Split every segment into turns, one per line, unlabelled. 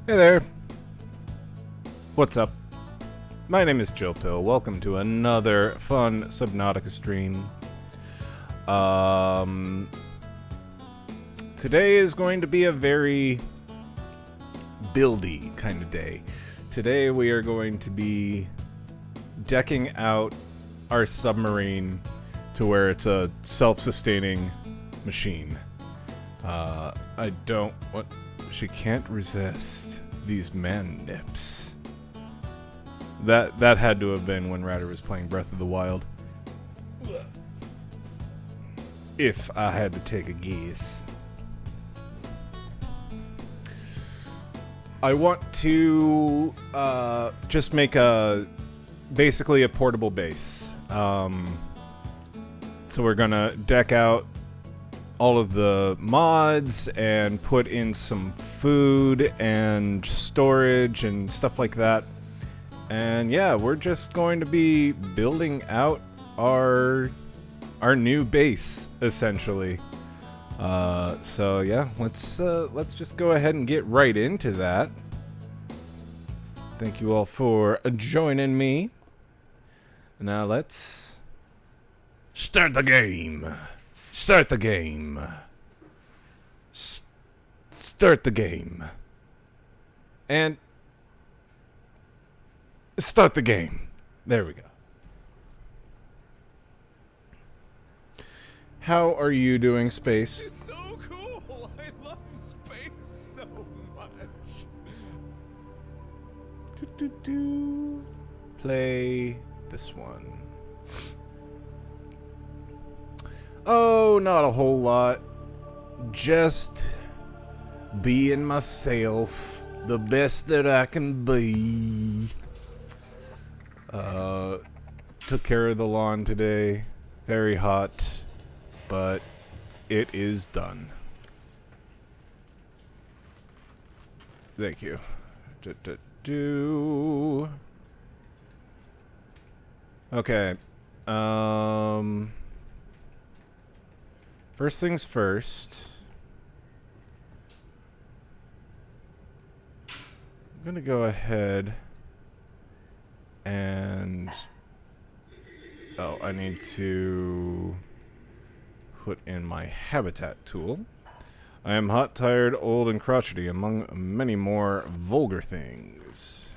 Hey there. What's up? My name is Joe Pill. Welcome to another fun Subnautica stream. Today is going to be a very buildy kind of day. Today we are going to be decking out our submarine to where it's a self-sustaining machine. She can't resist these man nips. That had to have been when Ryder was playing Breath of the Wild. If I had to take a guess. I want to just make basically a portable base. So we're gonna deck out all of the mods and put in some food and storage and stuff like that. And yeah, we're just going to be building out our new base essentially. So yeah, let's just go ahead and get right into that. Thank you all for joining me. Now let's start the game. Start the game. Start the game. And start the game. There we go. How are you doing, Space?
It's so cool. I love space so much.
Play this one. Oh, not a whole lot. Just being myself, the best that I can be. Took care of the lawn today. Very hot, but it is done. Thank you. Okay. First things first. I'm gonna go ahead and I need to put in my habitat tool. I am hot, tired, old, and crotchety, among many more vulgar things.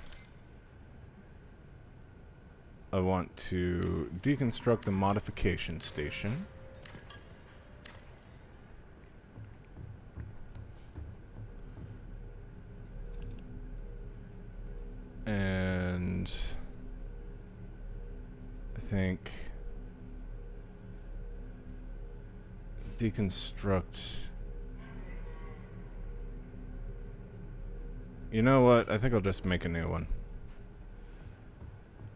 I want to deconstruct the modification station. And I think deconstruct. You know what? I think I'll just make a new one.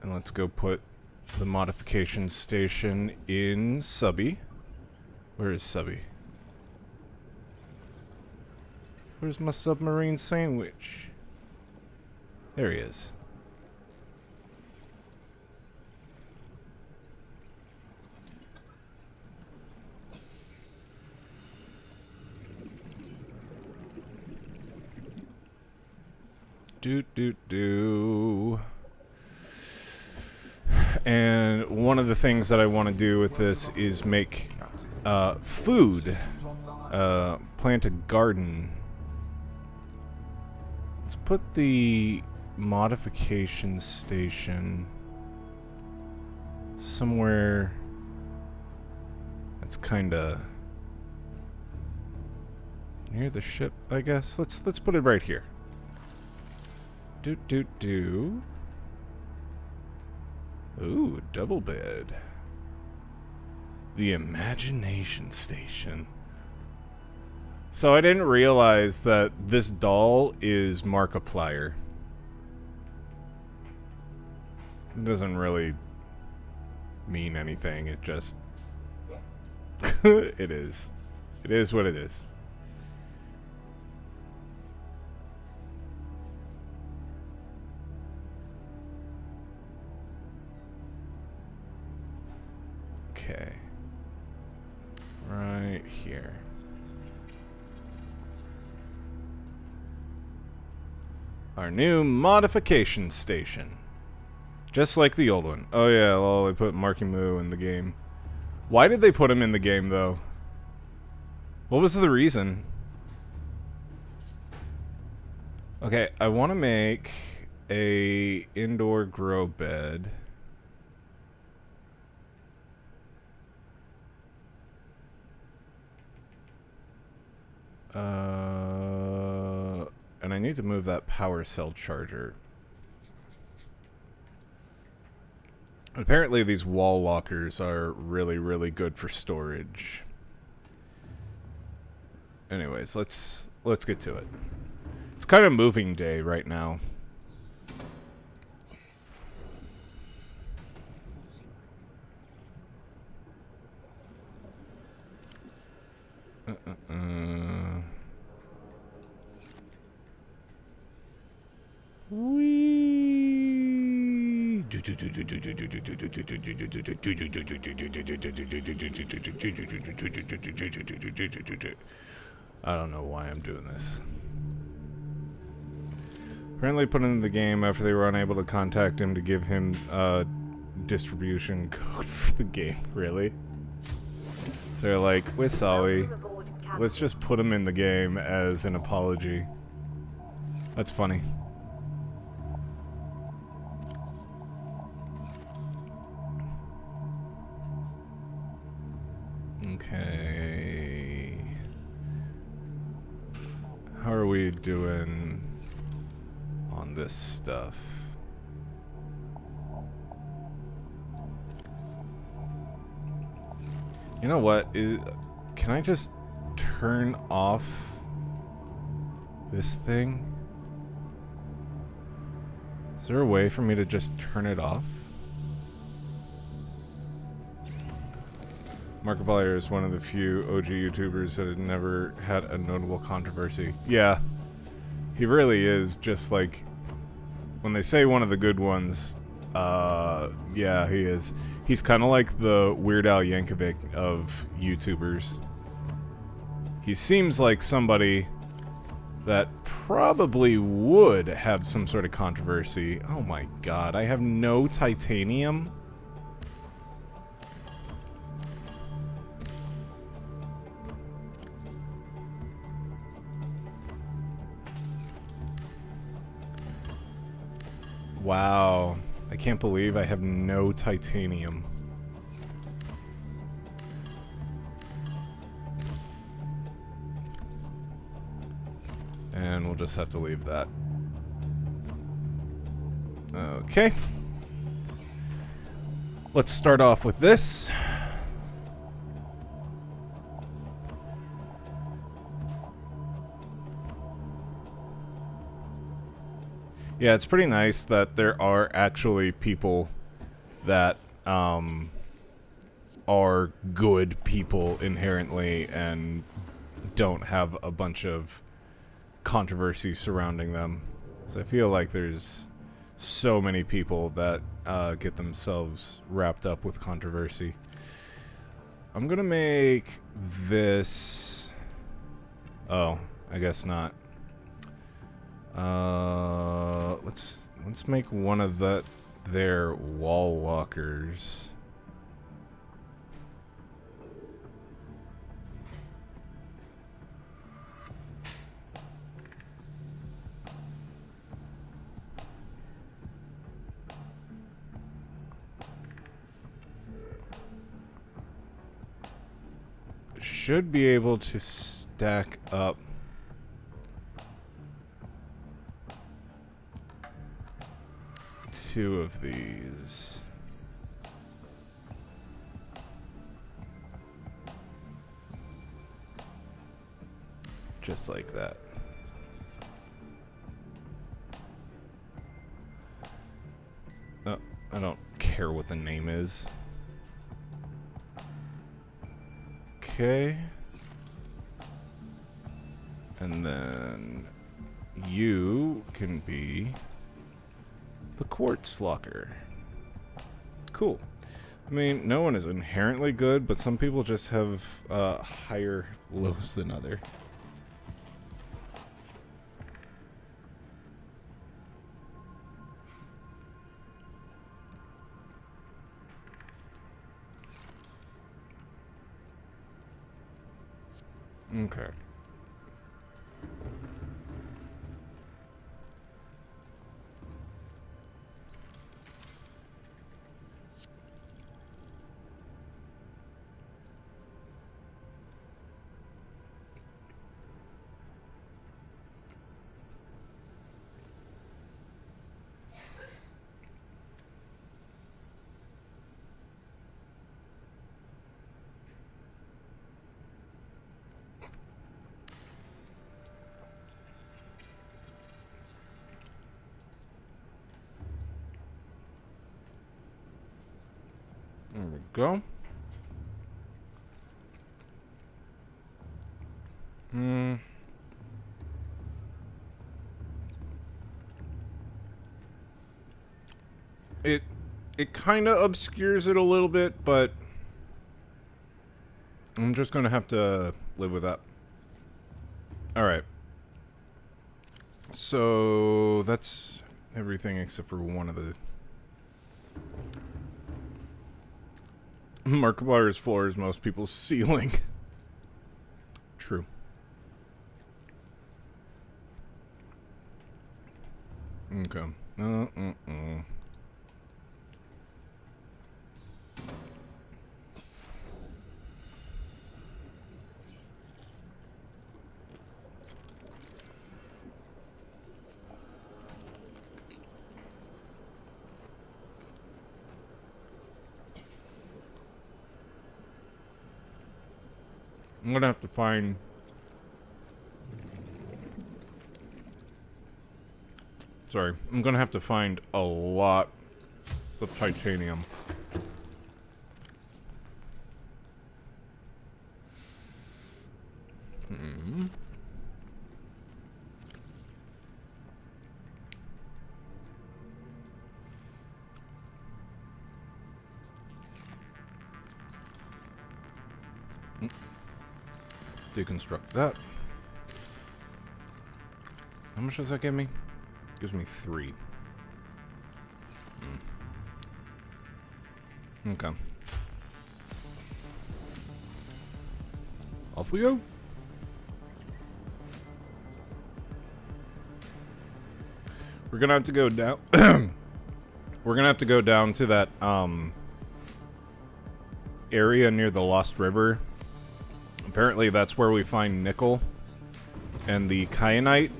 And let's go put the modification station in Subby. Where is Subby? Where's my submarine sandwich? There he is. Do. And one of the things that I want to do with this is make food. Plant a garden. Let's put the modification station somewhere that's kinda near the ship, I guess. Let's put it right here. Do. Ooh, double bed. The imagination station. So I didn't realize that this doll is Markiplier. It doesn't really mean anything. It just it is. It is what it is. Okay. Right here. Our new modification station. Just like the old one. Oh yeah, well, they put Marky Moo in the game. Why did they put him in the game, though? What was the reason? Okay, I want to make a indoor grow bed. And I need to move that power cell charger. Apparently these wall lockers are really, really good for storage. Anyways, let's get to it. It's kind of moving day right now. Whee! I don't know why I'm doing this. Apparently put him in the game after they were unable to contact him to give him a distribution code for the game. Really? So they're like, we're sorry. Let's just put him in the game as an apology. That's funny. Okay. How are we doing on this stuff? You know what? Can I just turn off this thing? Is there a way for me to just turn it off? Markiplier is one of the few OG YouTubers that has never had a notable controversy. Yeah, he really is. Just like when they say one of the good ones, yeah, he is. He's kind of like the Weird Al Yankovic of YouTubers. He seems like somebody that probably would have some sort of controversy. Oh my god, I have no titanium? Wow, I can't believe I have no titanium. And we'll just have to leave that. Okay. Let's start off with this. Yeah, it's pretty nice that there are actually people that are good people inherently and don't have a bunch of controversy surrounding them. So I feel like there's so many people that get themselves wrapped up with controversy. I'm gonna make this... Oh, I guess not. Let's make one of their wall lockers. Should be able to stack up two of these. Just like that. Oh, I don't care what the name is. Okay. And then you can be the quartz locker. Cool. I mean, no one is inherently good, but some people just have higher lows than other. Okay. There we go. It kind of obscures it a little bit, but I'm just gonna have to live with that. All right. So that's everything except for one of the Markiplier's floor is most people's ceiling. True. Okay. I'm gonna have to find... Sorry. I'm gonna have to find a lot of titanium. Deconstruct that. How much does that give me? Gives me 3. Okay. Off we go. We're gonna have to go down. We're gonna have to go down to that area near the Lost River. Apparently that's where we find nickel. And the kyanite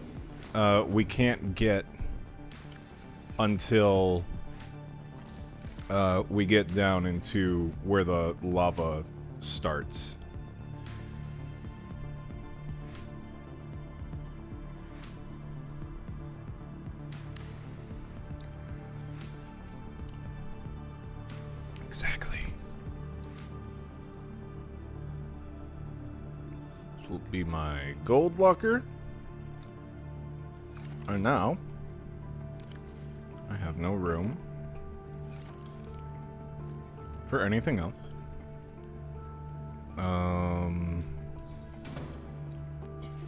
we can't get until we get down into where the lava starts. Exactly. This will be my gold locker. And now, I have no room for anything else.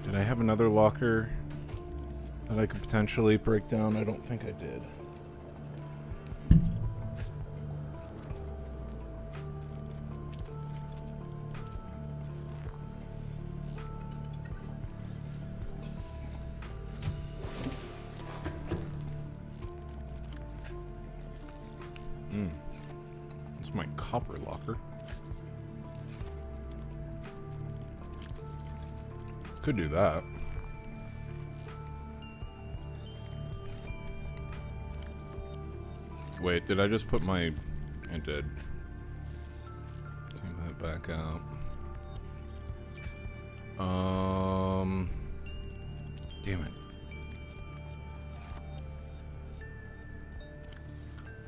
Did I have another locker that I could potentially break down? I don't think I did. It's my copper locker. Could do that. Wait, did I just put my... I did. Take that back out. Damn it.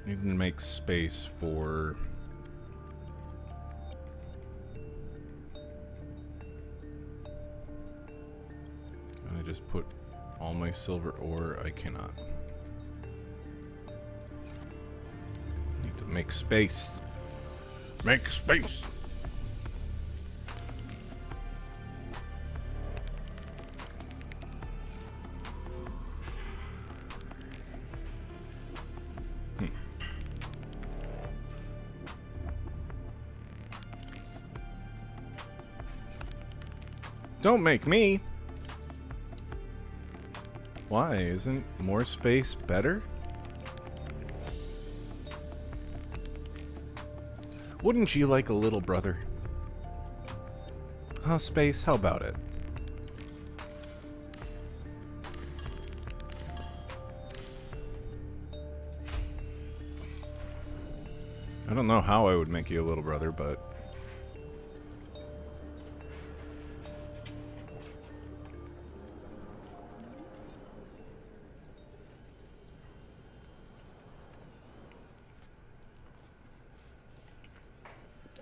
Need to make space for... Can I just put all my silver ore? I cannot. Need to make space. Make space! Don't make me. Why? Isn't more space better? Wouldn't you like a little brother? Huh, space? How about it? I don't know how I would make you a little brother, but...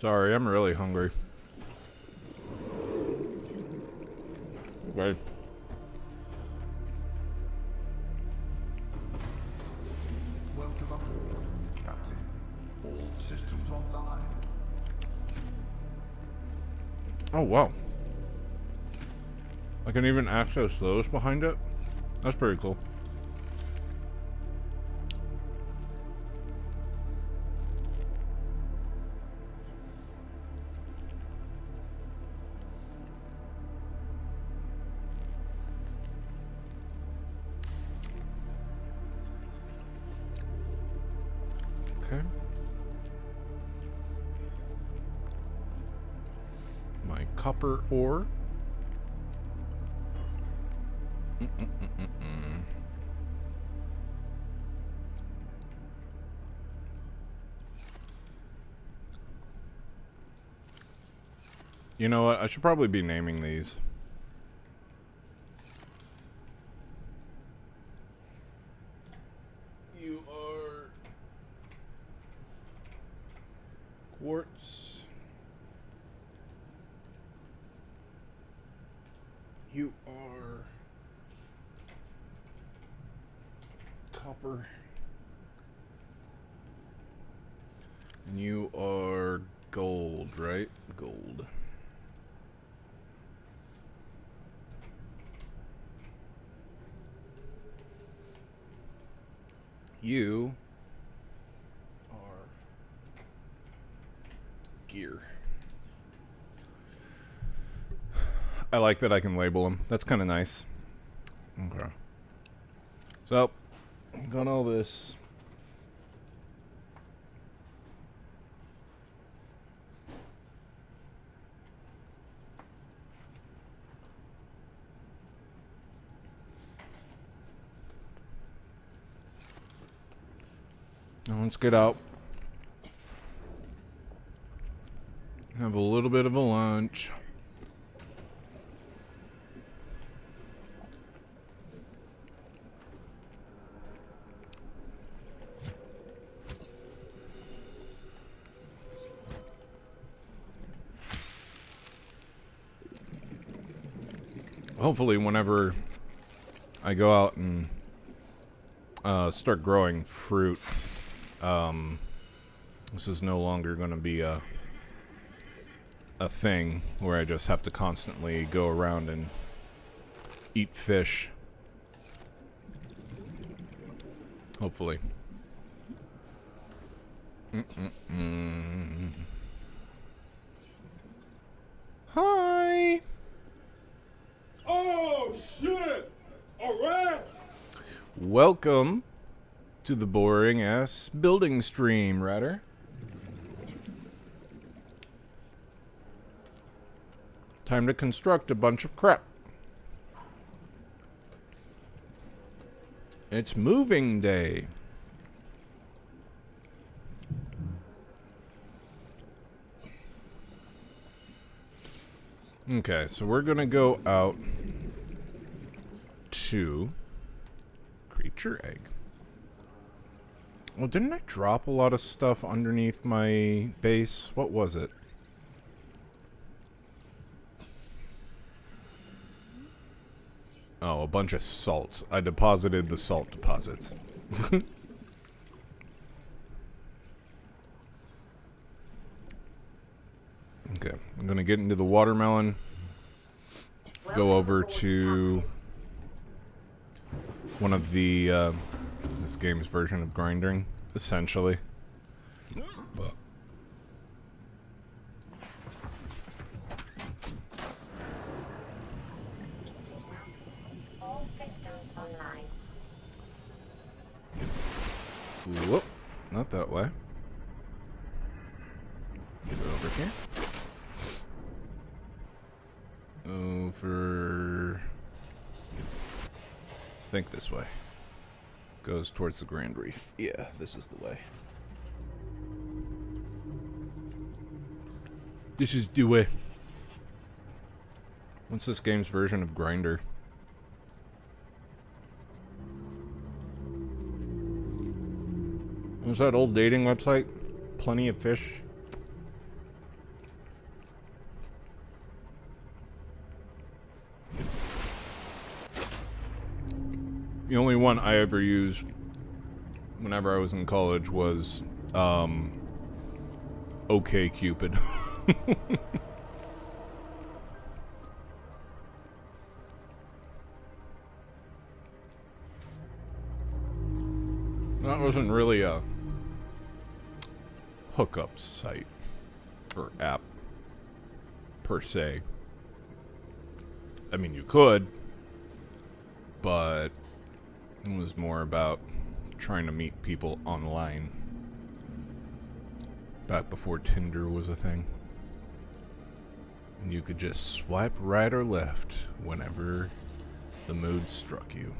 Sorry, I'm really hungry. Okay.
Welcome aboard, Captain. All systems online.
Oh, wow. I can even access those behind it? That's pretty cool. Okay. My copper ore. You know what? I should probably be naming these. You are quartz. You are copper. And you are gold, right? Gold. You are gear. I like that I can label them. That's kind of nice. Okay. So, got all this. Now let's get out. Have a little bit of a lunch. Hopefully, whenever I go out and start growing fruit, this is no longer going to be a thing where I just have to constantly go around and eat fish. Hopefully. Hi.
Oh shit! A rat!
Welcome to the boring ass building stream, Ratter. Time to construct a bunch of crap. It's moving day. Okay, so we're gonna go out to creature egg. Well, didn't I drop a lot of stuff underneath my base? What was it? Oh, a bunch of salt. I deposited the salt deposits. Okay, I'm gonna get into the watermelon. Go over to one of the this game's version of grinding, essentially. not that way. Get over here. Over... I think this way. Goes towards the Grand Reef. Yeah, this is the way. This is the way. What's this game's version of Grindr? What's that old dating website? Plenty of Fish? The only one I ever used whenever I was in college was OK Cupid. That wasn't really a hookup site or app per se. I mean, you could, but it was more about trying to meet people online. Back before Tinder was a thing. And you could just swipe right or left whenever the mood struck you.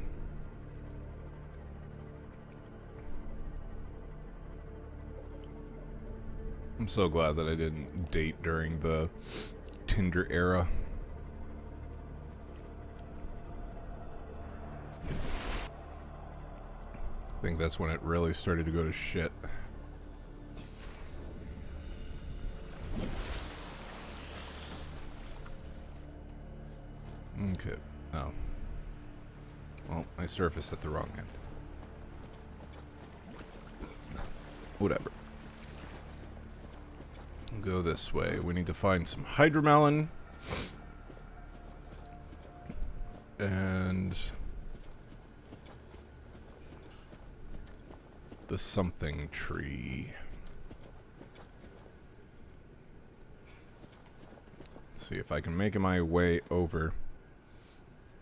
I'm so glad that I didn't date during the Tinder era. I think that's when it really started to go to shit. Okay. Oh. Well, I surfaced at the wrong end. Whatever. Go this way. We need to find some hydromelon. And the something tree. Let's see if I can make my way over.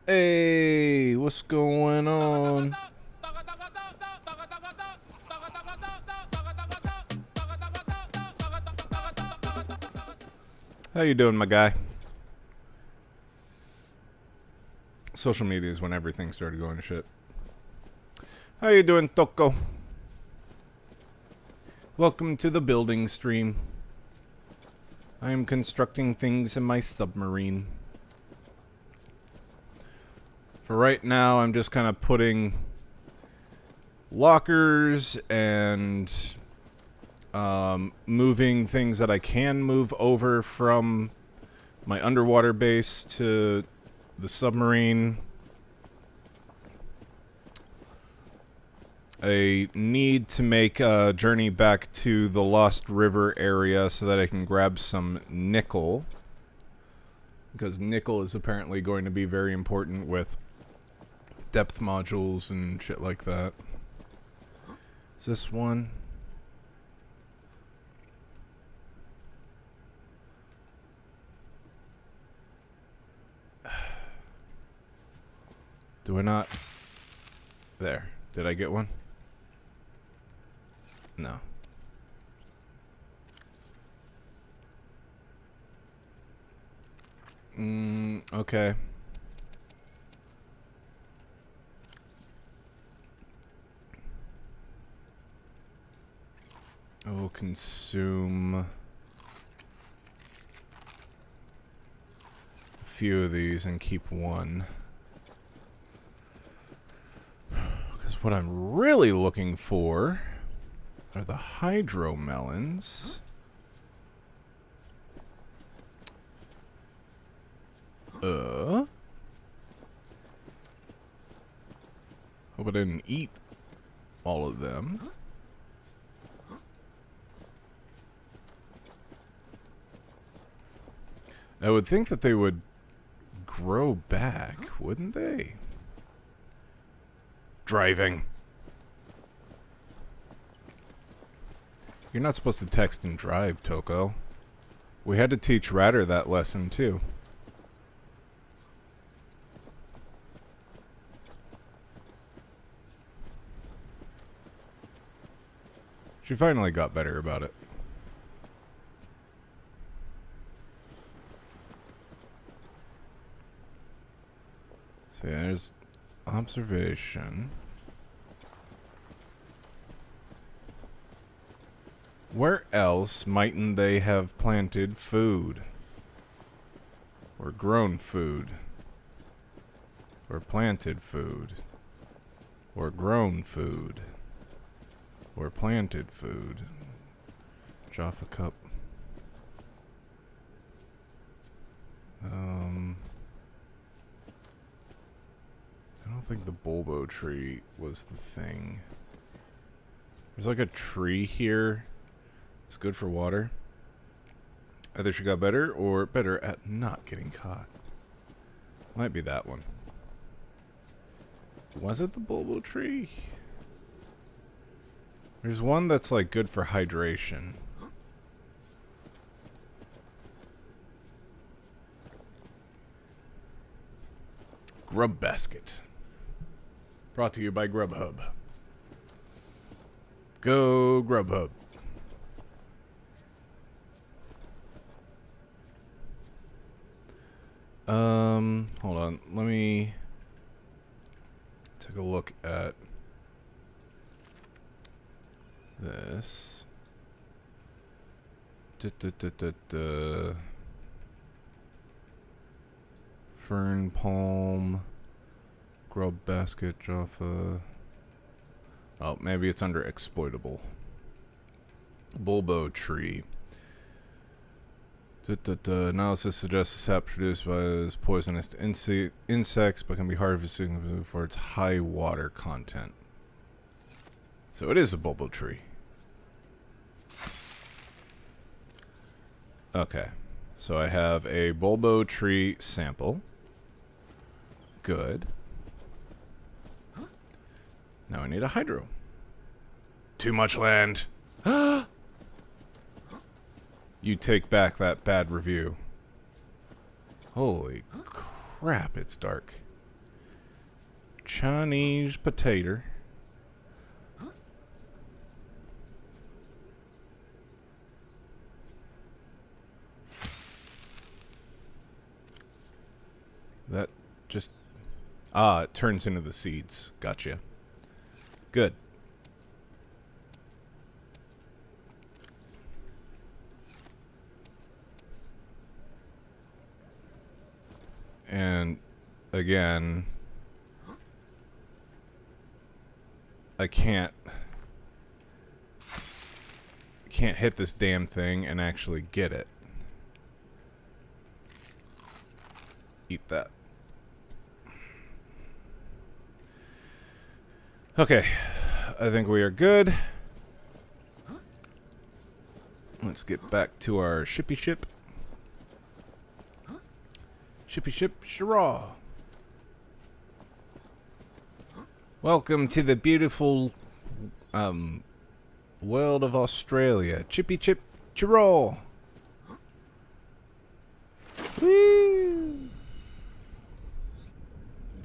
Hey, what's going on? How you doing, my guy? Social media is when everything started going to shit. How you doing, Toko? Welcome to the building stream. I am constructing things in my submarine. For right now, I'm just kind of putting lockers and moving things that I can move over from my underwater base to the submarine. I need to make a journey back to the Lost River area so that I can grab some nickel. Because nickel is apparently going to be very important with depth modules and shit like that. Is this one? Do I not? There. Did I get one? No. Okay. I will consume a few of these and keep one. Because what I'm really looking for are the hydromelons. Hope I didn't eat all of them. I would think that they would grow back, wouldn't they? Driving. You're not supposed to text and drive, Toko. We had to teach Ratter that lesson, too. She finally got better about it. So yeah, there's observation. Where else mightn't they have planted food? Or grown food? Or planted food? Or grown food? Or planted food? Jaffa cup. I don't think the bulbo tree was the thing. There's like a tree here. It's good for water. Either she got better or better at not getting caught. Might be that one. Was it the bulbo tree? There's one that's like good for hydration. Grub basket. Brought to you by Grubhub. Go Grubhub. Hold on. Let me take a look at this. Fern palm, grub basket, Jaffa. Oh, maybe it's under exploitable. Bulbo tree. Analysis suggests the sap produced by this poisonous to insects, but can be harvested for its high water content. So it is a bulbo tree. Okay, so I have a bulbo tree sample. Good. Now I need a hydro. Too much land. You take back that bad review. Holy crap, it's dark. Chinese potato. That just... Ah, it turns into the seeds. Gotcha. Good. And again, I can't hit this damn thing and actually get it. Eat that. Okay, I think we are good. Let's get back to our shippy ship. Shippy ship, Shira. Welcome to the beautiful world of Australia. Chippy chip, Shira. Woo!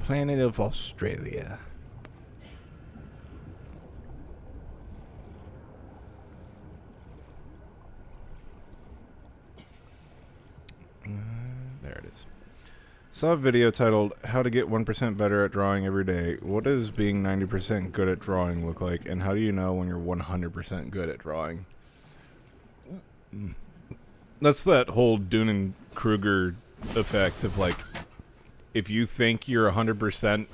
Planet of Australia. There it is. Saw a video titled How to Get 1% Better at Drawing Every Day. What does being 90% good at drawing look like? And how do you know when you're 100% good at drawing? That's that whole Dunning-Kruger effect of like, if you think you're 100%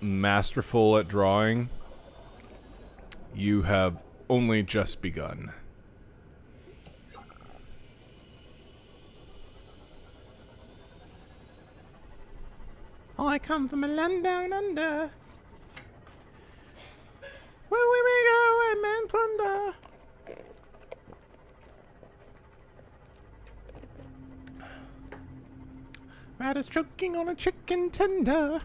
masterful at drawing, you have only just begun. I come from a land down under, where we may go and man plunder. Riders choking on a chicken tender.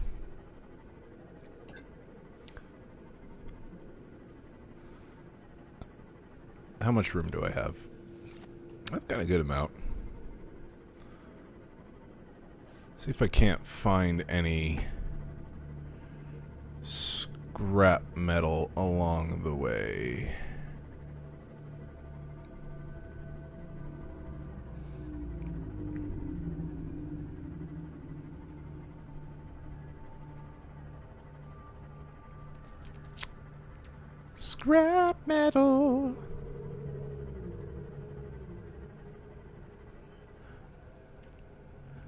How much room do I have? I've got a good amount. See if I can't find any scrap metal along the way. Scrap metal.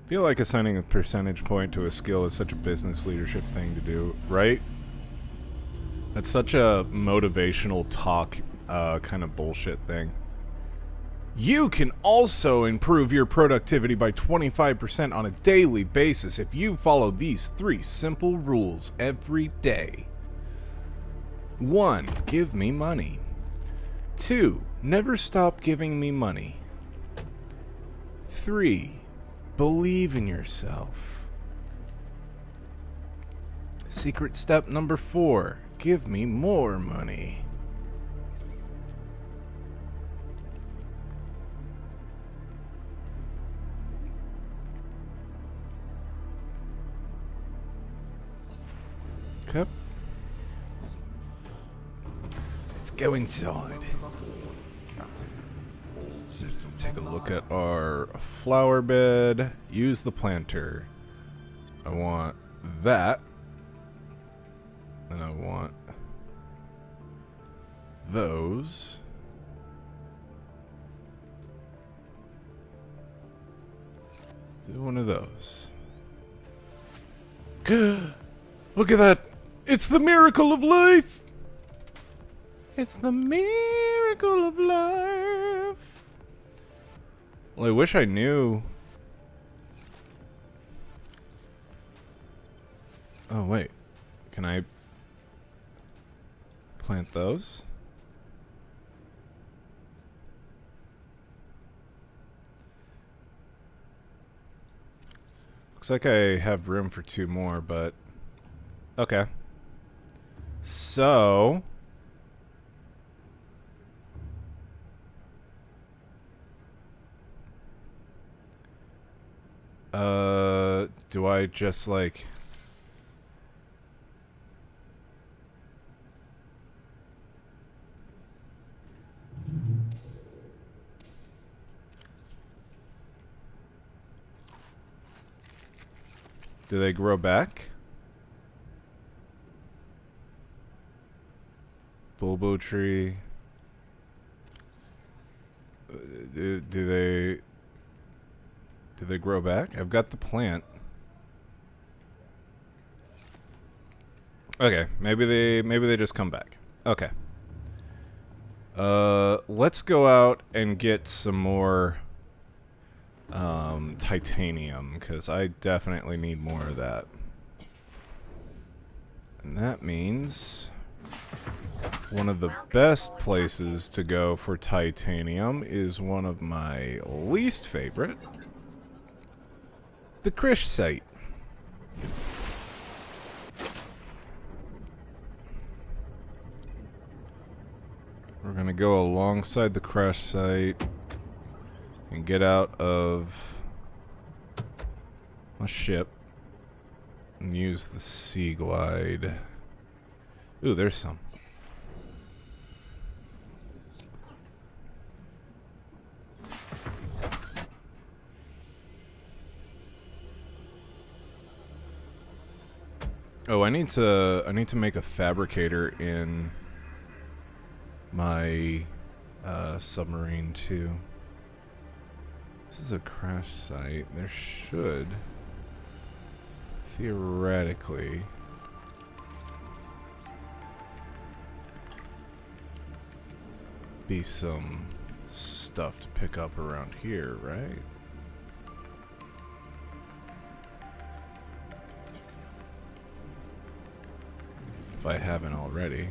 I feel like assigning a percentage point to a skill is such a business leadership thing to do, right? That's such a motivational talk kind of bullshit thing. You can also improve your productivity by 25% on a daily basis if you follow these 3 simple rules every day. 1. Give me money. 2. Never stop giving me money. 3. Believe in yourself. Secret step number 4. Give me more money. Okay. Let's go inside. Take a look at our flower bed. Use the planter. I want that. And I want those. Do one of those. Look at that! It's the miracle of life! It's the miracle of life! Well, I wish I knew. Oh, wait. Can I plant those? Looks like I have room for 2 more, but okay. So do I just like do they grow back? Bulbo tree. Do they grow back? I've got the plant. Okay, maybe they just come back. Okay. Let's go out and get some more titanium, because I definitely need more of that. And that means one of the best places to go for titanium is one of my least favorite, the Krish site. We're gonna go alongside the crash site and get out of my ship and use the sea glide. Ooh, there's some. Oh, I need to make a fabricator in my submarine too. This is a crash site. There should theoretically be some stuff to pick up around here, right? If I haven't already.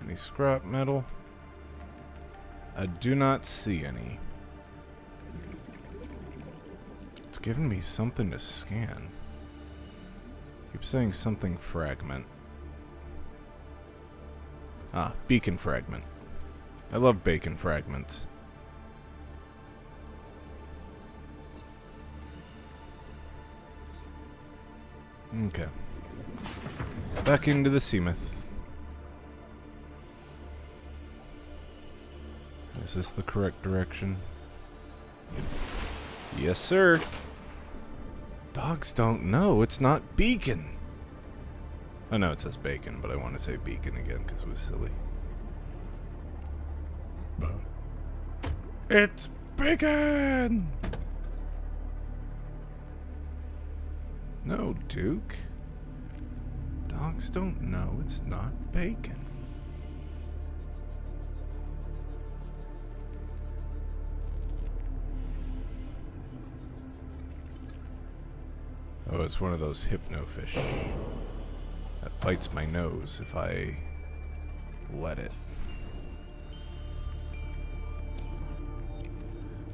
Any scrap metal? I do not see any. It's giving me something to scan. Keep saying something fragment. Ah, beacon fragment. I love bacon fragments. Okay. Back into the Seamouth. Is this the correct direction? Yes, sir. Dogs don't know. It's not beacon. I know it says bacon, but I want to say beacon again because it was silly. It's bacon! No, Duke. Dogs don't know it's not bacon. Oh, it's one of those hypnofish that bites my nose if I let it.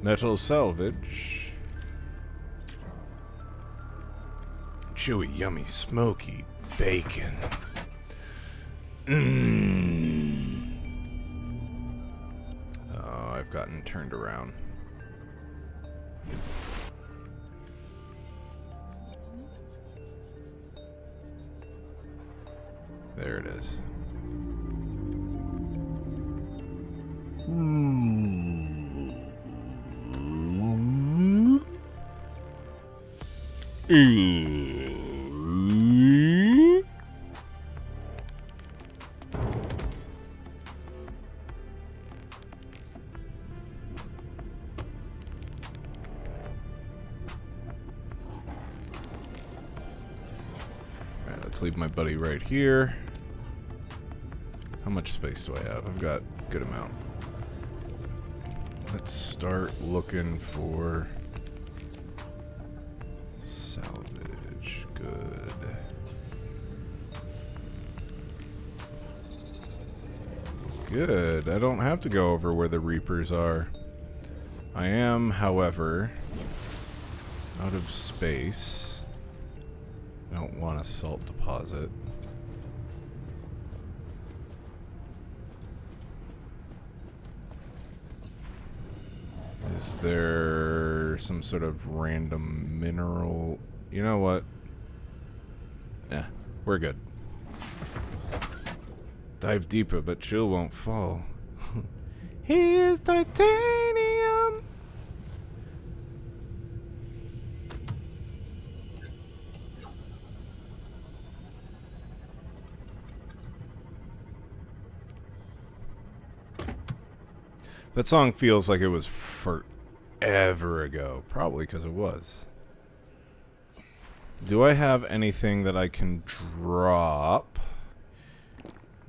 Metal salvage. Chewy, yummy, smoky bacon. Oh, I've gotten turned around. There it is. Alright, let's leave my buddy right here. How much space do I have? I've got a good amount. Let's start looking for salvage. Good. Good. I don't have to go over where the Reapers are. I am, however, out of space. I don't want a salt deposit. Is there some sort of random mineral? You know what? Yeah, we're good. Dive deeper, but Chill won't fall. He is titanium! That song feels like it was forever ago. Probably because it was. Do I have anything that I can drop?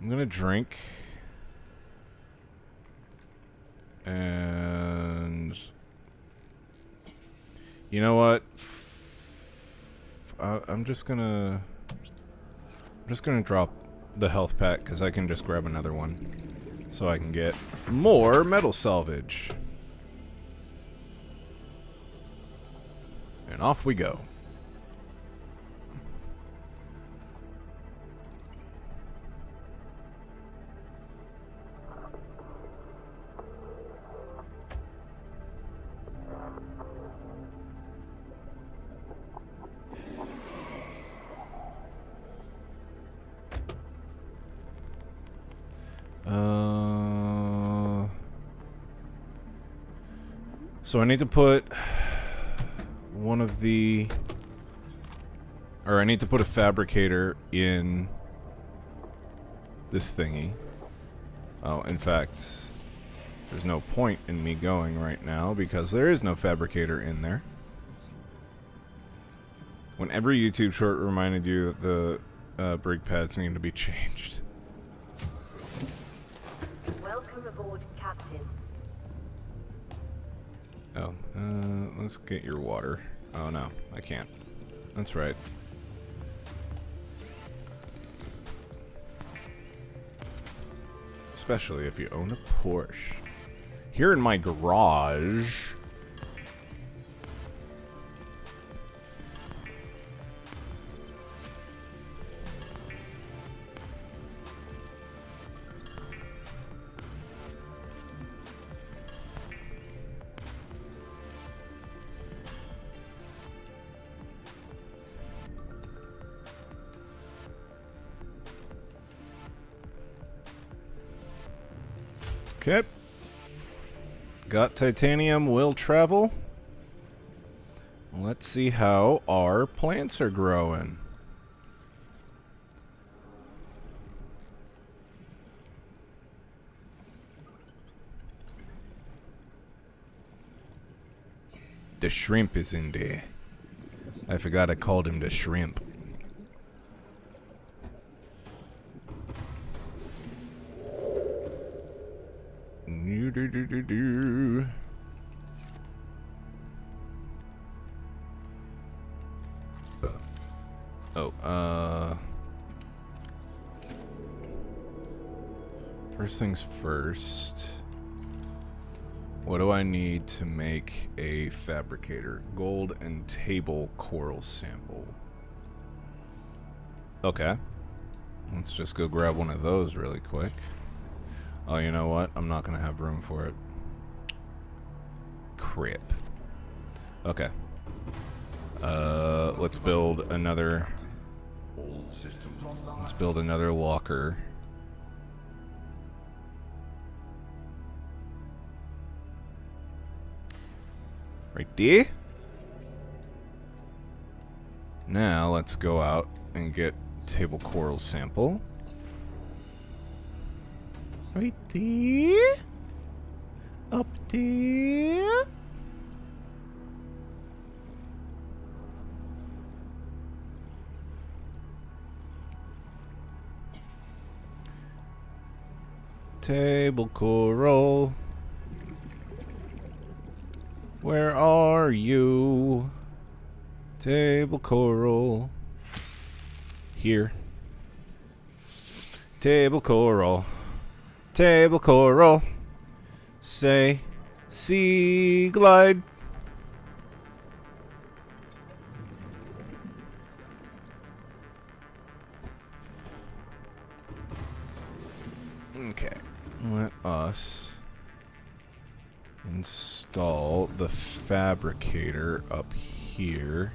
I'm gonna drink. And... you know what? I'm just gonna drop the health pack because I can just grab another one. So I can get more metal salvage. And off we go. So I need to put one of the... or I need to put a fabricator in this thingy. Oh, in fact, there's no point in me going right now because there is no fabricator in there. When every YouTube short reminded you that the brake pads need to be changed.
Welcome aboard, Captain.
Oh, let's get your water. Oh no, I can't. That's right. Especially if you own a Porsche. Here in my garage. Okay. Got titanium, will travel. Let's see how our plants are growing. The shrimp is in there. I forgot I called him the shrimp. Do. First things first. What do I need to make a fabricator? Gold and table coral sample. Okay. Let's just go grab one of those really quick. Oh, you know what? I'm not gonna have room for it. Crap. Okay. Let's build another...
All systems online.
Let's build another locker. Right there. Now let's go out and get table coral sample. Right there. Up there. Table coral. Where are you? Table coral. Here. Table coral. Table coral. Say, sea glide. Okay. Let us install the fabricator up here.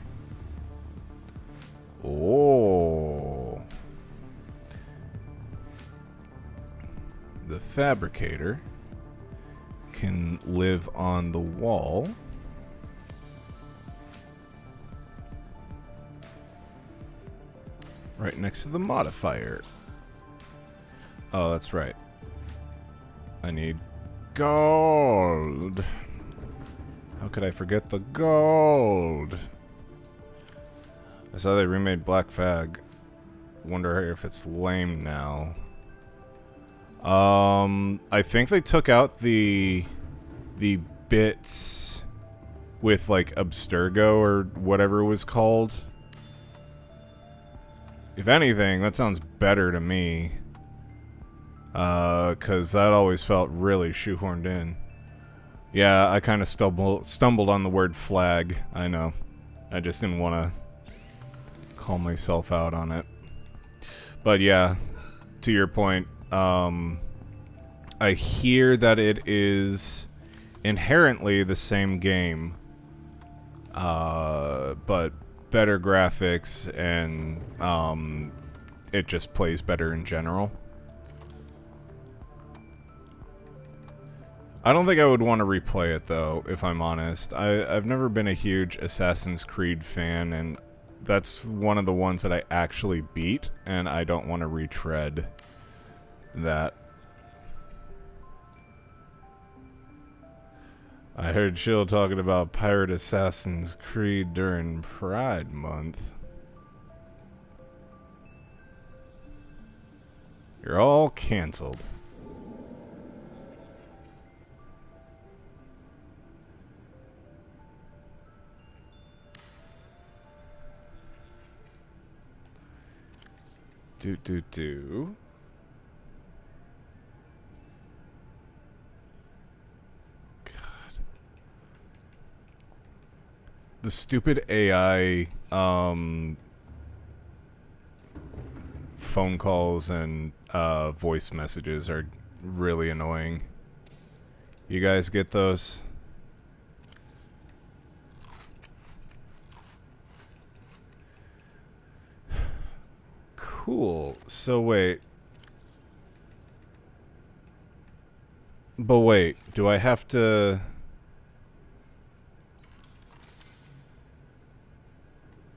Oh. The fabricator can live on the wall. Right next to the modifier. Oh, that's right. I need gold. How could I forget the gold? I saw they remade Black Flag. Wonder if it's lame now. I think they took out the bits with like Abstergo or whatever it was called. If anything, that sounds better to me. 'Cause that always felt really shoehorned in. Yeah, I kind of stumbled on the word flag. I know. I just didn't want to call myself out on it. But yeah, to your point, I hear that it is inherently the same game, but better graphics and it just plays better in general. I don't think I would want to replay it though, if I'm honest. I've never been a huge Assassin's Creed fan, and that's one of the ones that I actually beat, and I don't want to retread that. I heard Chill talking about Pirate Assassin's Creed during Pride Month. You're all canceled. Do. God. The stupid AI phone calls and voice messages are really annoying. You guys get those? Cool. So wait. But wait, do I have to...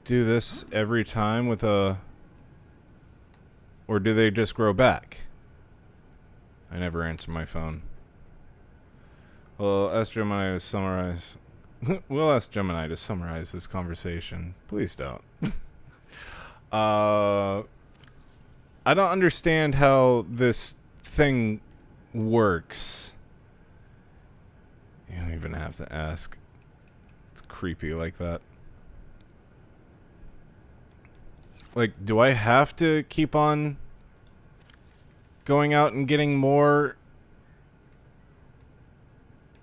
do this every time with a... or do they just grow back? I never answer my phone. Well, ask Gemini to summarize... we'll ask Gemini to summarize this conversation. Please don't. I don't understand how this thing works. You don't even have to ask. It's creepy like that. Like, do I have to keep on going out and getting more?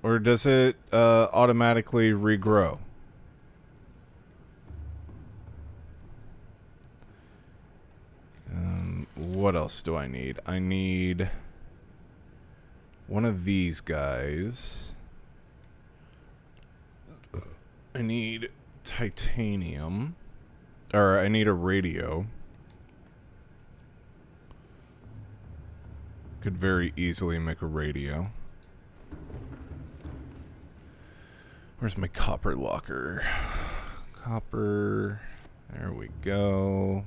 Or does it automatically regrow? What else do I need? I need one of these guys. I need titanium. Or I need a radio. Could very easily make a radio. Where's my copper locker? Copper. There we go.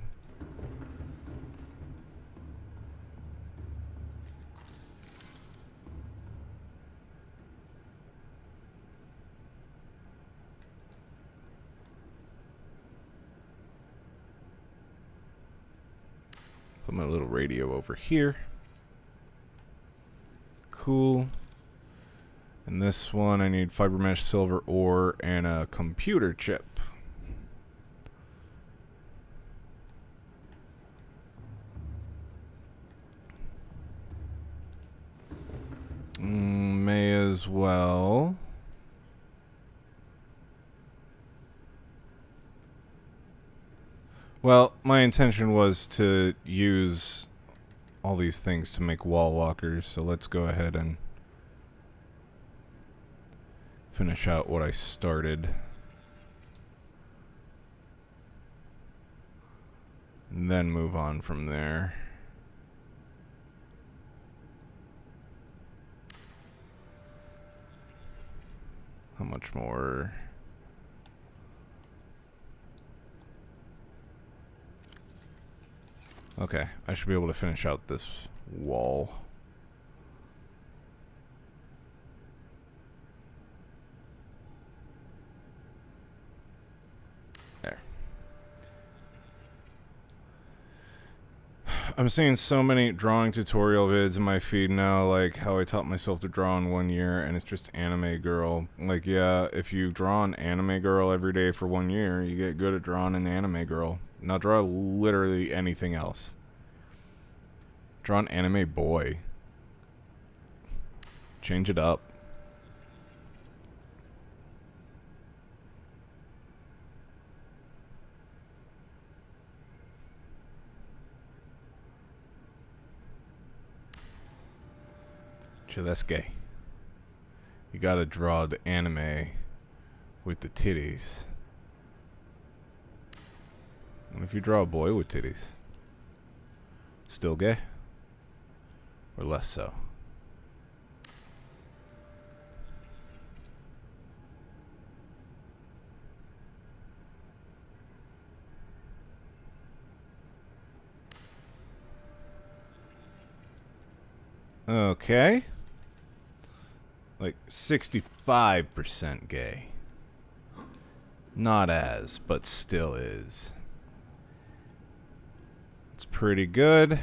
Put my little radio over here. Cool. And this one, I need fiber mesh, silver ore, and a computer chip. May as well. Well, my intention was to use all these things to make wall lockers, so let's go ahead and finish out what I started. And then move on from there. How much more? Okay, I should be able to finish out this wall. There. I'm seeing so many drawing tutorial vids in my feed now, like how I taught myself to draw in 1 year, and it's just anime girl. Like, yeah, if you draw an anime girl every day for 1 year, you get good at drawing an anime girl. Now draw literally anything else. Draw an anime boy. Change it up. That's gay. You gotta draw the anime with the titties. What if you draw a boy with titties? Still gay? Or less so? Okay. Like 65% gay. Not as, but still is. It's pretty good.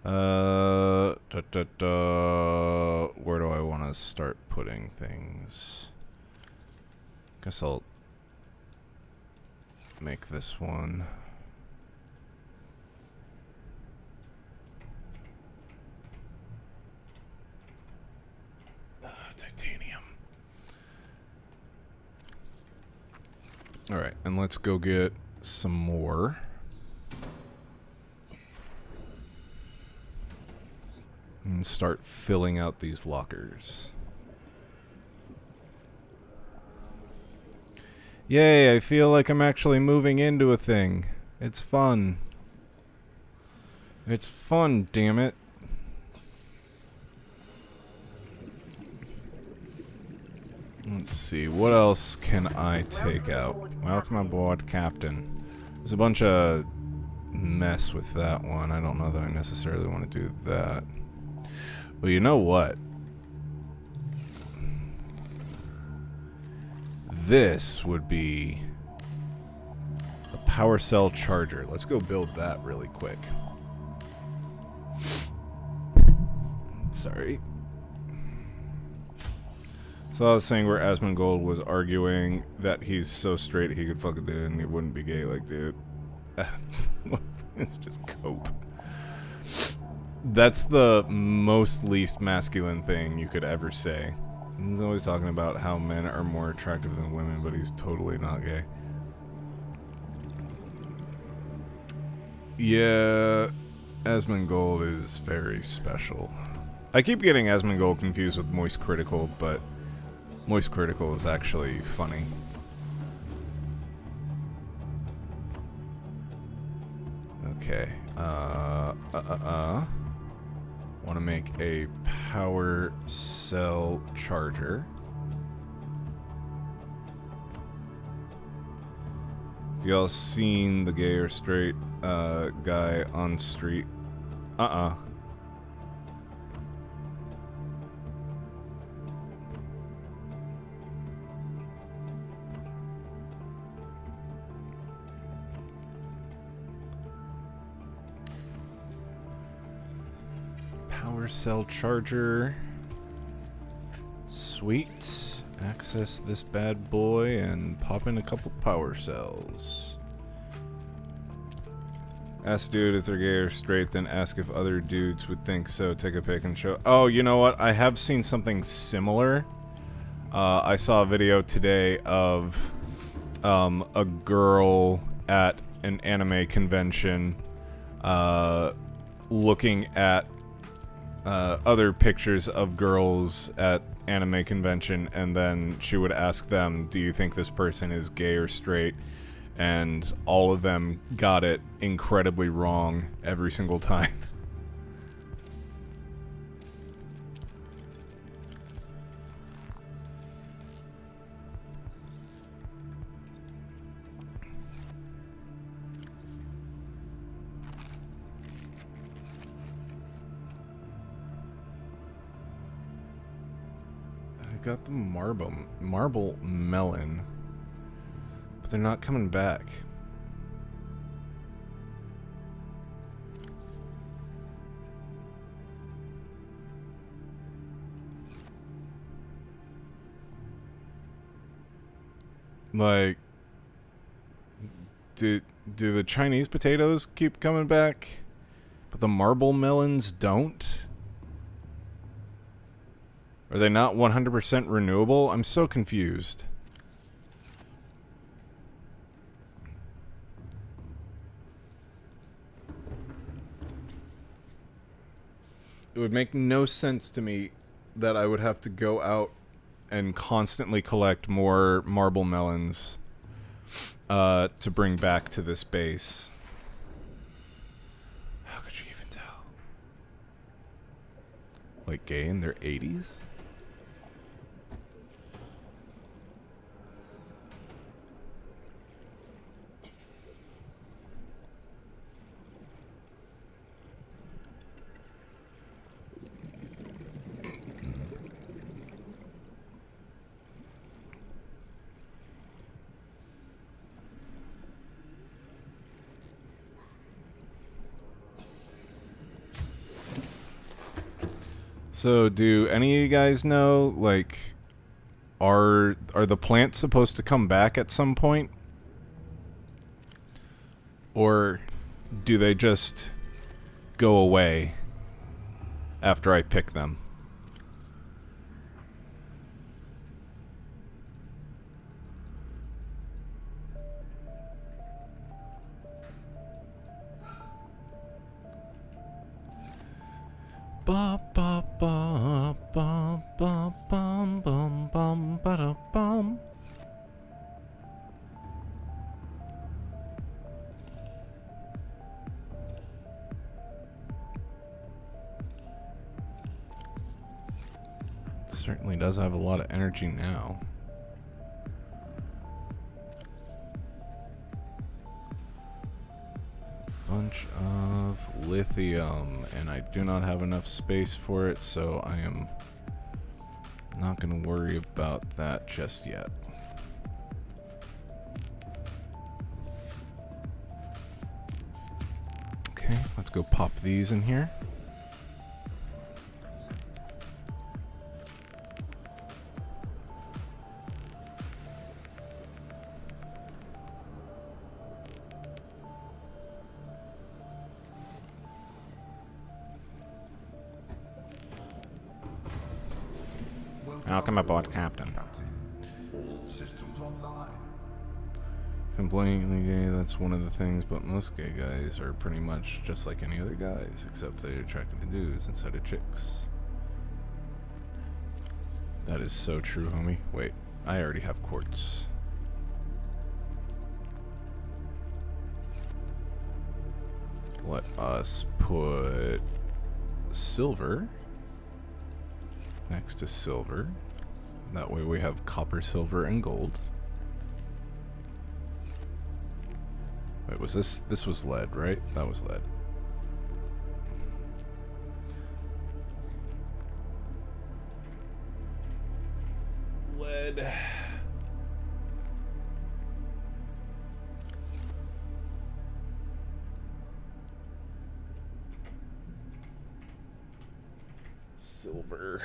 Where do I want to start putting things? Guess I'll make this one. Titanium. Alright, and let's go get some more. And start filling out these lockers. Yay, I feel like I'm actually moving into a thing. It's fun. It's fun, damn it. Let's see, what else can I take out? Welcome aboard, Captain. There's a bunch of mess with that one. I don't know that I necessarily want to do that. Well, you know what? This would be a power cell charger. Let's go build that really quick. Sorry. So I was saying where Asmongold was arguing that he's so straight he could fuck a dude and he wouldn't be gay. Like, dude. It's just cope. That's the most least masculine thing you could ever say. He's always talking about how men are more attractive than women, but he's totally not gay. Yeah, Asmongold is very special. I keep getting Asmongold confused with Moist Critical, but Moist Critical is actually funny. Okay. Want to make a power cell charger. Y'all seen the gay or straight guy on street? Power cell charger. Sweet. Access this bad boy and pop in a couple power cells. Ask dude if they're gay or straight, then ask if other dudes would think so. Take a pic and show. Oh, you know what? I have seen something similar. I saw a video today of a girl at an anime convention looking at other pictures of girls at anime convention, and then she would ask them, do you think this person is gay or straight? And all of them got it incredibly wrong every single time. Got the marble melon, but they're not coming back. Like, do the Chinese potatoes keep coming back, but the marble melons don't? Are they not 100% renewable? I'm so confused. It would make no sense to me that I would have to go out and constantly collect more marble melons to bring back to this base. How could you even tell? Like gay in their 80s? So, do any of you guys know, like, are the plants supposed to come back at some point? Or do they just go away after I pick them? Ba ba ba ba ba bum bum bum ba da bum. Certainly does have a lot of energy now. bunch of lithium, and I do not have enough space for it, so I am not going to worry about that just yet. Okay, let's go pop these in here. Welcome aboard, Captain.
All systems online.
Completely gay, that's one of the things, but most gay guys are pretty much just like any other guys, except they're attracted to dudes instead of chicks. That is so true, homie. Wait, I already have quartz. Let us put silver next to silver. That way we have copper, silver, and gold. Wait, was this was lead, right? That was lead. Lead. Silver.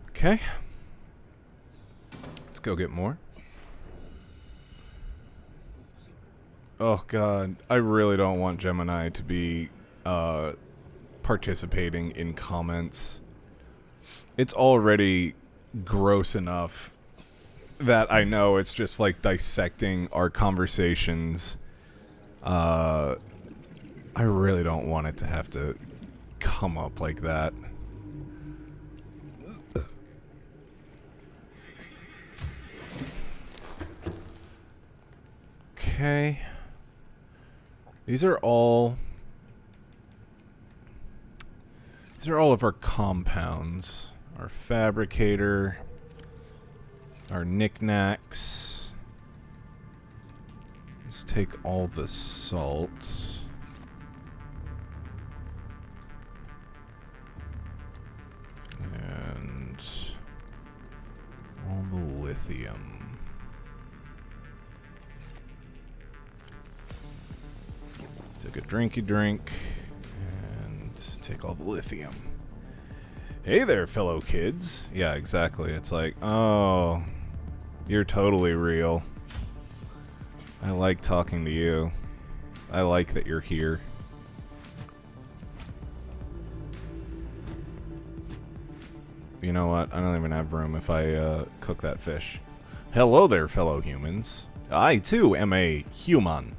Okay. Let's go get more. Oh god, I really don't want Gemini to be participating in comments. It's already gross enough that I know it's just like dissecting our conversations. I really don't want it to have to come up like that. Okay. These are all of our compounds. Our fabricator, our knickknacks. Let's take all the salt. And all the lithium. Take a drinky drink and take all the lithium. Hey there, fellow kids. Yeah, exactly. It's like, oh, you're totally real. I like talking to you. I like that you're here. You know what? I don't even have room if I cook that fish. Hello there, fellow humans. I, too, am a human.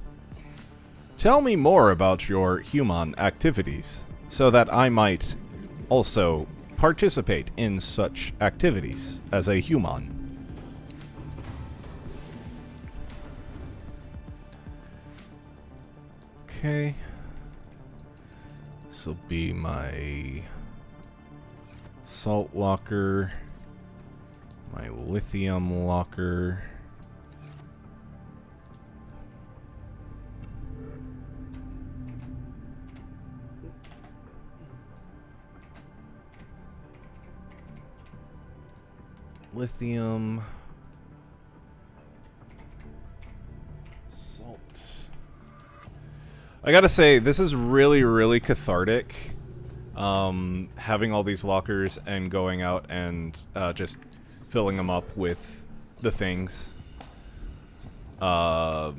Tell me more about your human activities, so that I might also participate in such activities as a human. Okay. This will be my salt locker, my lithium locker. Lithium. Salt. I gotta say, this is really, really cathartic. Having all these lockers and going out and just filling them up with the things. One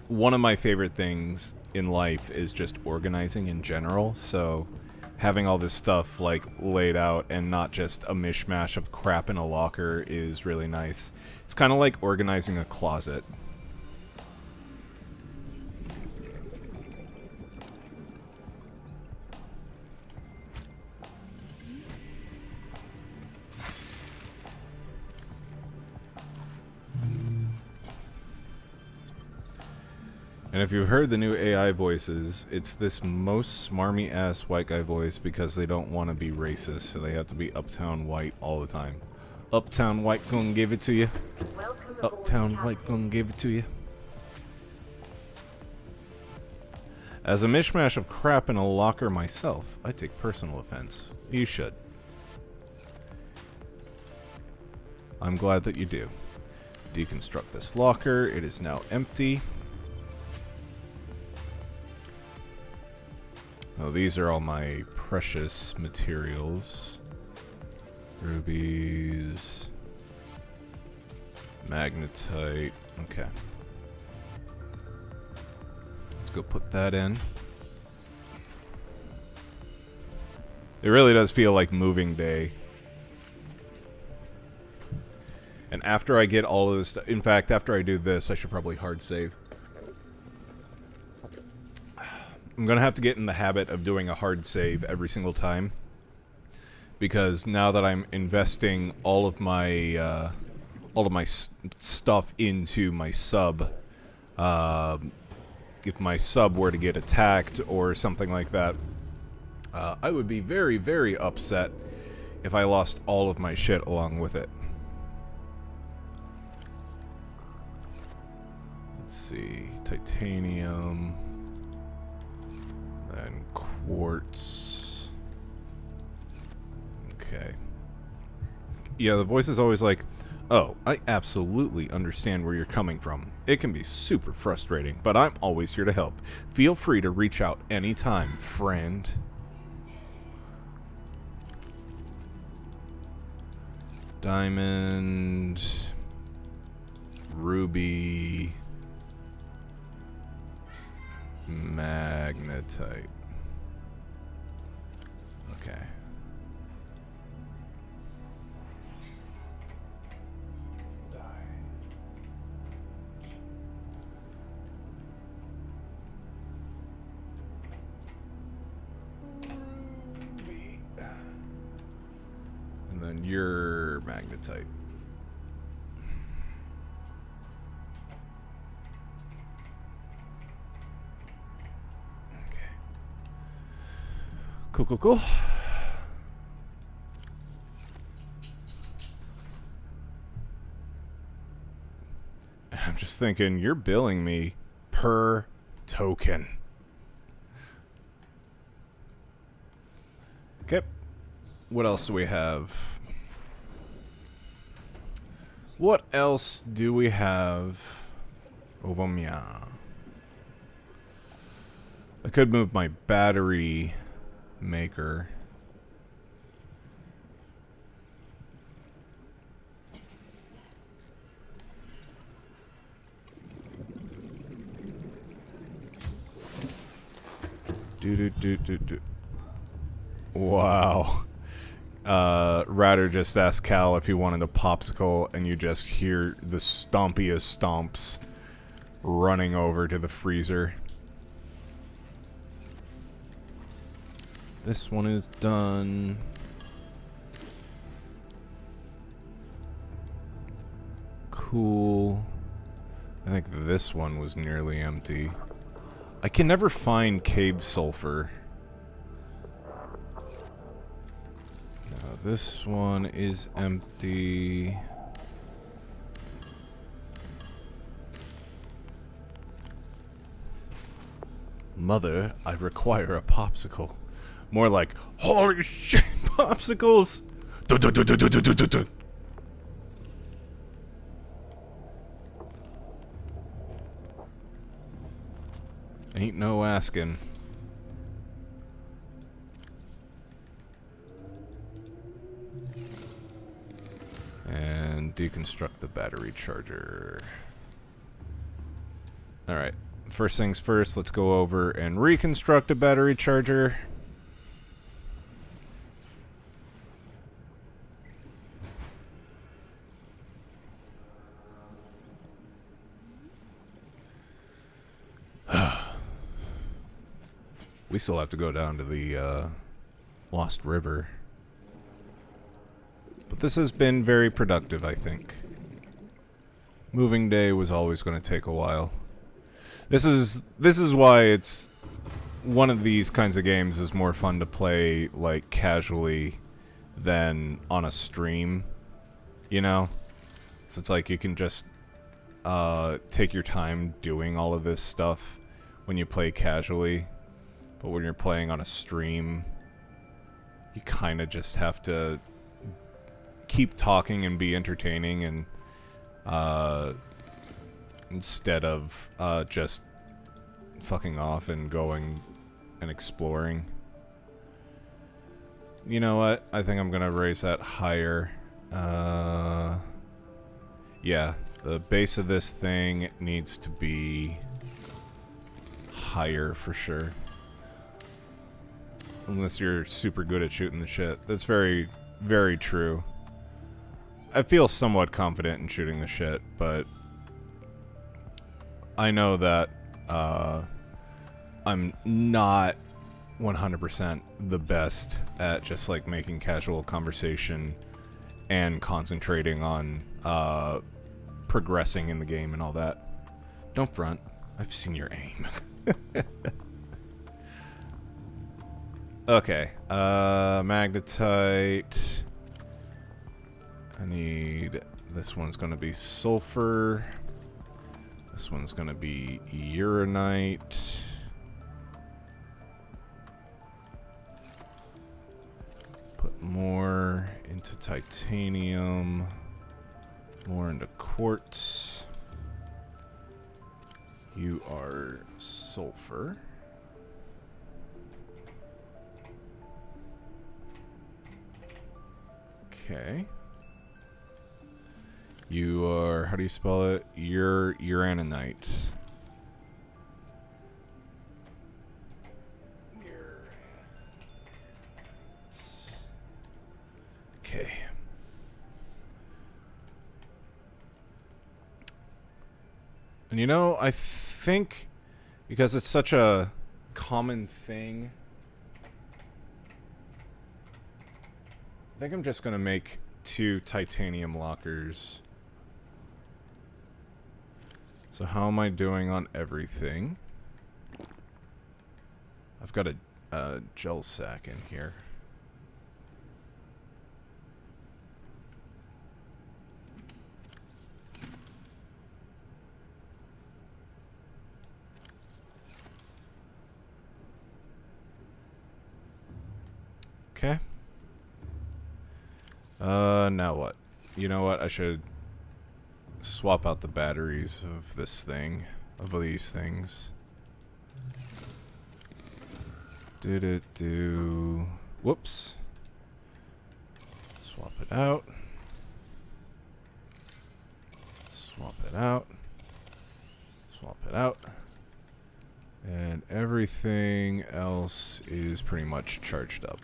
of my favorite things in life is just organizing in general, so having all this stuff like laid out and not just a mishmash of crap in a locker is really nice. It's kind of like organizing a closet. And if you've heard the new AI voices, it's this most smarmy ass white guy voice because they don't want to be racist, so they have to be uptown white all the time. Uptown white gonna give it to you.
Welcome aboard,
Uptown
Captain.
white gonna give it to you. As a mishmash of crap in a locker myself, I take personal offense. You should. I'm glad that you do. Deconstruct this locker. It is now empty. Oh, these are all my precious materials. Rubies. Magnetite. Okay. Let's go put that in. It really does feel like moving day. And after I get all of this, in fact, after I do this, I should probably hard save. I'm gonna have to get in the habit of doing a hard save every single time, because now that I'm investing all of my stuff into my sub, if my sub were to get attacked or something like that, I would be very, very upset if I lost all of my shit along with it. Let's see, titanium, then quartz. Okay. Yeah, the voice is always like, oh, I absolutely understand where you're coming from. It can be super frustrating, but I'm always here to help. Feel free to reach out anytime, friend. Diamond, ruby, magnetite. Okay. Ruby. And then your magnetite. Cool, cool, cool. I'm just thinking, you're billing me per token. Okay. What else do we have? What else do we have? Ovomia. I could move my battery maker. Do. Wow. Ratter just asked Cal if he wanted a popsicle, and you just hear the stompiest stomps running over to the freezer. This one is done. Cool. I think this one was nearly empty. I can never find cave sulfur. Now this one is empty. Mother, I require a popsicle. More like, holy shit, popsicles! Ain't no asking. And deconstruct the battery charger. Alright, first things first, let's go over and reconstruct a battery charger. We still have to go down to the Lost River. But this has been very productive, I think. Moving day was always going to take a while. This is why it's one of these kinds of games is more fun to play like casually than on a stream, you know? So it's like you can just take your time doing all of this stuff when you play casually. But when you're playing on a stream, you kind of just have to keep talking and be entertaining, and instead of just fucking off and going and exploring. You know what? I think I'm gonna raise that higher. Yeah, the base of this thing needs to be higher for sure. Unless you're super good at shooting the shit. That's very, very true. I feel somewhat confident in shooting the shit, but I know that I'm not 100% the best at just like making casual conversation and concentrating on progressing in the game and all that. Don't front. I've seen your aim. Okay. Magnetite. I need... This one's gonna be sulfur. This one's gonna be uranite. Put more into titanium. More into quartz. You are sulfur. Okay. You are, how do you spell it? Uraninite. Okay. And you know, I think because it's such a common thing, I think I'm just gonna make 2 titanium lockers. So how am I doing on everything? I've got a gel sack in here. Okay. Now what? You know what? I should swap out the batteries of this thing, of these things. Did it do... Whoops. Swap it out. Swap it out. Swap it out. And everything else is pretty much charged up.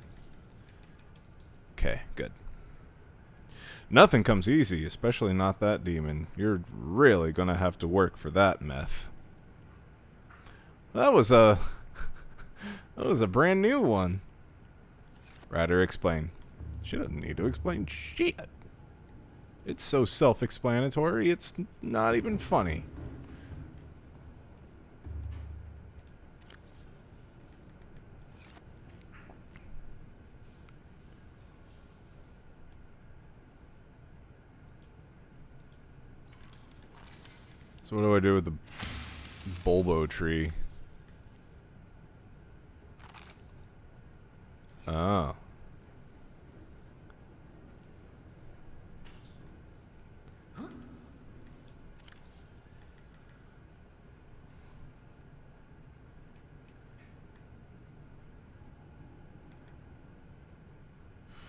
Okay, good. Nothing comes easy, especially not that demon. You're really gonna have to work for that meth. That was a... that was a brand new one. Ryder, explain. She doesn't need to explain shit. It's so self-explanatory, it's not even funny. So what do I do with the bulbo tree? Oh.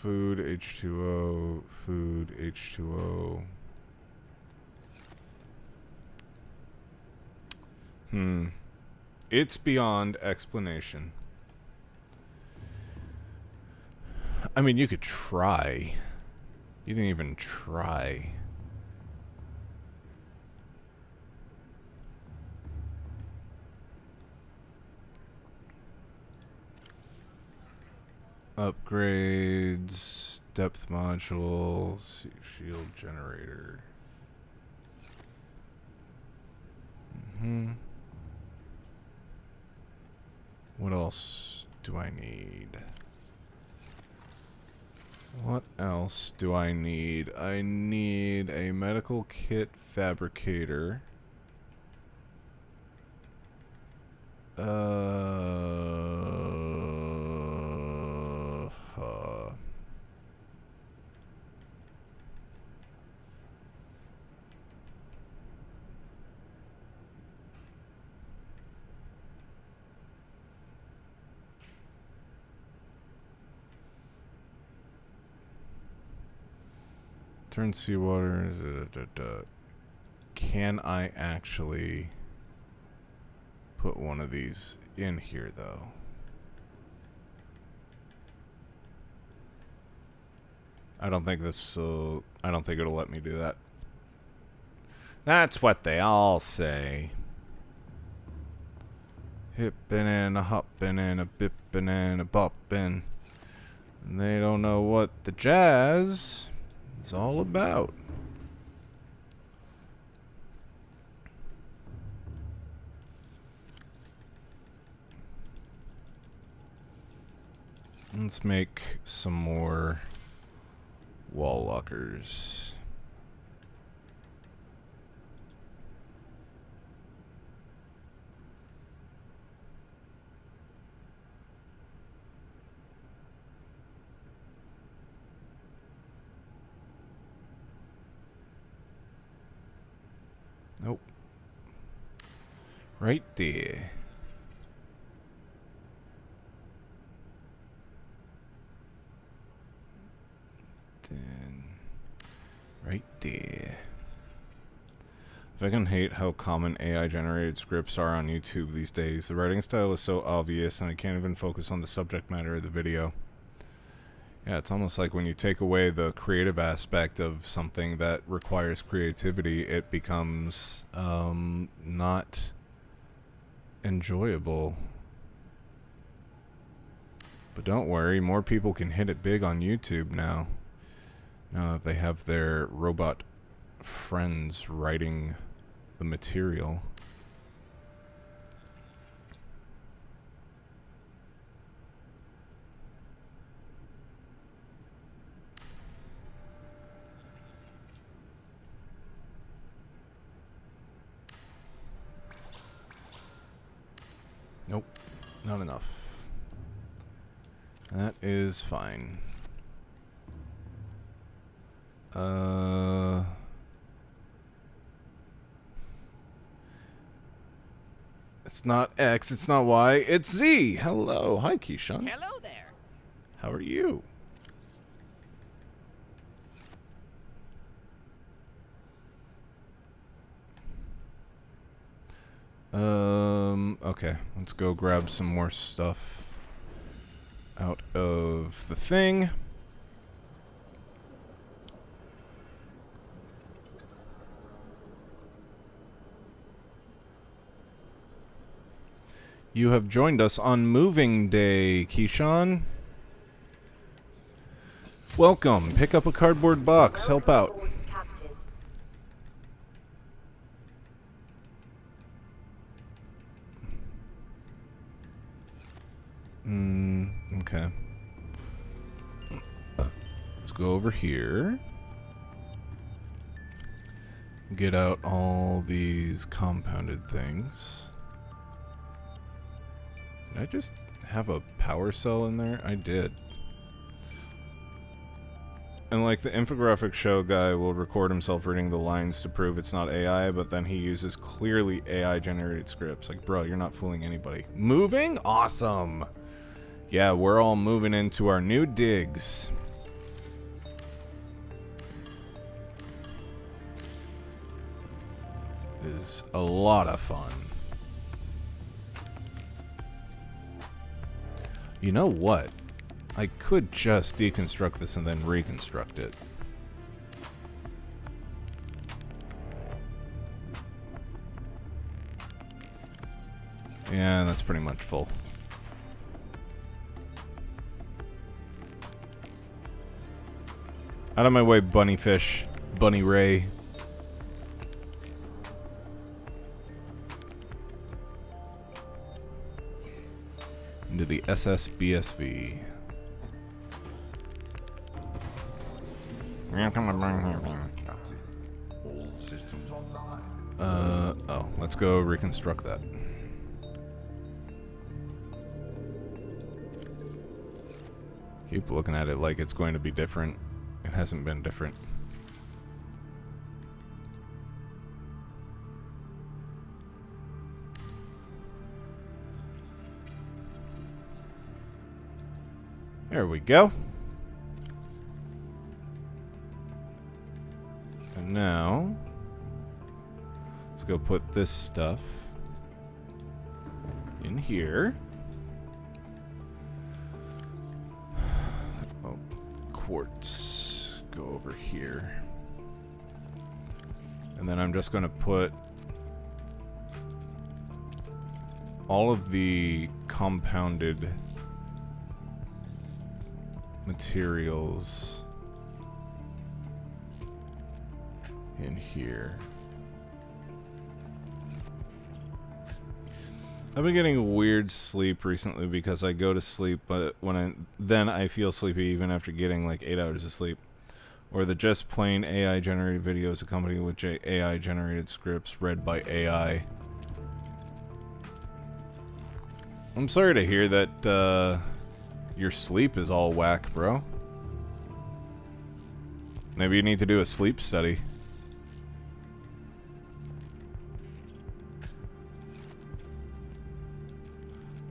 Food, H2O, food, H2O. It's beyond explanation. I mean, you could try. You didn't even try. Upgrades, depth module, shield generator. What else do I need? What else do I need? I need a medical kit fabricator. Turn seawater. Can I actually put one of these in here, though? I don't think this will... I don't think it'll let me do that. That's what they all say. Hippin' and a hoppin' and a bippin' and a boppin'. And they don't know what the jazz is all about. Let's make some more wall lockers. Nope. Right there. Then right there. If I can hate how common AI generated scripts are on YouTube these days. The writing style is so obvious and I can't even focus on the subject matter of the video. Yeah, it's almost like when you take away the creative aspect of something that requires creativity, it becomes not enjoyable. But don't worry, more people can hit it big on YouTube now. Now that they have their robot friends writing the material. Nope, not enough. That is fine. It's not X, it's not Y, it's Z. Hello, hi Keyshawn.
Hello there.
How are you? Okay, let's go grab some more stuff out of the thing. You have joined us on Moving Day, Keyshawn. Welcome. Pick up a cardboard box. Help out.
Welcome aboard, Captain.
Okay. Let's go over here. Get out all these compounded things. Did I just have a power cell in there? I did. And like the infographic show guy will record himself reading the lines to prove it's not AI, but then he uses clearly AI generated scripts. Like, bro, you're not fooling anybody. Moving? Awesome! Yeah, we're all moving into our new digs. It is a lot of fun. You know what? I could just deconstruct this and then reconstruct it. Yeah, that's pretty much full. Out of my way, bunny fish. Bunny Ray. Into the SSBSV.
Captain, all systems online.
Oh, let's go reconstruct that. Keep looking at it like it's going to be different. It hasn't been different. There we go. And now, let's go put this stuff in here. Oh, quartz. Go over here. And then I'm just going to put all of the compounded materials in here. I've been getting weird sleep recently because I go to sleep, but then I feel sleepy even after getting like 8 hours of sleep. Or the just plain AI generated videos accompanied with AI generated scripts read by AI. I'm sorry to hear that your sleep is all whack, bro. Maybe you need to do a sleep study.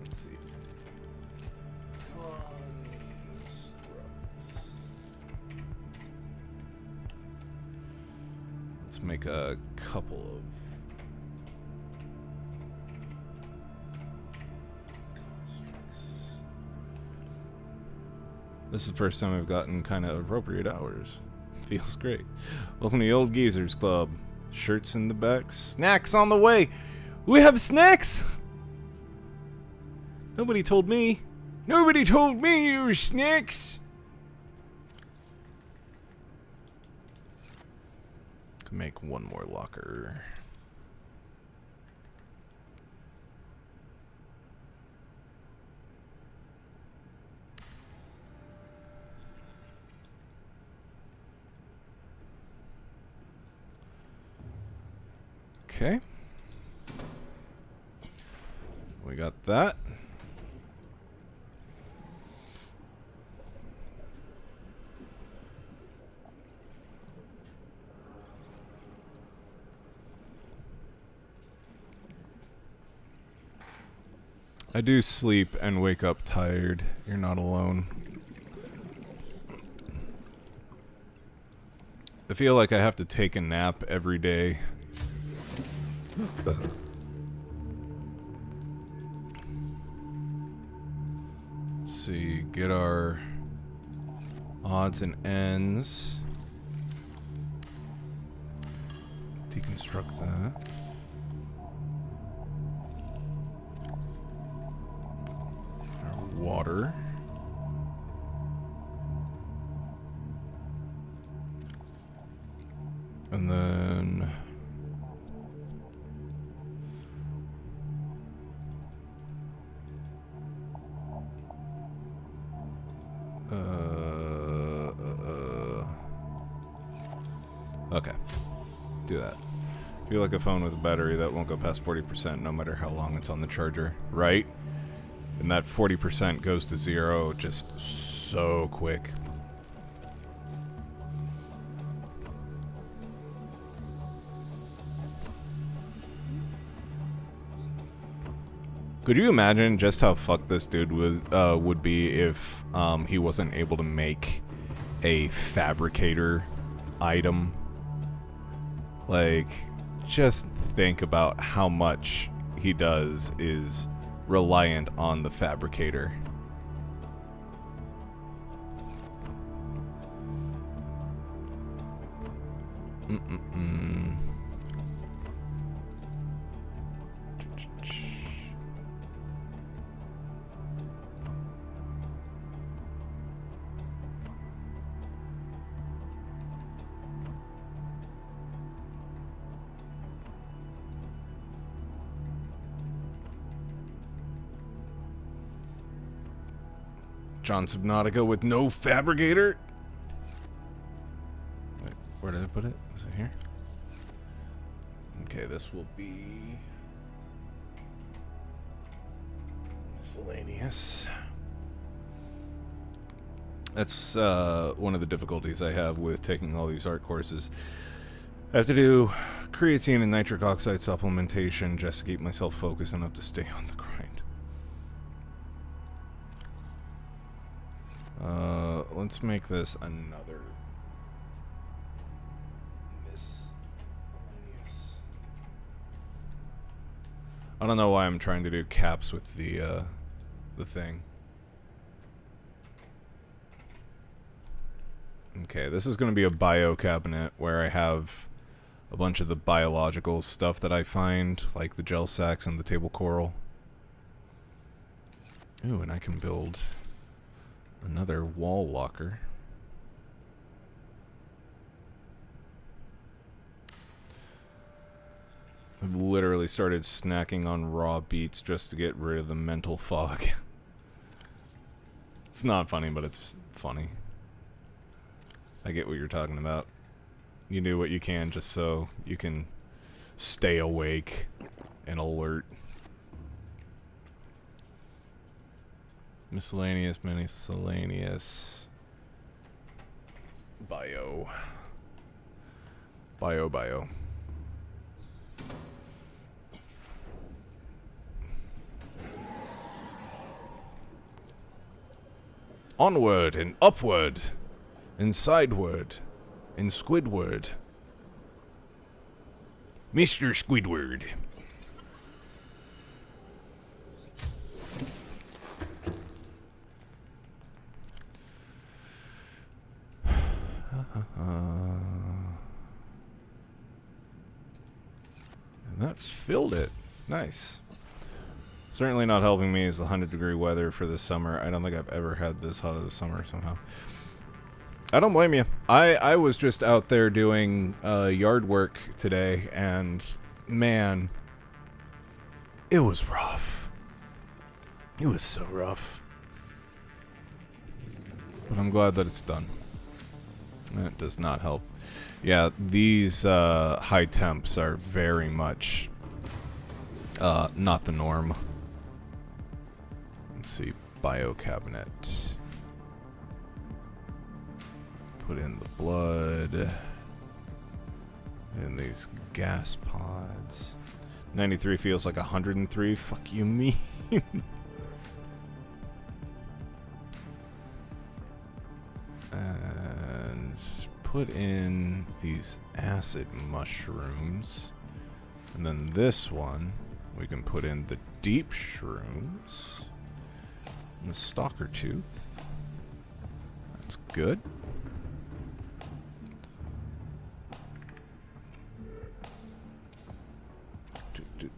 Let's see. Constructs. Let's make a couple of constructs. This is the first time I've gotten kind of appropriate hours. Feels great. Welcome to the Old Geezers Club. Shirts in the back. Snacks on the way. We have snacks. Nobody told me. Nobody told me there were snacks. Can make one more locker. Okay. We got that. I do sleep and wake up tired. You're not alone. I feel like I have to take a nap every day. Let's see, get our odds and ends. Deconstruct that. Our water. And then okay, do that. Feel like a phone with a battery that won't go past 40% no matter how long it's on the charger, right? And that 40% goes to 0 just so quick. Could you imagine just how fucked this dude would be if he wasn't able to make a fabricator item? Like, just think about how much he does is reliant on the fabricator. John Subnautica with no fabricator. Wait, where did I put it? Is it here? Okay, this will be miscellaneous. That's one of the difficulties I have with taking all these art courses. I have to do creatine and nitric oxide supplementation just to keep myself focused enough to stay on the grind. Let's make this another I don't know why I'm trying to do caps with the thing. Okay, this is going to be a bio cabinet where I have a bunch of the biological stuff that I find, like the gel sacks and the table coral. Ooh, and I can build another wall locker. I've literally started snacking on raw beets just to get rid of the mental fog. It's not funny, but it's funny. I get what you're talking about. You do what you can just so you can stay awake and alert. Miscellaneous, miscellaneous. Bio. Bio. Onward and upward and sideward and Squidward. Mr. Squidward. And that filled it. Nice. Certainly not helping me is the 100-degree weather for this summer. I don't think I've ever had this hot of a summer somehow. I don't blame you. I was just out there doing yard work today, and man, it was rough. It was so rough. But I'm glad that it's done. That does not help. Yeah, these high temps are very much not the norm. Let's see, bio cabinet. Put in the blood. In these gas pods. 93 feels like 103. Fuck you, me. And put in these acid mushrooms. And then this one, we can put in the deep shrooms. And the stalker tooth. That's good.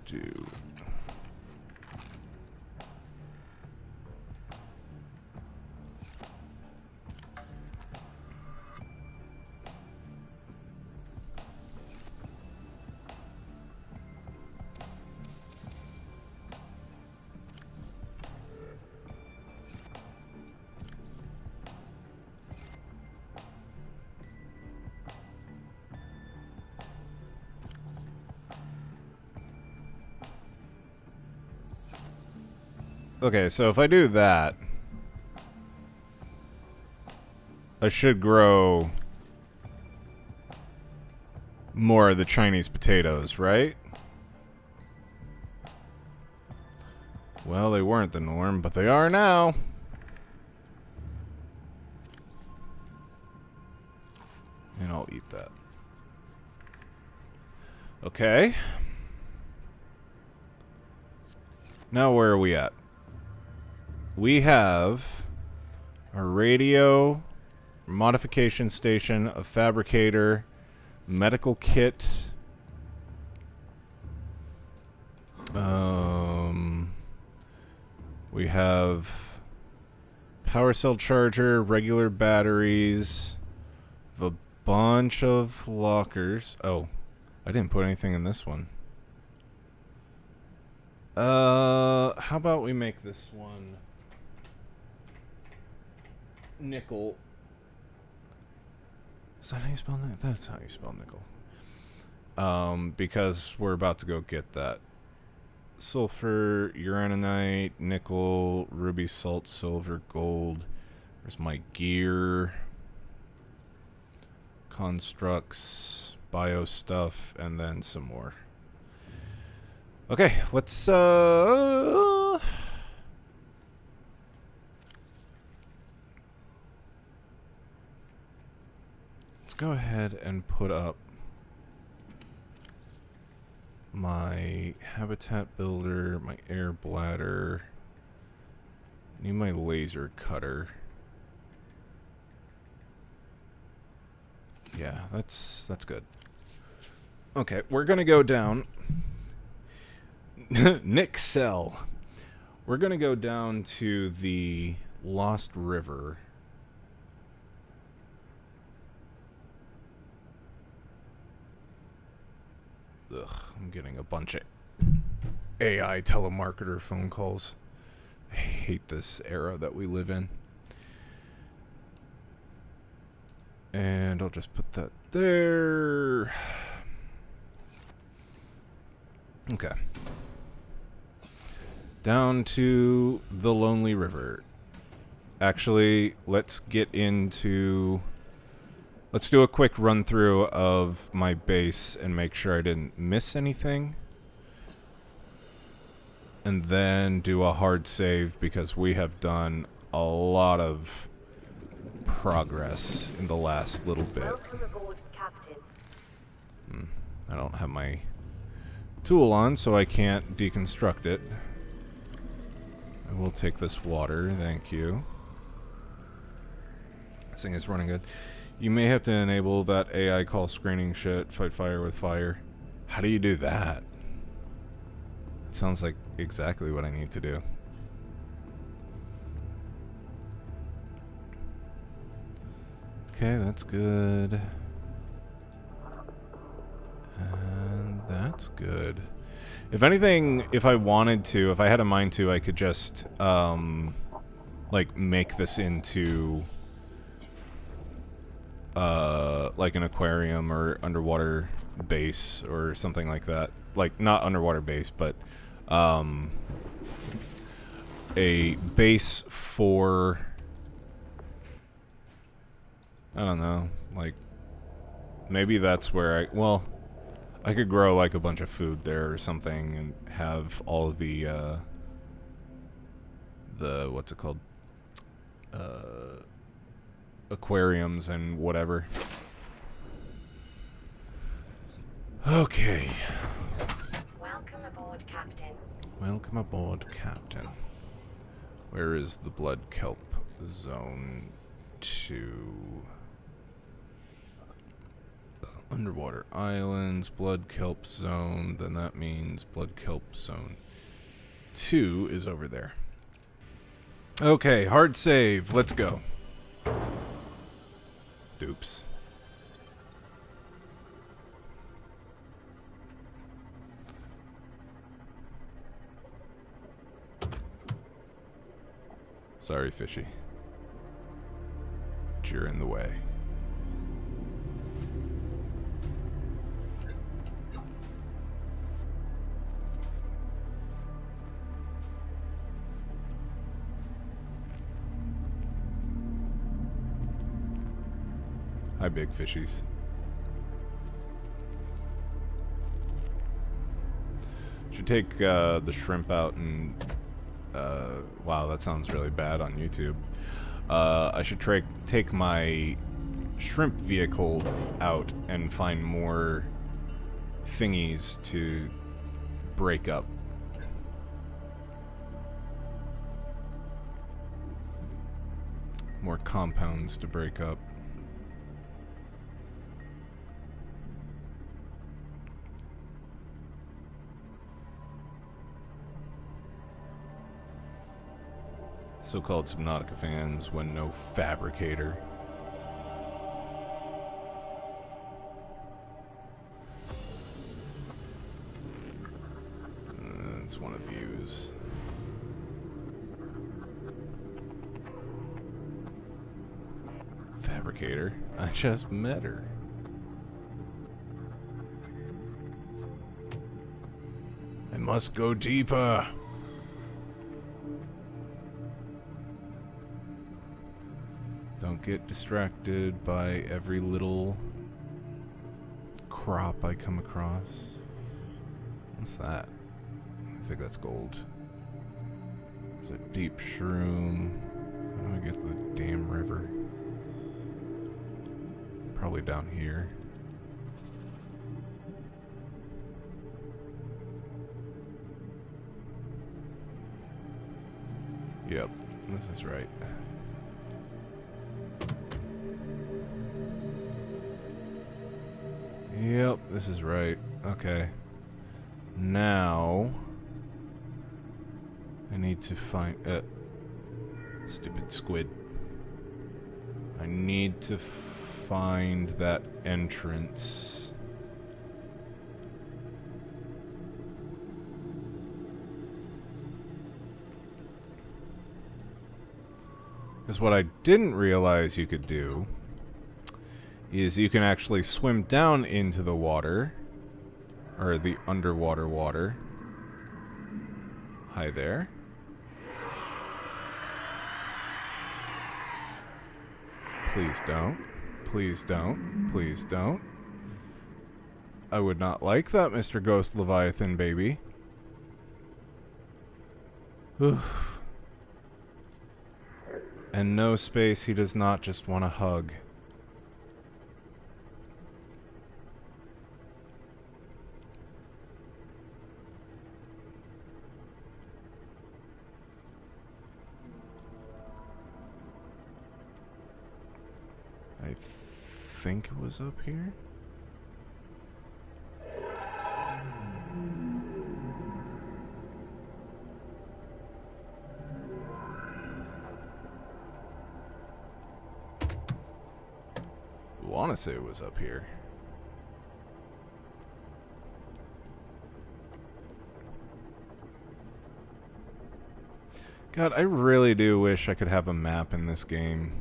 Do. Okay, so if I do that, I should grow more of the Chinese potatoes, right? Well, they weren't the norm, but they are now. And I'll eat that. Okay. Now where are we at? We have a radio, modification station, a fabricator, medical kit. We have power cell charger, regular batteries, a bunch of lockers. Oh, I didn't put anything in this one. How about we make this one nickel? Is that how you spell nickel? That's how you spell nickel. Because we're about to go get that. Sulfur, uraninite, nickel, ruby, salt, silver, gold. There's my gear. Constructs, bio stuff, and then some more. Okay, let's go ahead and put up my habitat builder, my air bladder. Need my laser cutter. Yeah, that's good. Okay, we're gonna go down. Nick Cell. We're gonna go down to the Lost River. Ugh, I'm getting a bunch of AI telemarketer phone calls. I hate this era that we live in. And I'll just put that there. Okay. Down to the Lonely River. Actually, let's get into... Let's do a quick run through of my base and make sure I didn't miss anything. And then do a hard save because we have done a lot of progress in the last little bit.
Welcome aboard, Captain.
I don't have my tool on, so I can't deconstruct it. I will take this water, thank you. This thing is running good. You may have to enable that AI call screening shit, fight fire with fire. How do you do that? It sounds like exactly what I need to do. Okay, that's good. And that's good. If anything, if I wanted to, if I had a mind to, I could just, like, make this into, like an aquarium or underwater base or something like that. Like, not underwater base, but, a base for... I don't know, like, maybe that's where I, well, I could grow, like, a bunch of food there or something and have all the, what's it called, aquariums and whatever. Okay.
Welcome aboard, Captain.
Welcome aboard, Captain. Where is the blood kelp zone 2? Underwater islands, blood kelp zone, then that means blood kelp zone 2 is over there. Okay, hard save, let's go. Oops. Sorry, fishy. But you're in the way. Hi, big fishies. Should take the shrimp out and... wow, that sounds really bad on YouTube. I should take my shrimp vehicle out and find more thingies to break up. More compounds to break up. So-called Subnautica fans when no fabricator. It's one of yous. Fabricator? I just met her. I must go deeper. Don't get distracted by every little crop I come across. What's that? I think that's gold. There's a deep shroom. How do I get to the damn river? Probably down here. Yep, this is right. Yep, this is right. Okay. Now I need to find stupid squid. I need to find that entrance. Because what I didn't realize you could do is you can actually swim down into the water, or the underwater water. Hi there. Please don't. Please don't. Please don't. I would not like that, Mr. Ghost Leviathan baby. Oof. And no space, he does not just want a hug. I think it was up here. I want to say it was up here. God, I really do wish I could have a map in this game.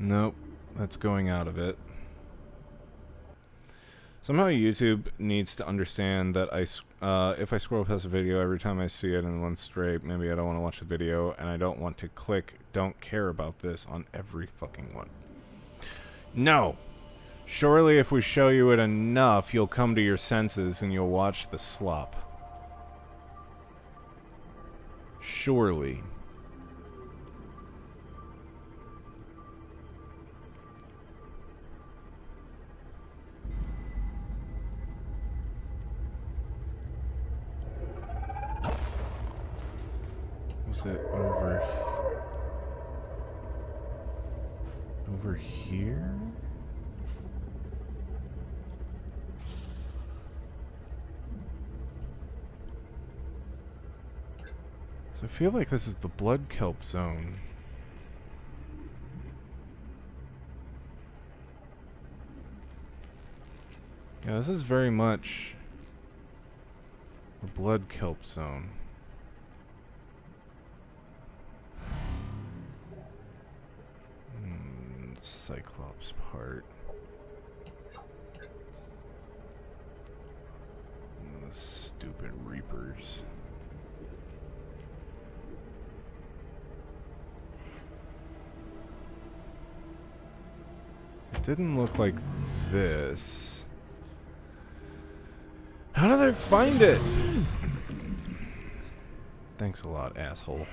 Nope, that's going out of it. Somehow YouTube needs to understand that if I scroll past a video every time I see it in one straight, maybe I don't want to watch the video, and I don't want to click don't care about this on every fucking one. No! Surely if we show you it enough, you'll come to your senses and you'll watch the slop. Surely. Was it over here? So I feel like this is the blood kelp zone. Yeah, this is very much the blood kelp zone. Cyclops part. And the stupid Reapers. It didn't look like this. How did I find it? Thanks a lot, asshole.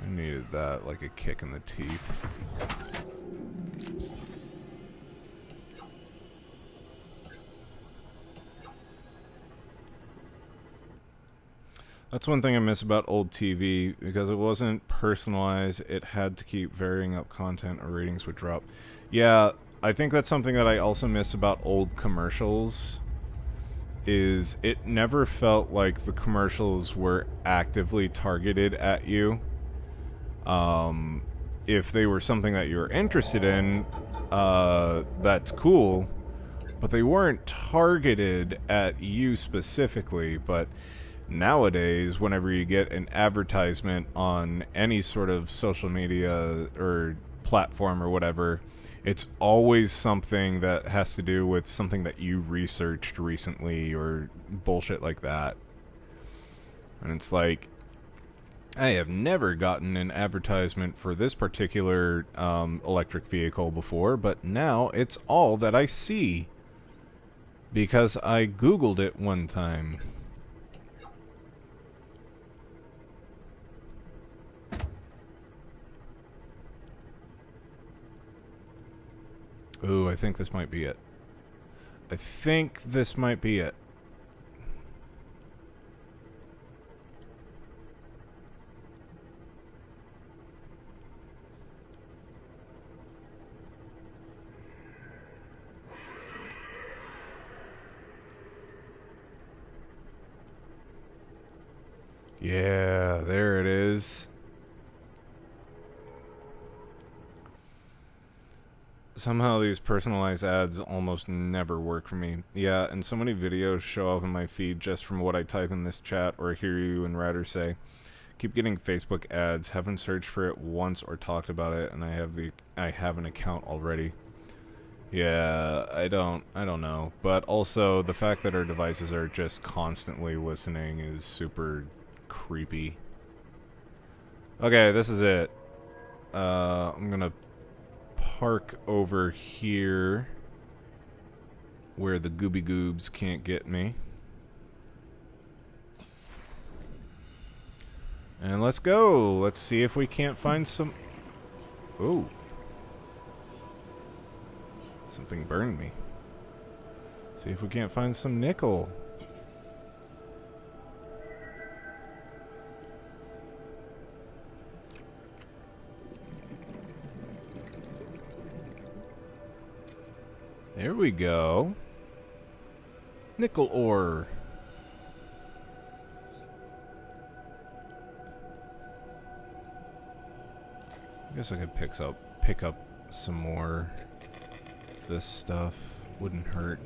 I needed that like a kick in the teeth. That's one thing I miss about old TV, because it wasn't personalized. It had to keep varying up content or ratings would drop. Yeah, I think that's something that I also miss about old commercials, is it never felt like the commercials were actively targeted at you. If they were something that you're interested in, that's cool, but they weren't targeted at you specifically. But nowadays, whenever you get an advertisement on any sort of social media or platform or whatever, it's always something that has to do with something that you researched recently or bullshit like that. And it's like, I have never gotten an advertisement for this particular electric vehicle before, but now it's all that I see because I Googled it one time. Ooh, I think this might be it. I think this might be it. Yeah, there it is. Somehow these personalized ads almost never work for me. Yeah, and so many videos show up in my feed just from what I type in this chat or hear you and Ryder say. Keep getting Facebook ads. Haven't searched for it once or talked about it, and I have an account already. Yeah, I don't know. But also the fact that our devices are just constantly listening is super creepy. Okay, this is it. I'm gonna park over here where the gooby goobs can't get me. And let's go. Let's see if we can't find some... Ooh. Something burned me. See if we can't find some nickel. There we go. Nickel ore. I guess I could pick up some more of this stuff. Wouldn't hurt.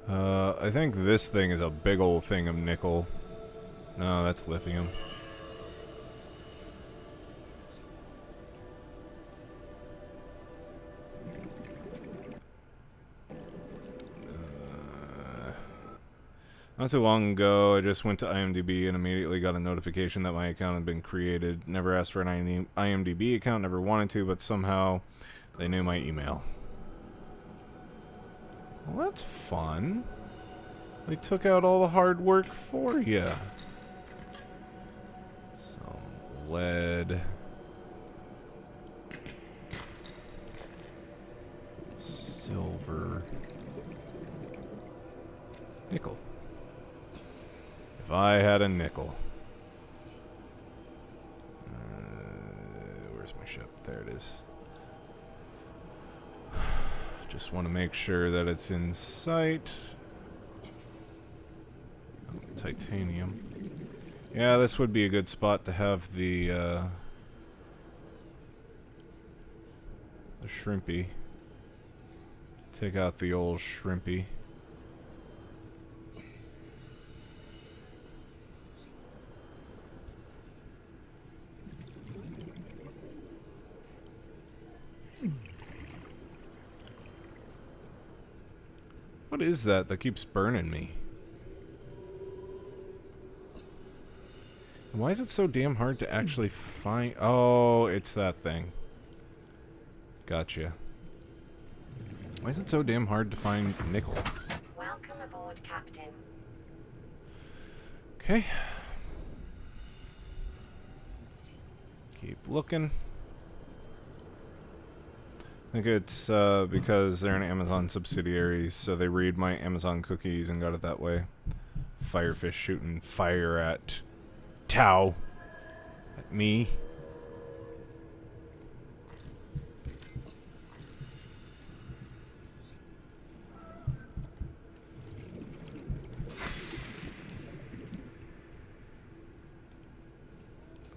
I think this thing is a big old thing of nickel. No, that's lithium. Not too long ago, I just went to IMDb and immediately got a notification that my account had been created. Never asked for an IMDb account, never wanted to, but somehow they knew my email. Well, that's fun. They took out all the hard work for you. Some lead. Silver. Nickel. If I had a nickel. Where's my ship? There it is. Just want to make sure that it's in sight. Oh, titanium. Yeah, this would be a good spot to have the shrimpy. Take out the old shrimpy. What is that keeps burning me? Why is it so damn hard to actually find... Oh, it's that thing. Gotcha. Why is it so damn hard to find nickel?
Welcome aboard, Captain.
Okay. Keep looking. I think it's because they're an Amazon subsidiary, so they read my Amazon cookies and got it that way. Firefish shooting fire at Tau. At me.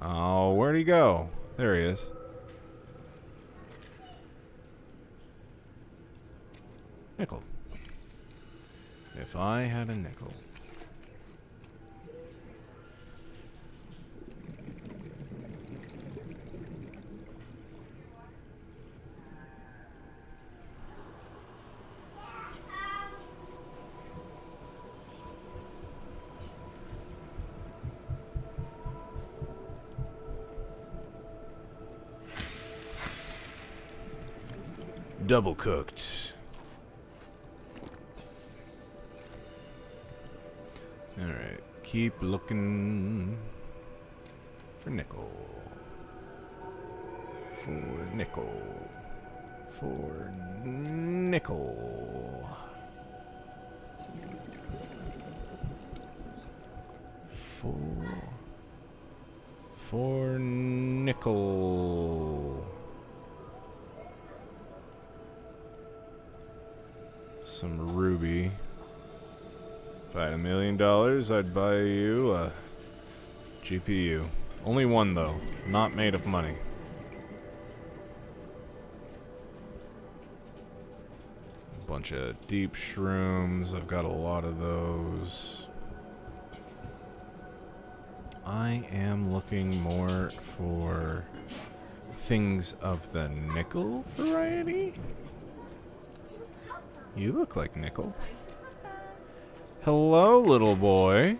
Oh, where'd he go? There he is. Nickel. If I had a nickel. Double cooked. Alright, keep looking. For nickel. For nickel. For nickel. For nickel. Some ruby. If I had $1 million, I'd buy you a GPU. Only one though, not made of money. Bunch of deep shrooms. I've got a lot of those. I am looking more for things of the nickel variety. You look like nickel. Hello, little boy.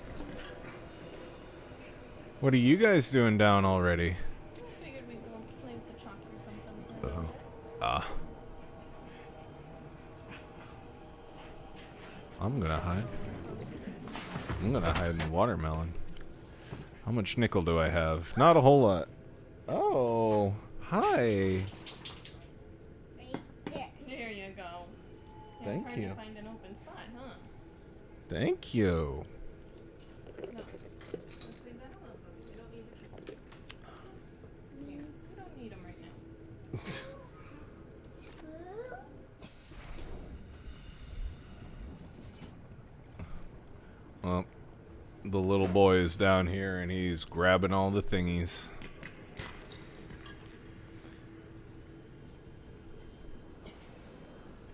What are you guys doing down already?
Figured we'd go play with the chalk or something.
Ah. I'm gonna hide. I'm gonna hide in the watermelon. How much nickel do I have? Not a whole lot. Oh, hi.
There you go.
Thank
It's hard
you.
to find an open spot, huh?
Thank you.
No. Let's leave that alone, Bobby. We don't need the kids. Here. We don't need them right now.
Well, the little boy is down here and he's grabbing all the thingies.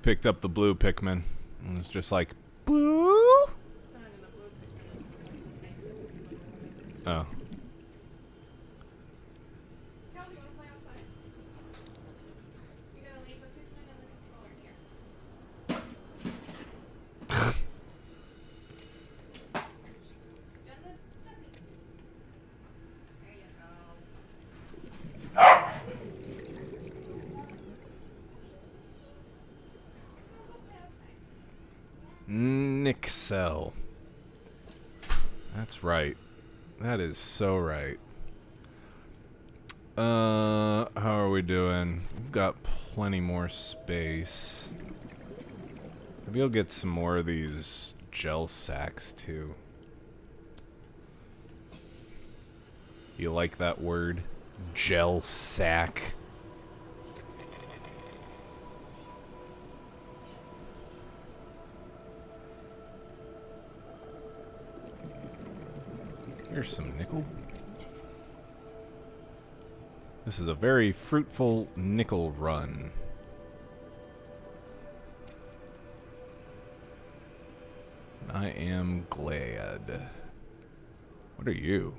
Picked up the blue Pikmin and it's just like, boo.
It's not in the blue picture.
Oh.
Cal, do you want to play outside? You gotta leave the Pikmin and the controller here. And the stuffy. There you go.
Nixel. That's right. That is so right. How are we doing? We've got plenty more space. Maybe I'll get some more of these gel sacks too. You like that word? Gel sack. Here's some nickel. This is a very fruitful nickel run. I am glad. What are you?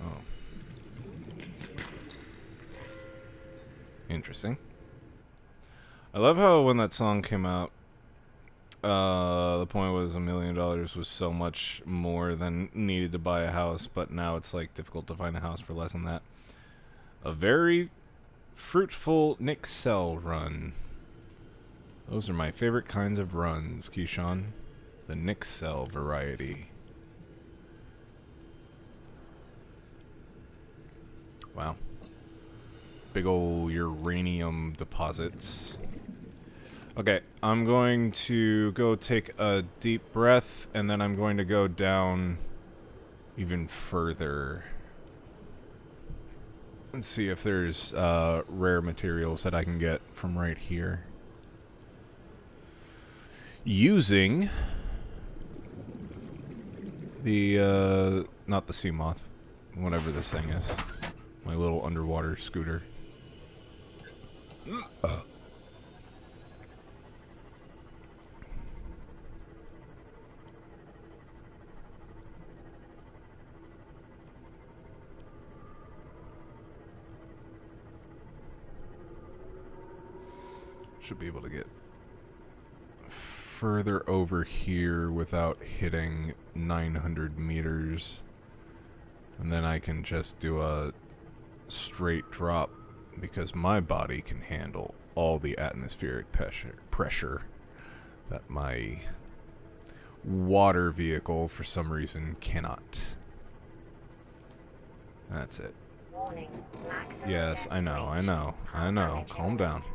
Oh. Interesting. I love how when that song came out, the point was $1 million was so much more than needed to buy a house, but now it's like difficult to find a house for less than that. A very fruitful Nixel run. Those are my favorite kinds of runs, Keyshawn. The Nixel variety. Wow. Big ol' uranium deposits. Okay, I'm going to go take a deep breath, and then I'm going to go down even further and see if there's rare materials that I can get from right here. Using the, not the sea moth, whatever this thing is. My little underwater scooter. Should be able to get further over here without hitting 900 meters. And then I can just do a straight drop because my body can handle all the atmospheric pressure that my water vehicle for some reason cannot. That's it.
Warning. Maximum
Yes,
depth
I know, I
reached.
know, I
High
know.
damage
Calm down.
imminent.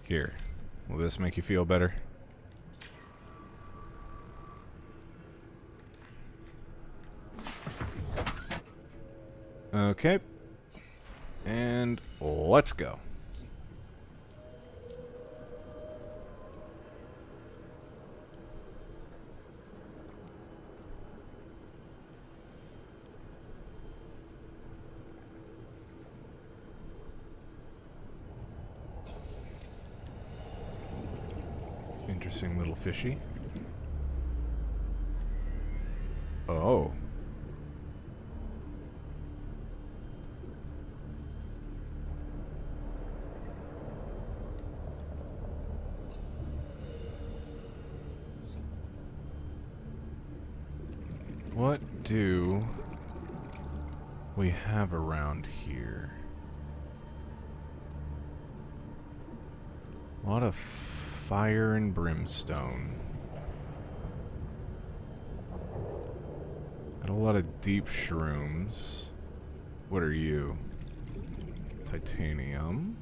Here. Will this make you feel better? Okay. And let's go. Interesting little fishy. Oh. What do we have around here? A lot of fire and brimstone. Got a lot of deep shrooms. What are you? Titanium.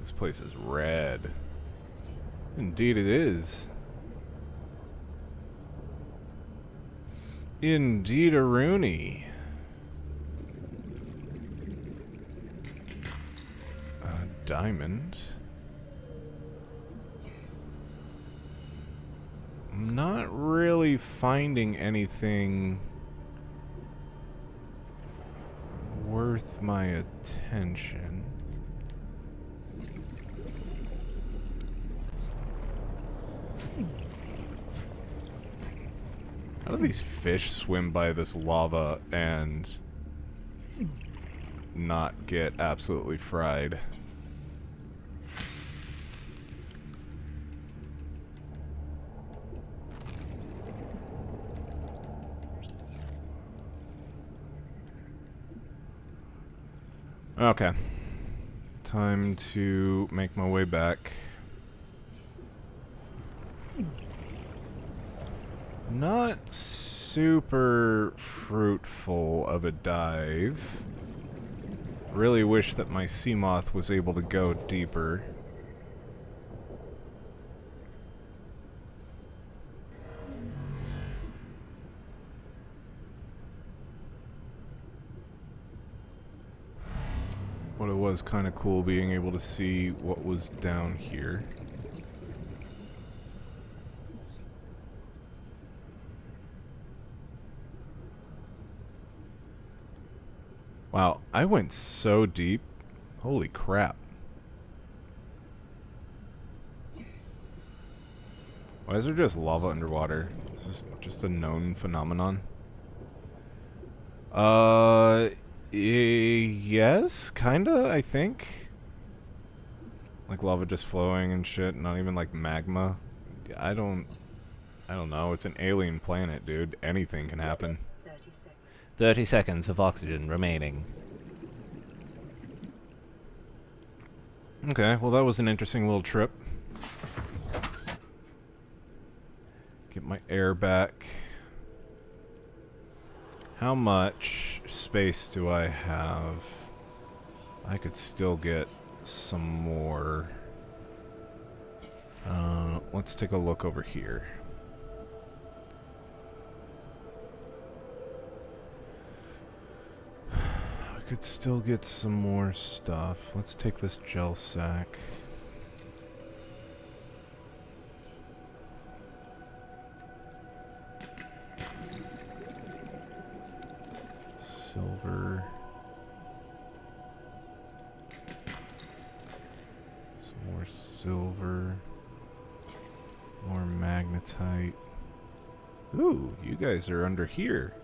This place is red. Indeed it is. Indeed-a-rooney. Diamond. I'm not really finding anything worth my attention. How do these fish swim by this lava and not get absolutely fried? Okay. Time to make my way back. Not super fruitful of a dive. Really wish that my sea moth was able to go deeper. But it was kind of cool being able to see what was down here. Wow, I went so deep. Holy crap. Why is there just lava underwater? Is this just a known phenomenon? Yes, kinda, I think. Like lava just flowing and shit, not even like magma. I don't know, it's an alien planet, dude. Anything can happen.
30 seconds of oxygen remaining.
Okay, well that was an interesting little trip. Get my air back. How much space do I have? I could still get some more. Let's take a look over here. I could still get some more stuff. Let's take this gel sack. Silver. Some more silver. More magnetite. Ooh, you guys are under here.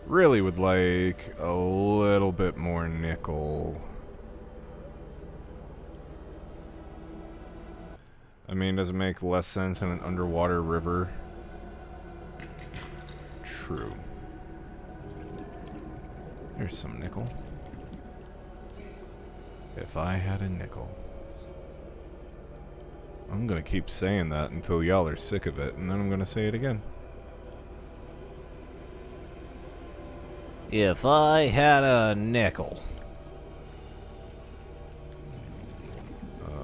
Really would like a little bit more nickel. I mean, does it make less sense in an underwater river? true. There's some nickel. If I had a nickel. I'm gonna keep saying that until y'all are sick of it, and then I'm gonna say it again.
If I had a nickel.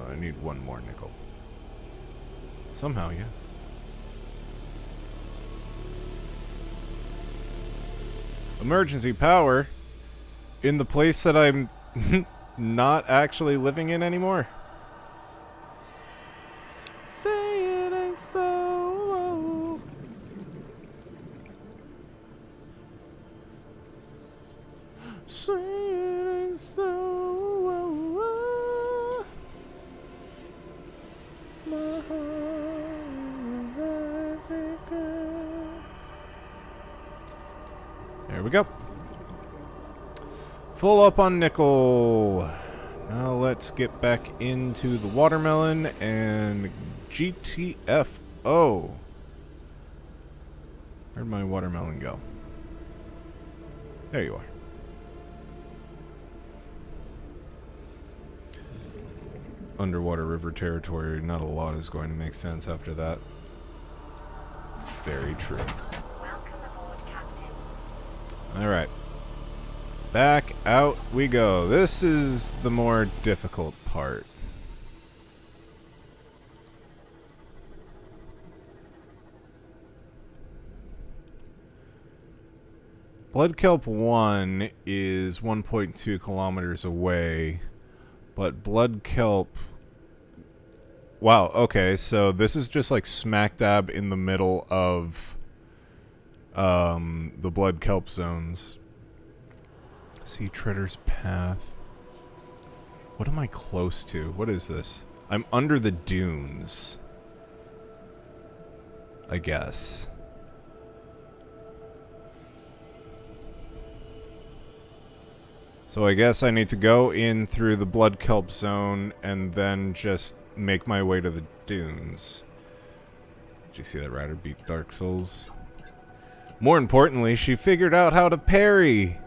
I need one more nickel. Somehow, yes. Emergency power in the place that I'm not actually living in anymore. Say it ain't so. Say it ain't so. My heart. There we go. Full up on nickel. Now let's get back into the watermelon and GTFO. Where'd my watermelon go? There you are. Underwater river territory, not a lot is going to make sense after that. Very true.
Welcome aboard, Captain.
Alright. Back out we go. This is the more difficult part. Blood Kelp 1 is 1.2 kilometers away, but Blood Kelp... Wow, okay, so this is just like smack dab in the middle of the Blood Kelp zones. Sea Treader's Path. What am I close to? What is this? I'm under the dunes, I guess. So I guess I need to go in through the Blood Kelp zone and then just make my way to the dunes. Did you see that rider beat Dark Souls? More importantly, she figured out how to parry.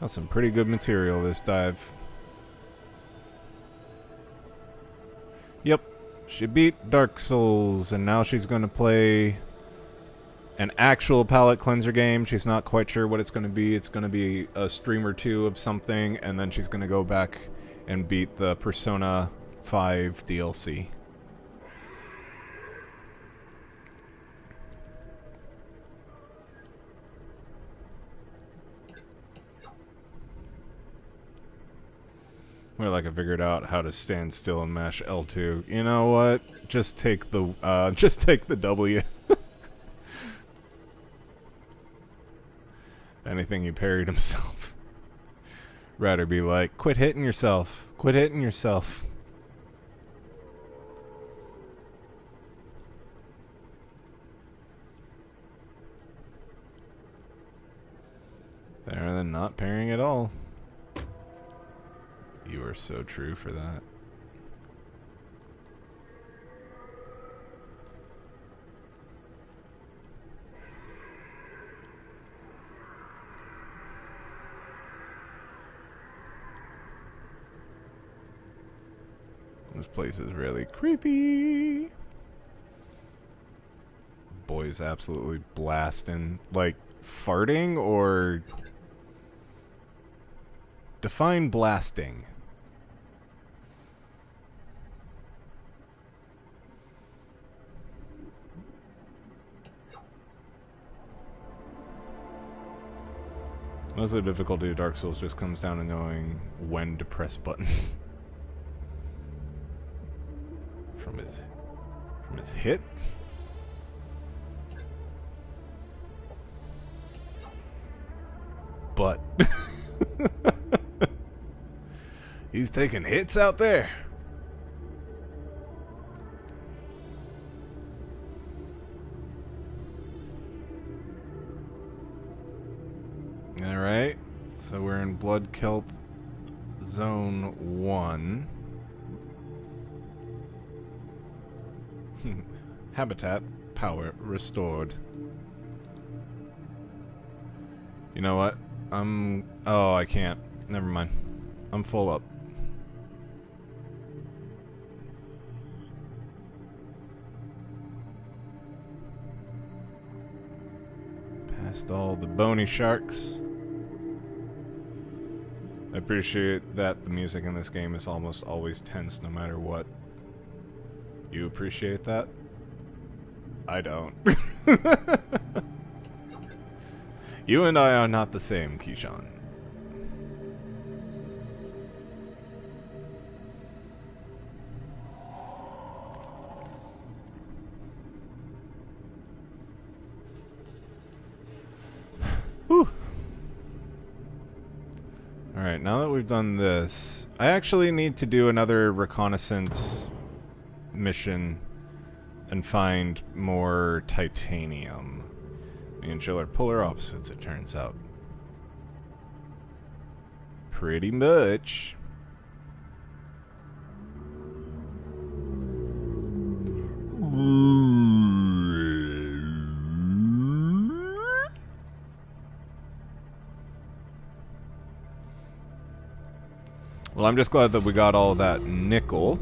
Got some pretty good material this dive. Yep, she beat Dark Souls, and now she's going to play an actual palate cleanser game. She's not quite sure what it's going to be. It's going to be a stream or two of something, and then she's going to go back and beat the Persona 5 DLC. Well, like I figured out how to stand still and mash L2. You know what? Just take the W. Anything he parried himself. Rather be like, quit hitting yourself. Quit hitting yourself. Better than not parrying at all. You are so true for that. This place is really creepy. Boy's absolutely blasting. Like, farting or... Define blasting. Most of the difficulty of Dark Souls just comes down to knowing when to press button. From his hit? But he's taking hits out there. Alright, so we're in Blood Kelp Zone 1. Habitat power restored. You know what? Oh, I can't. Never mind. I'm full up. Past all the bony sharks. I appreciate that the music in this game is almost always tense no matter what. You appreciate that? I don't. You and I are not the same, Keyshawn. Whew. Alright, now that we've done this, I actually need to do another reconnaissance mission and find more titanium. Me and Jill are polar opposites, it turns out. Pretty much. Well, I'm just glad that we got all that nickel.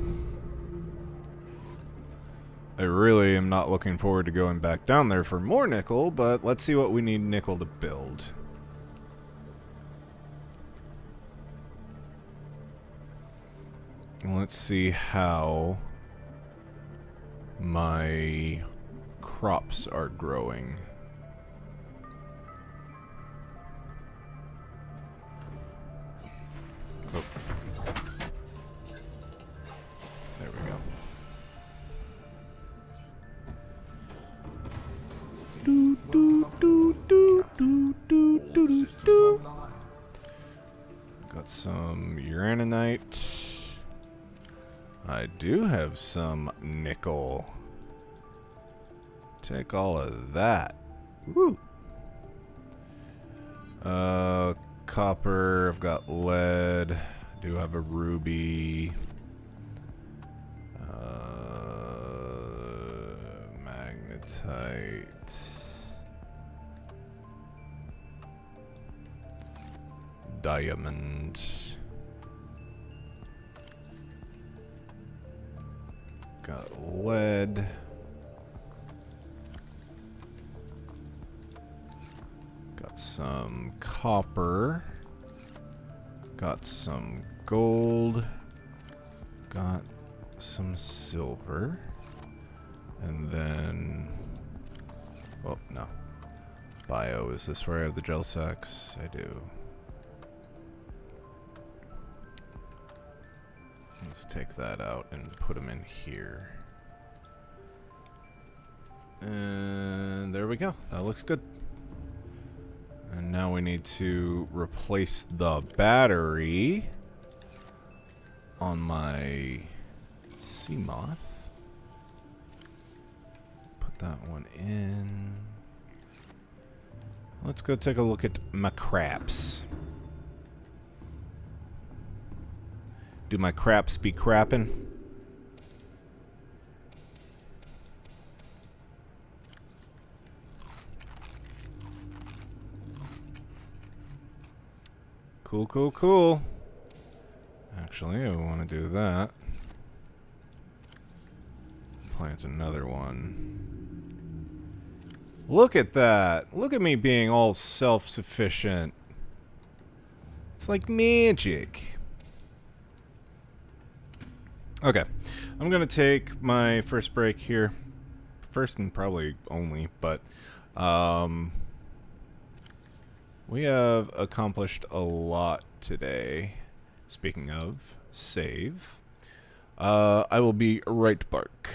I really am not looking forward to going back down there for more nickel, but let's see what we need nickel to build. Let's see how my crops are growing. Oh. There we go. Do, do, do, do, do, do, do, do. Got some uraninite. I do have some nickel. Take all of that. Woo. Copper. I've got lead. Do have a ruby. Magnetite. Diamond. Got lead. Got some copper. Got some gold. Got some silver. And then... oh, no. Bio, is this where I have the gel sacks? I do. Let's take that out and put them in here. And there we go. That looks good. And now we need to replace the battery on my sea moth. Put that one in. Let's go take a look at my craps. Do my craps be crappin'? Cool, cool, cool. Actually, I want to do that. Plant another one. Look at that! Look at me being all self-sufficient. It's like magic. Okay, I'm gonna take my first break here. First and probably only, but we have accomplished a lot today. Speaking of, save. I will be right back.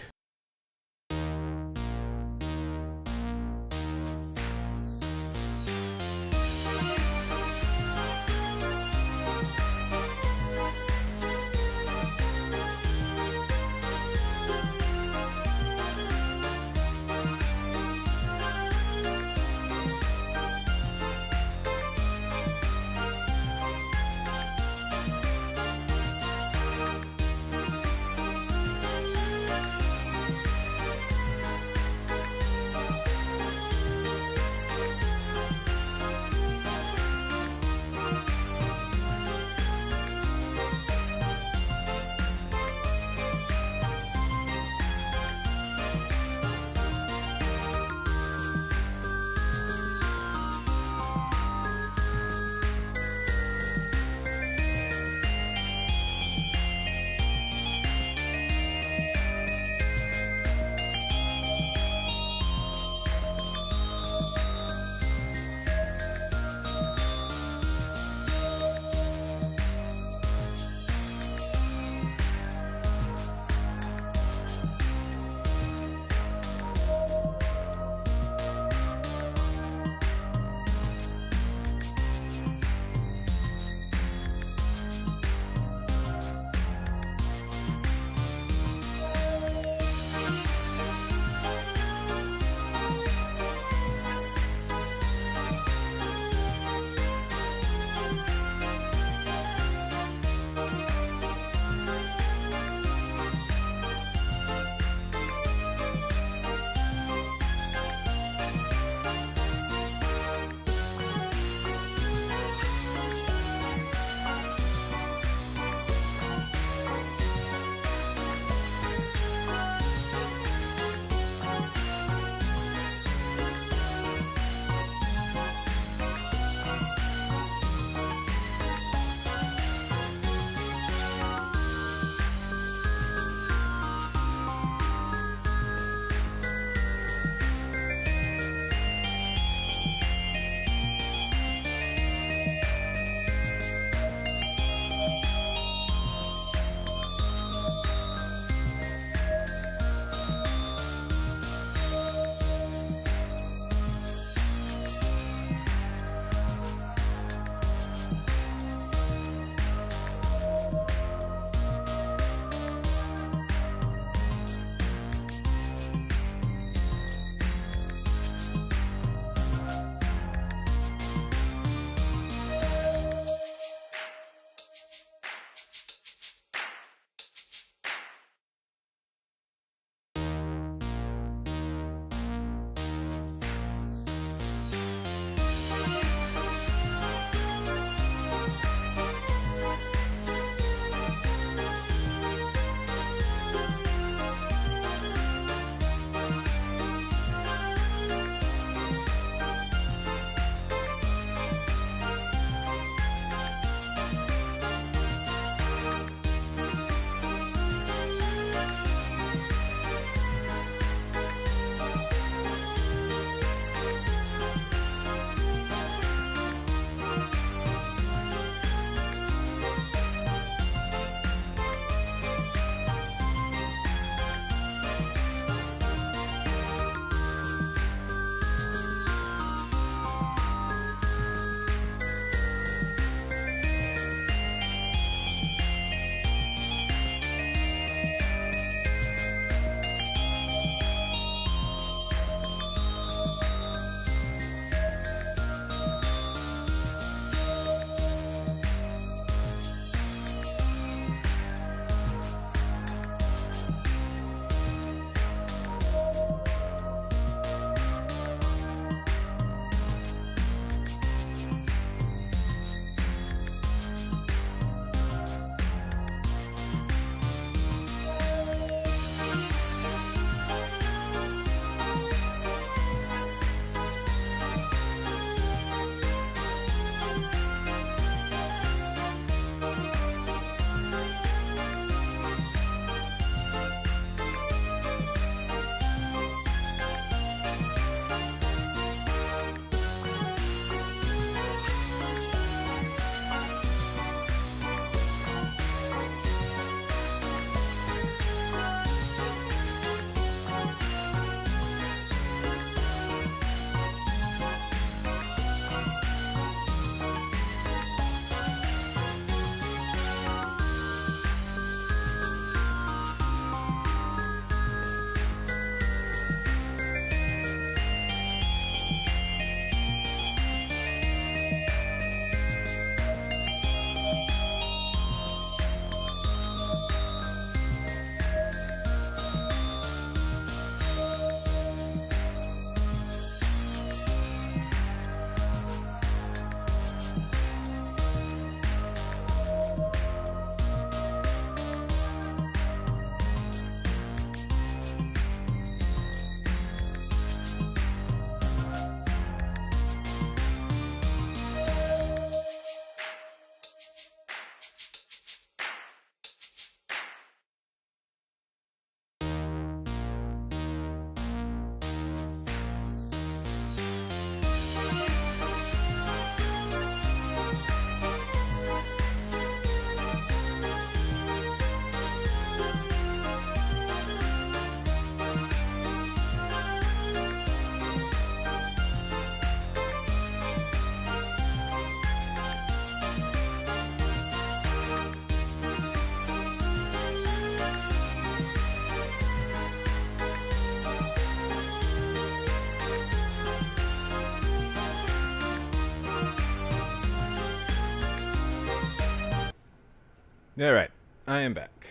All right, I am back.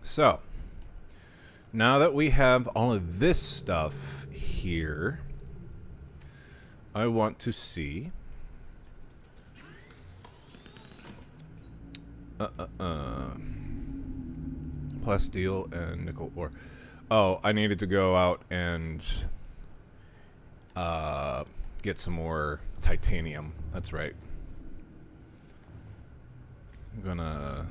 So, now that we have all of this stuff here, I want to see. Plasteel and nickel ore. Oh, I needed to go out and get some more titanium. That's right. I'm gonna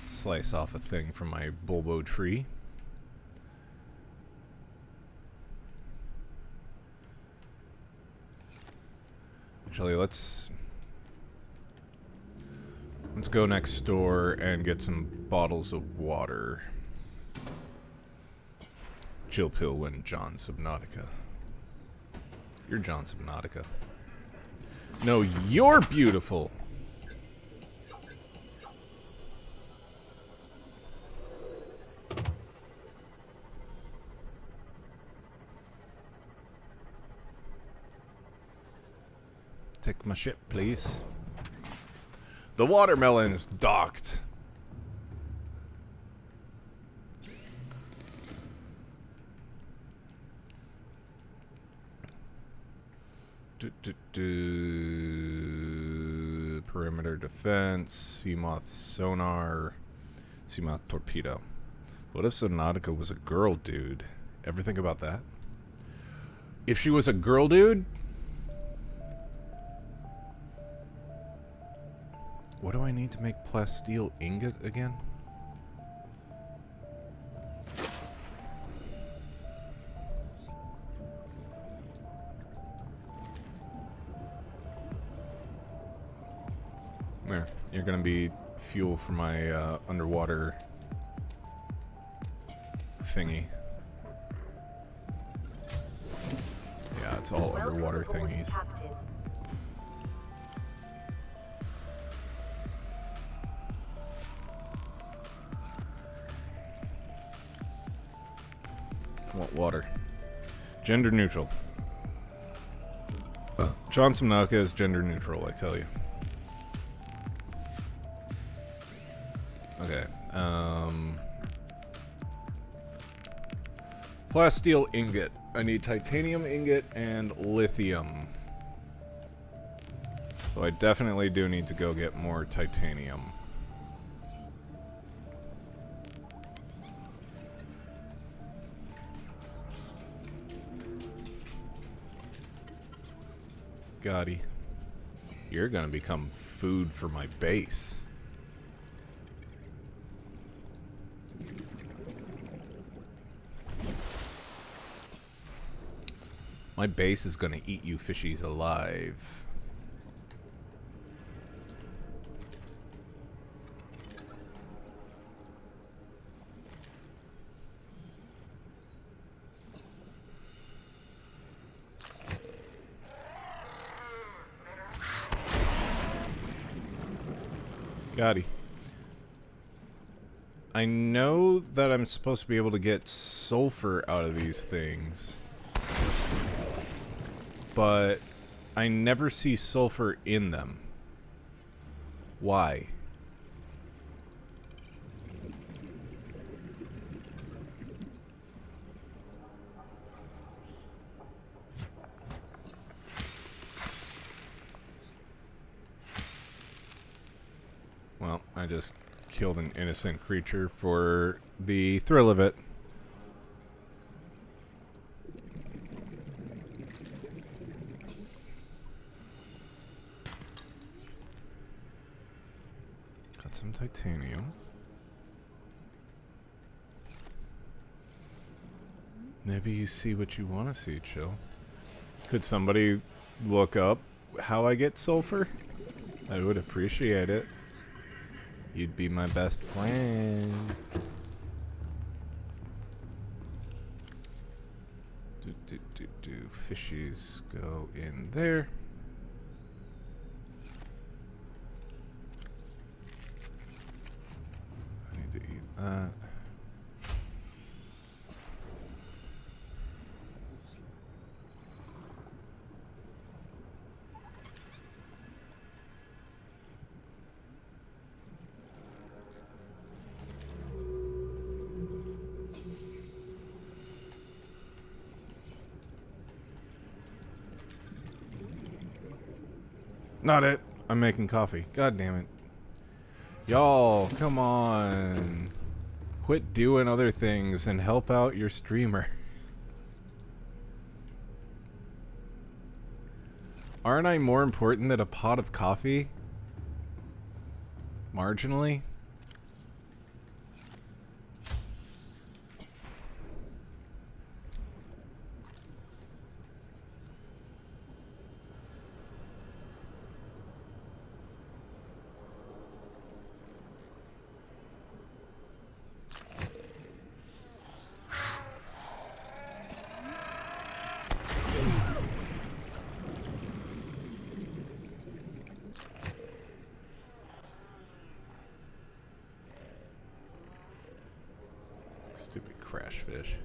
slice off a thing from my bulbo tree. Actually, let's go next door and get some bottles of water. Chill pill when John Subnautica. You're John Subnautica. No, you're beautiful. Take my ship, please. The watermelon is docked. Perimeter defense, Seamoth sonar, Seamoth torpedo. What if Subnautica was a girl dude? Ever think about that? If she was a girl dude? What do I need to make plasteel ingot again? There. You're gonna be fuel for my underwater thingy. Yeah, it's all underwater thingies.
Captain.
Want water. Gender neutral. John Subnautica is gender neutral, I tell you. Okay. Plasteel ingot. I need titanium ingot and lithium. So I definitely do need to go get more titanium. Gotti. You're gonna become food for my base. My base is gonna eat you fishies alive. Gotti. I know that I'm supposed to be able to get sulfur out of these things, but I never see sulfur in them. Why? Well, I just killed an innocent creature for the thrill of it. Got some titanium. Maybe you see what you want to see, Chill. Could somebody look up how I get sulfur? I would appreciate it. You'd be my best friend. Fishies go in there. I need to eat that. Not it. I'm making coffee. God damn it. Y'all, come on. Quit doing other things and help out your streamer. Aren't I more important than a pot of coffee? Marginally? Stupid crash fish.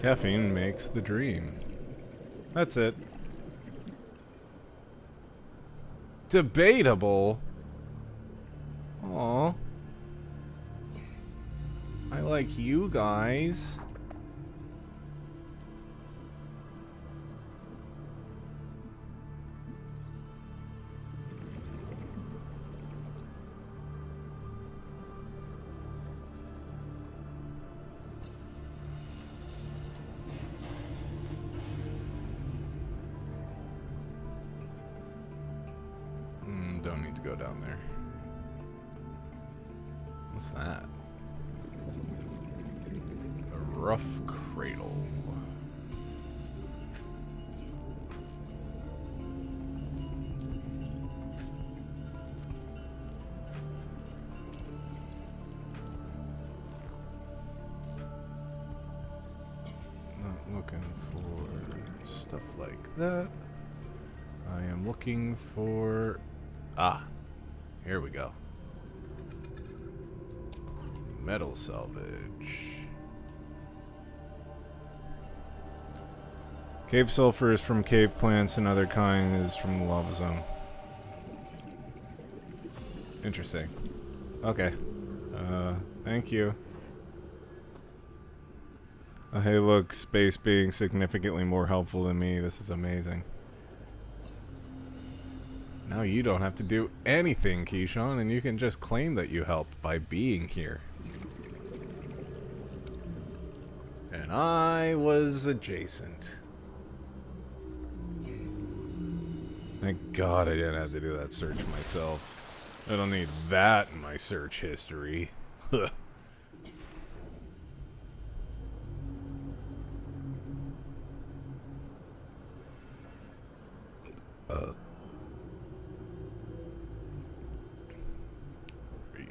Caffeine makes the dream. That's it. Debatable. Aw. I like you guys. Don't need to go down there. What's that? A rough cradle. Not looking for stuff like that. I am looking for... Ah, here we go. Metal salvage. Cave sulfur is from cave plants and other kind is from the lava zone. Interesting. Okay. Thank you. Hey look, space being significantly more helpful than me. This is amazing. Now you don't have to do anything, Keyshawn, and you can just claim that you helped by being here. And I was adjacent. Thank God I didn't have to do that search myself. I don't need that in my search history.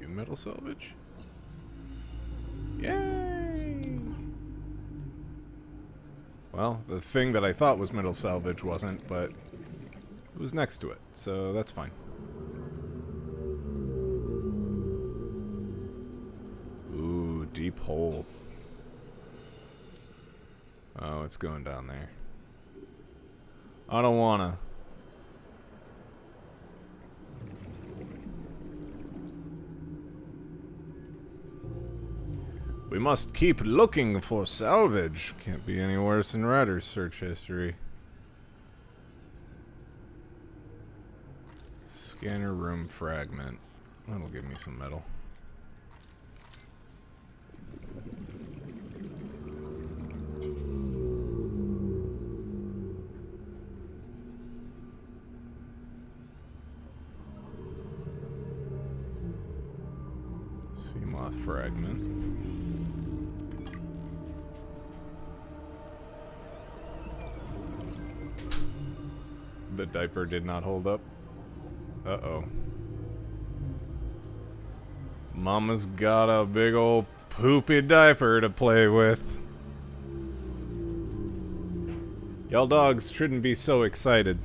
Metal salvage? Yay! Well, the thing that I thought was metal salvage wasn't, but it was next to it, so that's fine. Ooh, deep hole. Oh, it's going down there. I don't wanna. We must keep looking for salvage. Can't be any worse than Ryder's search history. Scanner room fragment. That'll give me some metal. Seamoth fragment. The diaper did not hold up. Uh-oh. Mama's got a big old poopy diaper to play with. Y'all dogs shouldn't be so excited.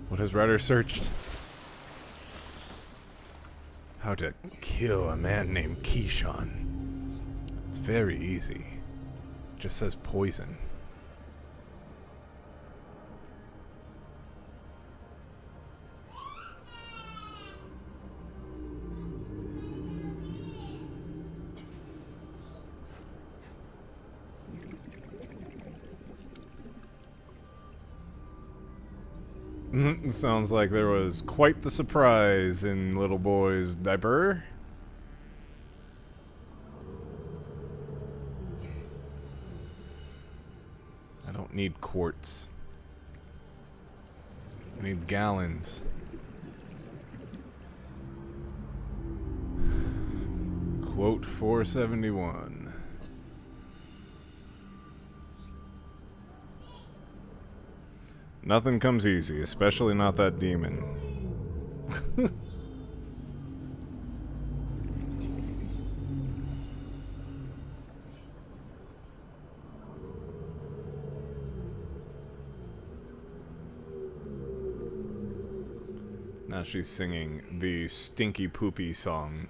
What has Ryder searched? How to kill a man named Keyshawn. It's very easy. It just says poison. Sounds like there was quite the surprise in little boy's diaper. I don't need quarts. I need gallons. Quote 471. Nothing comes easy, especially not that demon. Now she's singing the Stinky Poopy song.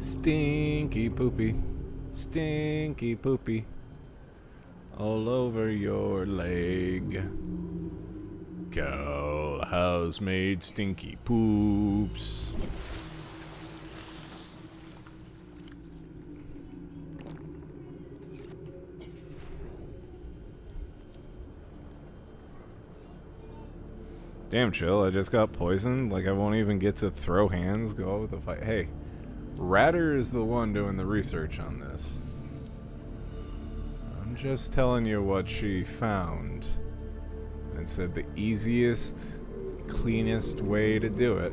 Stinky Poopy, Stinky Poopy, all over your leg. Cal has made stinky poops. Damn, chill, I just got poisoned. Like, I won't even get to throw hands, go with the fight. Hey, Ratter is the one doing the research on this. I'm just telling you what she found. And said the easiest, cleanest way to do it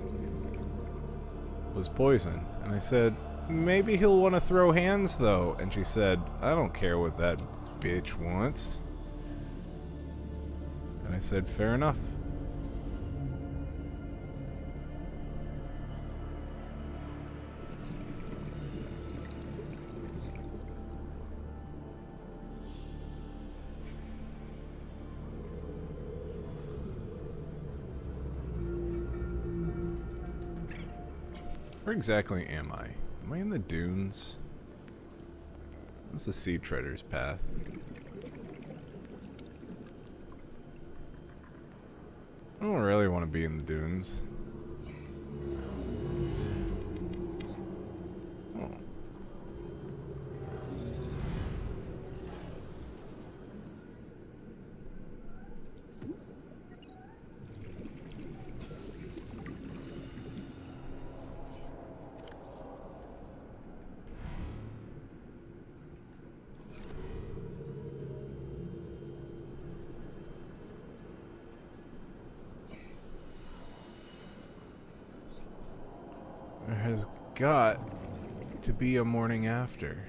was poison. And I said, maybe he'll want to throw hands, though. And she said, I don't care what that bitch wants. And I said, fair enough. Where exactly am I? Am I in the dunes? That's the Sea Treader's path. I don't really want to be in the dunes. Oh. There has got to be a morning after.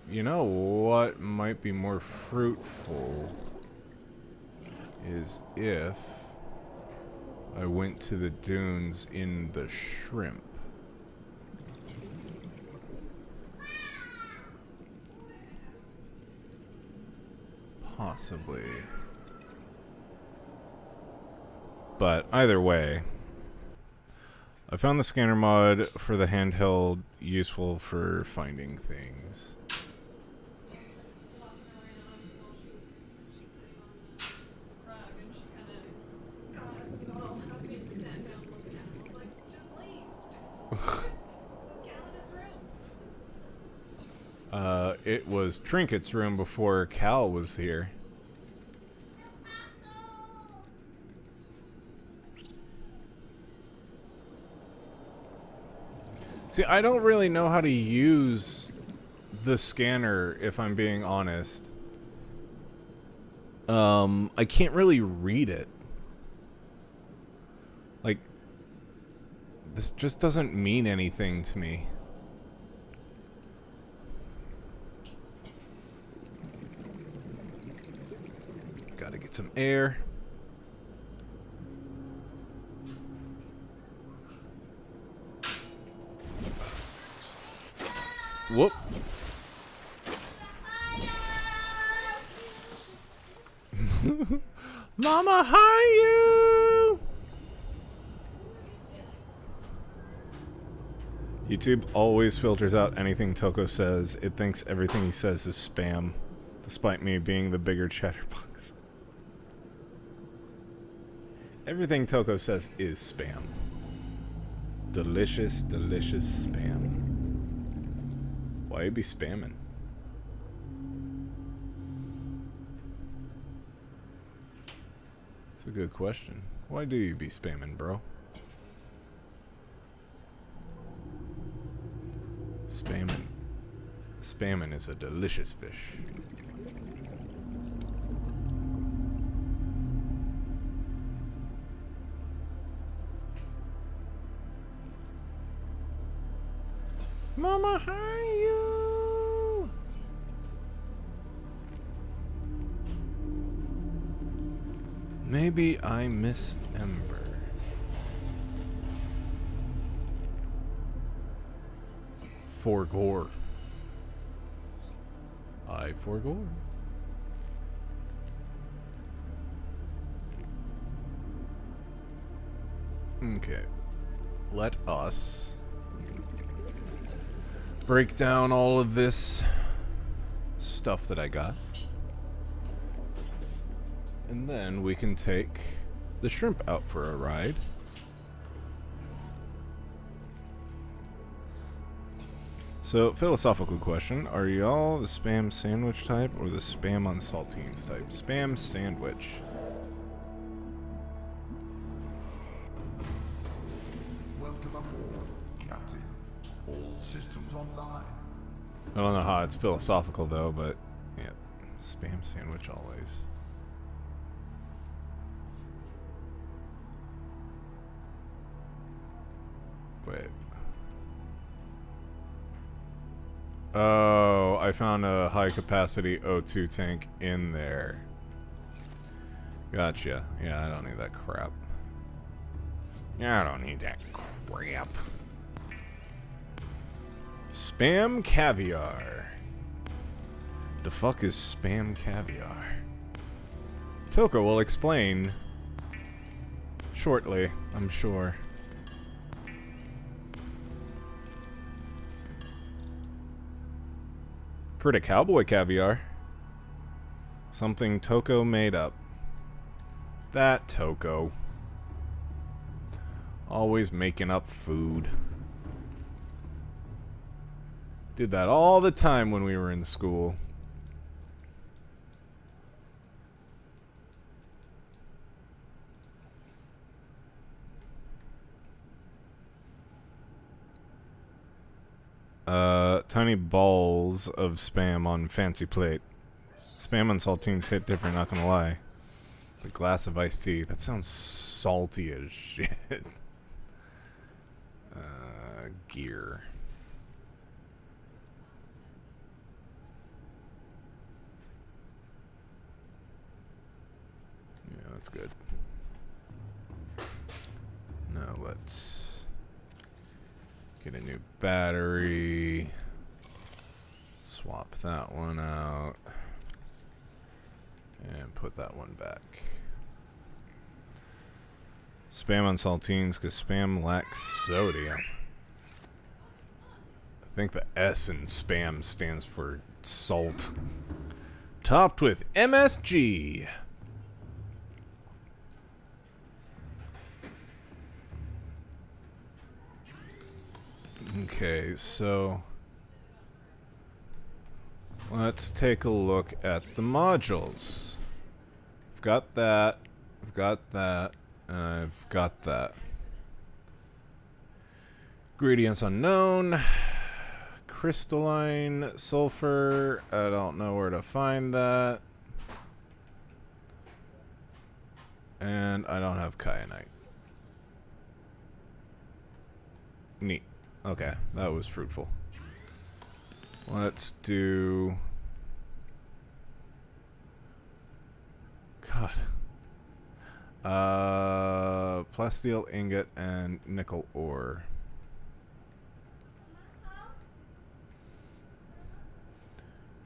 You know what might be more fruitful is if I went to the dunes in the shrimp. Possibly. But either way, I found the scanner mod for the handheld useful for finding things. It was Trinket's room before Cal was here. See, I don't really know how to use the scanner, if I'm being honest. I can't really read it. Like, this just doesn't mean anything to me. Gotta get some air. Whoop. Mama, hi you! YouTube always filters out anything Toko says. It thinks everything he says is spam, despite me being the bigger chatterbox. Everything Toko says is spam. Delicious, delicious spam. Why you be spamming? It's a good question. Why do you be spamming, bro? Spamming. Spamming is a delicious fish. Mama, hi you. Maybe I miss Ember. For gore. I for gore. Okay. Let us break down all of this stuff that I got. And then we can take the shrimp out for a ride. So, philosophical question. Are y'all the spam sandwich type or the spam on saltines type? Spam sandwich.
Welcome aboard, Captain. All systems online.
I don't know how it's philosophical though, but yeah. Spam sandwich always. Wait. Oh, I found a high capacity O2 tank in there. Gotcha. Yeah, I don't need that crap. Yeah, I don't need that crap. Spam caviar. The fuck is spam caviar? Toko will explain shortly, I'm sure. For the cowboy caviar. Something Toko made up. That Toko. Always making up food. Did that all the time when we were in school. Tiny balls of spam on fancy plate. Spam on saltines hit different, not gonna lie. A glass of iced tea. That sounds salty as shit. Gear. Yeah, that's good. Now let's get a new battery. Swap that one out. And put that one back. Spam on saltines because spam lacks sodium. I think the S in spam stands for salt. Topped with MSG. Okay, so let's take a look at the modules. I've got that, I've got that, and I've got that. Ingredients unknown. Crystalline sulfur. I don't know where to find that. And I don't have kyanite. Neat. Okay, that was fruitful. Let's do... God. Plasteel ingot and nickel ore.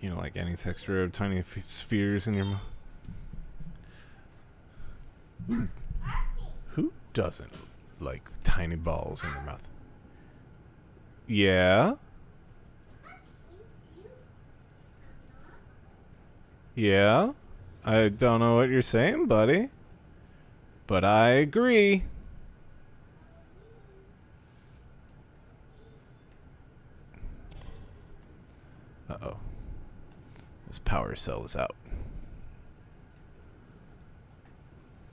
You know, like any texture of tiny spheres in your mouth. Who doesn't like tiny balls in their mouth? Yeah? Yeah? I don't know what you're saying, buddy. But I agree. Uh-oh. This power cell is out.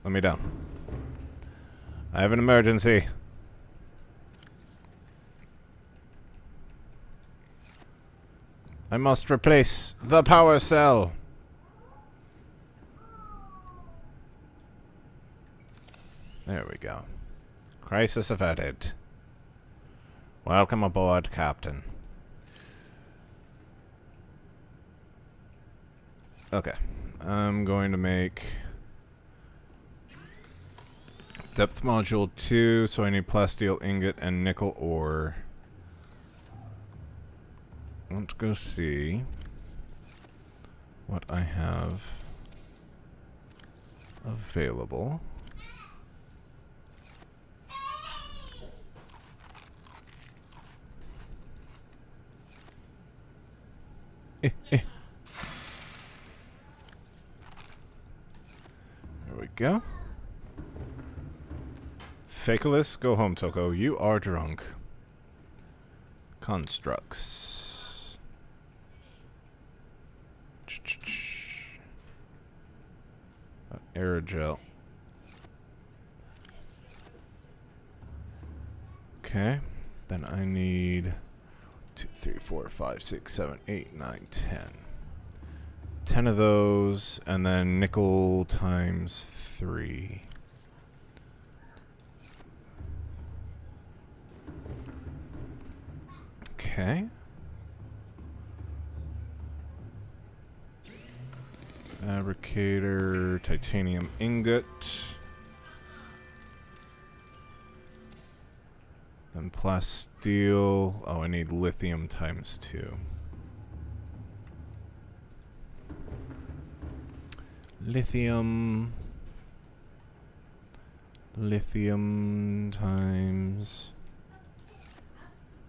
Let me down. I have an emergency. I must replace the power cell. There we go. Crisis averted. Welcome aboard, Captain. Okay. I'm going to make depth module 2, so I need plasteel ingot and nickel ore. Let's go see what I have available. There we go. Fakeless, go home, Toko. You are drunk. Constructs. Aerogel. Okay. Then I need 2, 3, 4, 5, 6, 7, 8, 9, 10. 10 of those, and then nickel times 3. Okay. Fabricator, titanium ingot. Then plasteel. Oh, I need lithium times 2. Lithium times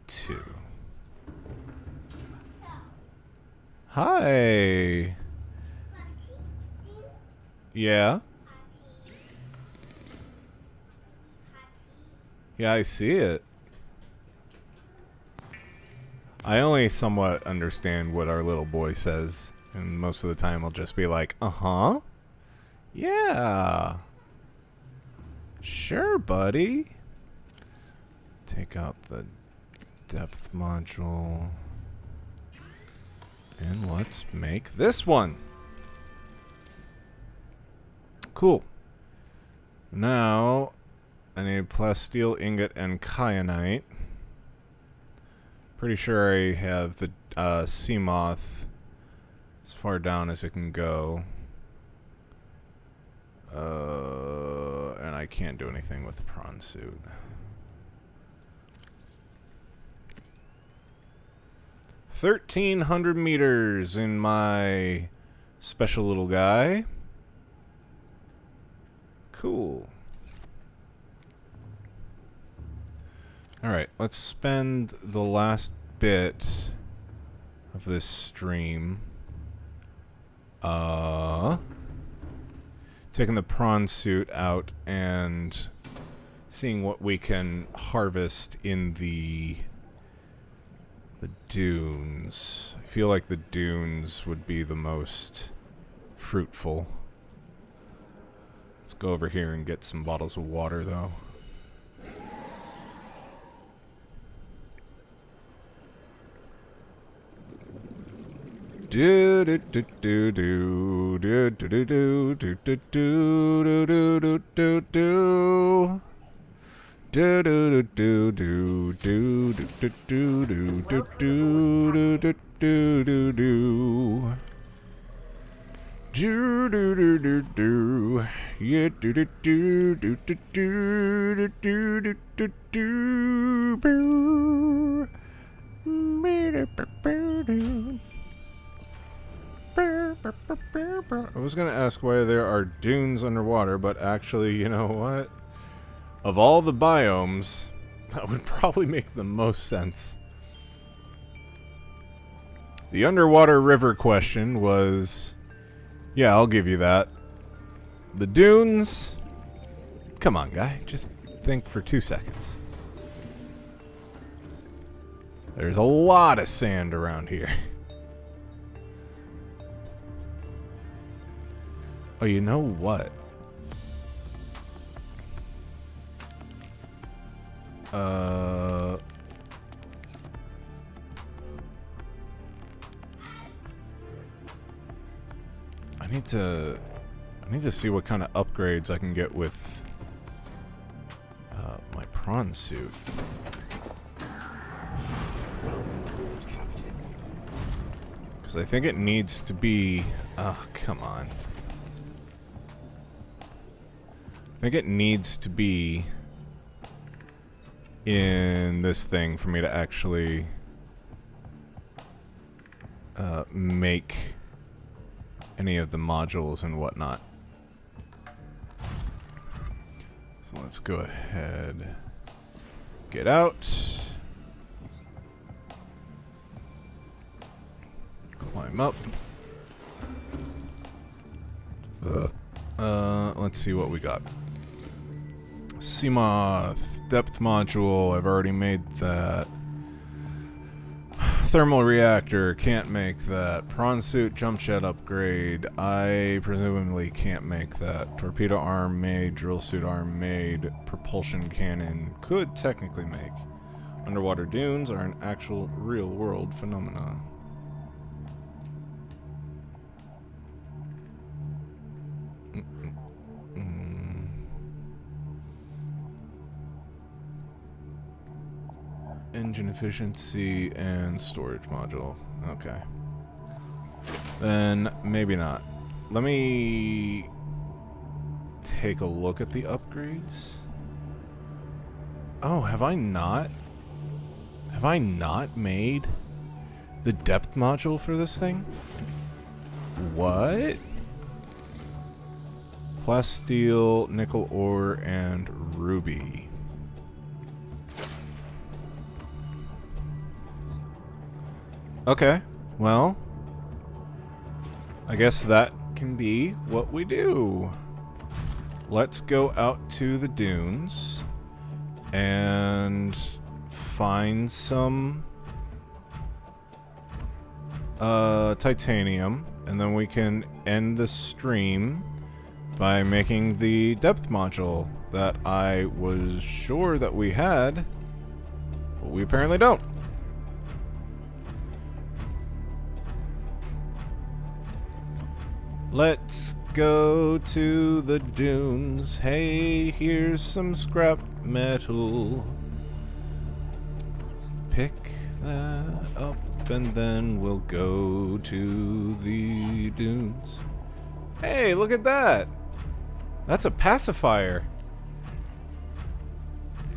2. Hi. Yeah. Yeah, I see it. I only somewhat understand what our little boy says, and most of the time I'll just be like, uh-huh. Yeah. Sure, buddy. Take out the depth module. And let's make this one. Cool. Now, I need plasteel ingot and kyanite. Pretty sure I have the sea moth as far down as it can go. And I can't do anything with the prawn suit. $1,300 meters in my special little guy. Cool. Alright, let's spend the last bit of this stream taking the prawn suit out and seeing what we can harvest in the dunes. I feel like the dunes would be the most fruitful. Let's go over here and get some bottles of water, though. Do do do do do do do do do do do do do do do. Do do do do do do do do do do do do do do do. Do do do do do. Yeah do do do do do do do do do do. I was gonna ask why there are dunes underwater, but actually, you know what? Of all the biomes, that would probably make the most sense. The underwater river question was... Yeah, I'll give you that. The dunes... Come on, guy. Just think for 2 seconds. There's a lot of sand around here. Oh, you know what? I need to see what kind of upgrades I can get with my prawn suit. Because I think it needs to be... Oh, come on. I think it needs to be in this thing for me to actually make any of the modules and whatnot. So let's go ahead, get out, climb up. Let's see what we got. Seamoth depth module, I've already made that. Thermal reactor, can't make that. Prawn suit, jump jet upgrade, I presumably can't make that. Torpedo arm made, drill suit arm made, propulsion cannon could technically make. Underwater dunes are an actual real world phenomena. Engine efficiency and storage module. Okay. Then maybe not. Let me take a look at the upgrades. Oh, have I not? Have I not made the depth module for this thing? What? Plasteel, nickel ore, and ruby. Okay, well, I guess that can be what we do. Let's go out to the dunes and find some titanium, and then we can end the stream by making the depth module that I was sure that we had, but we apparently don't. Let's go to the dunes. Hey, here's some scrap metal. Pick that up and then we'll go to the dunes. Hey, look at that! That's a pacifier.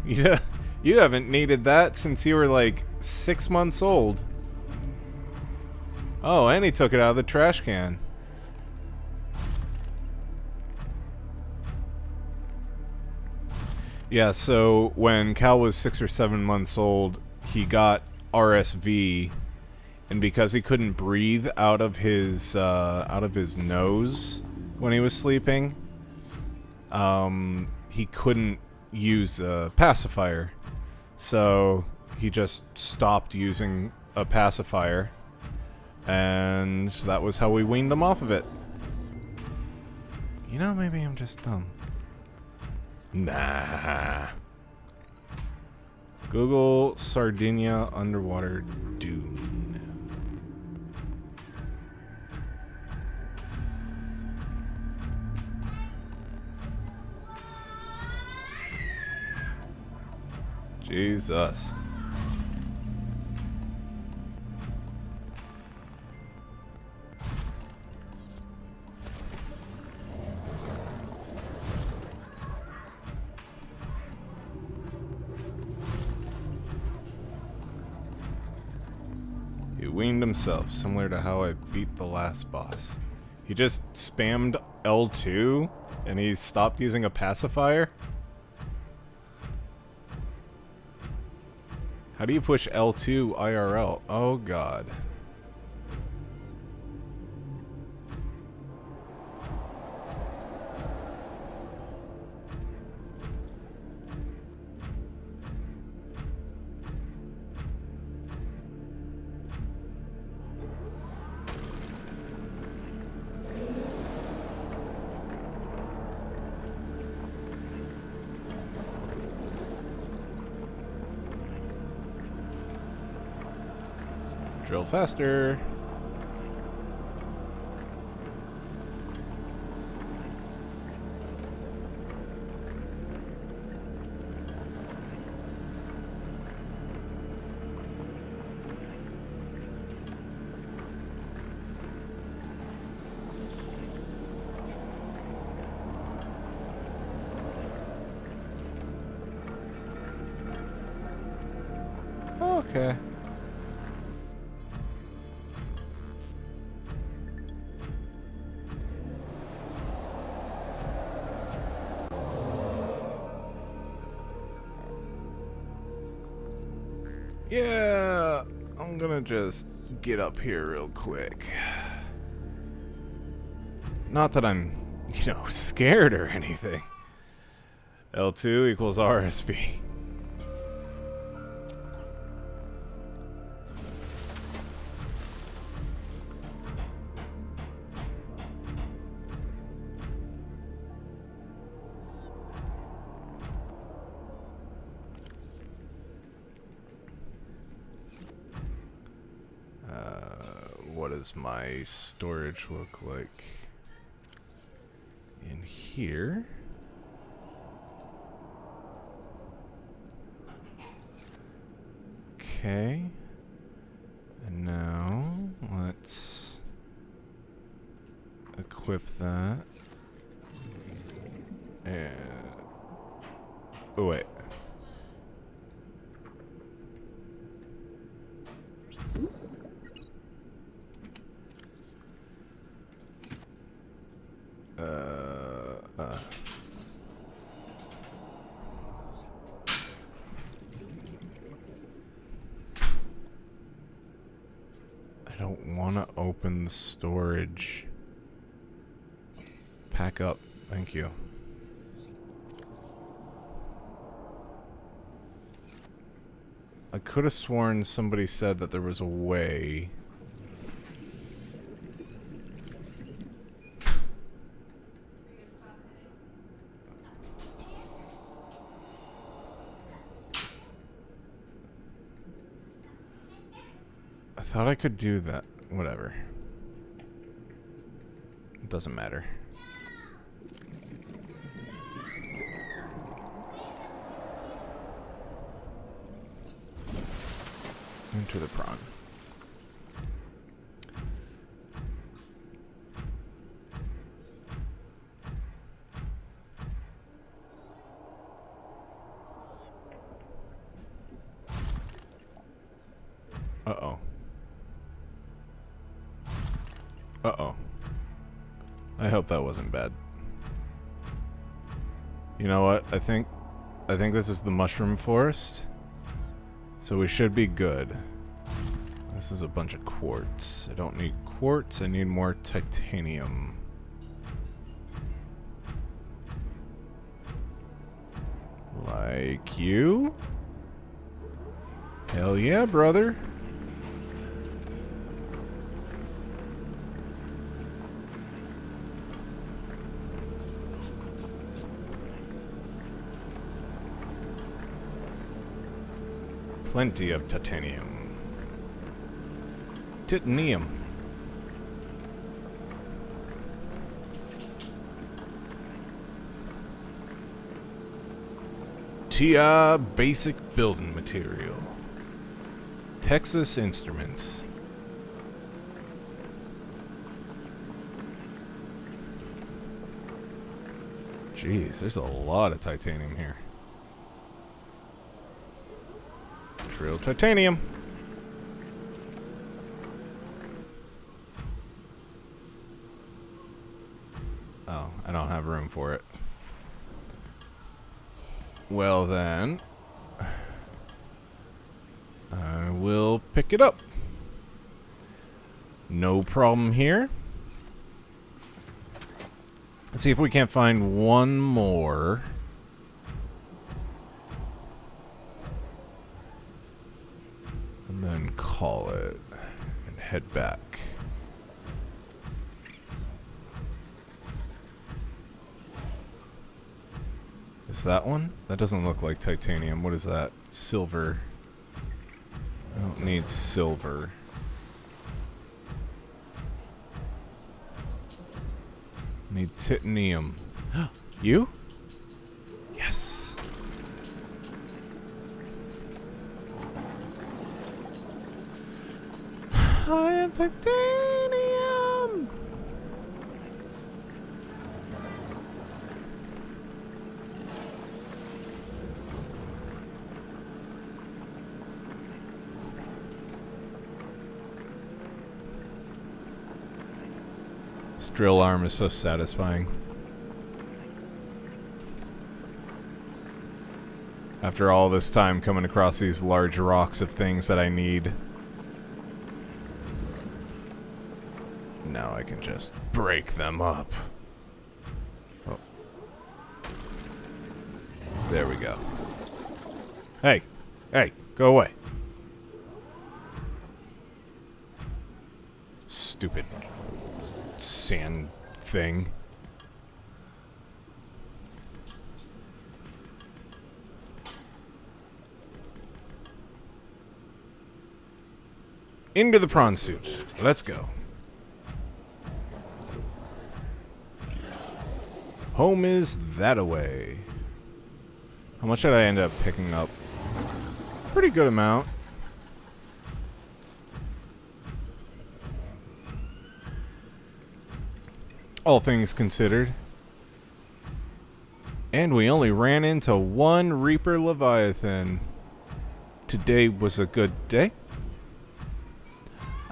Yeah, you haven't needed that since you were like 6 months old. Oh, and he took it out of the trash can. Yeah, so when Cal was 6 or 7 months old, he got RSV, and because he couldn't breathe out of his nose when he was sleeping, he couldn't use a pacifier. So he just stopped using a pacifier, and that was how we weaned him off of it. You know, maybe I'm just dumb. Nah. Google Sardinia underwater dune. Jesus. He weaned himself, similar to how I beat the last boss. He just spammed L2 and he stopped using a pacifier? How do you push L2 IRL? Oh god. Drill faster. Okay. Yeah, I'm gonna just get up here real quick. Not that I'm, scared or anything. L2 equals RSV. What does my storage look like in here? Okay. And now let's equip that. And oh wait. I don't want to open the storage. Pack up. Thank you. I could have sworn somebody said that there was a way. I thought I could do that. Whatever. It doesn't matter. Into the prawn. Uh-oh. Uh-oh. I hope that wasn't bad. You know what? I think this is the mushroom forest. So we should be good. This is a bunch of quartz. I don't need quartz, I need more titanium. Like you? Hell yeah, brother. Plenty of titanium. Titanium. TI basic building material. Texas Instruments. Jeez, there's a lot of titanium here. Real titanium. Oh, I don't have room for it. Well then, I will pick it up. No problem here. Let's see if we can't find one more. And then call it and head back. Is that one? That doesn't look like titanium. What is that? Silver. I don't need silver. Need titanium. You? Yes. I am titanium. This drill arm is so satisfying. After all this time coming across these large rocks of things that I need. Now I can just break them up. Oh. There we go. Hey! Hey! Go away. Stupid sand thing. Into the prawn suit. Let's go. Home is that-a-way. How much did I end up picking up? Pretty good amount. All things considered. And we only ran into one Reaper Leviathan. Today was a good day.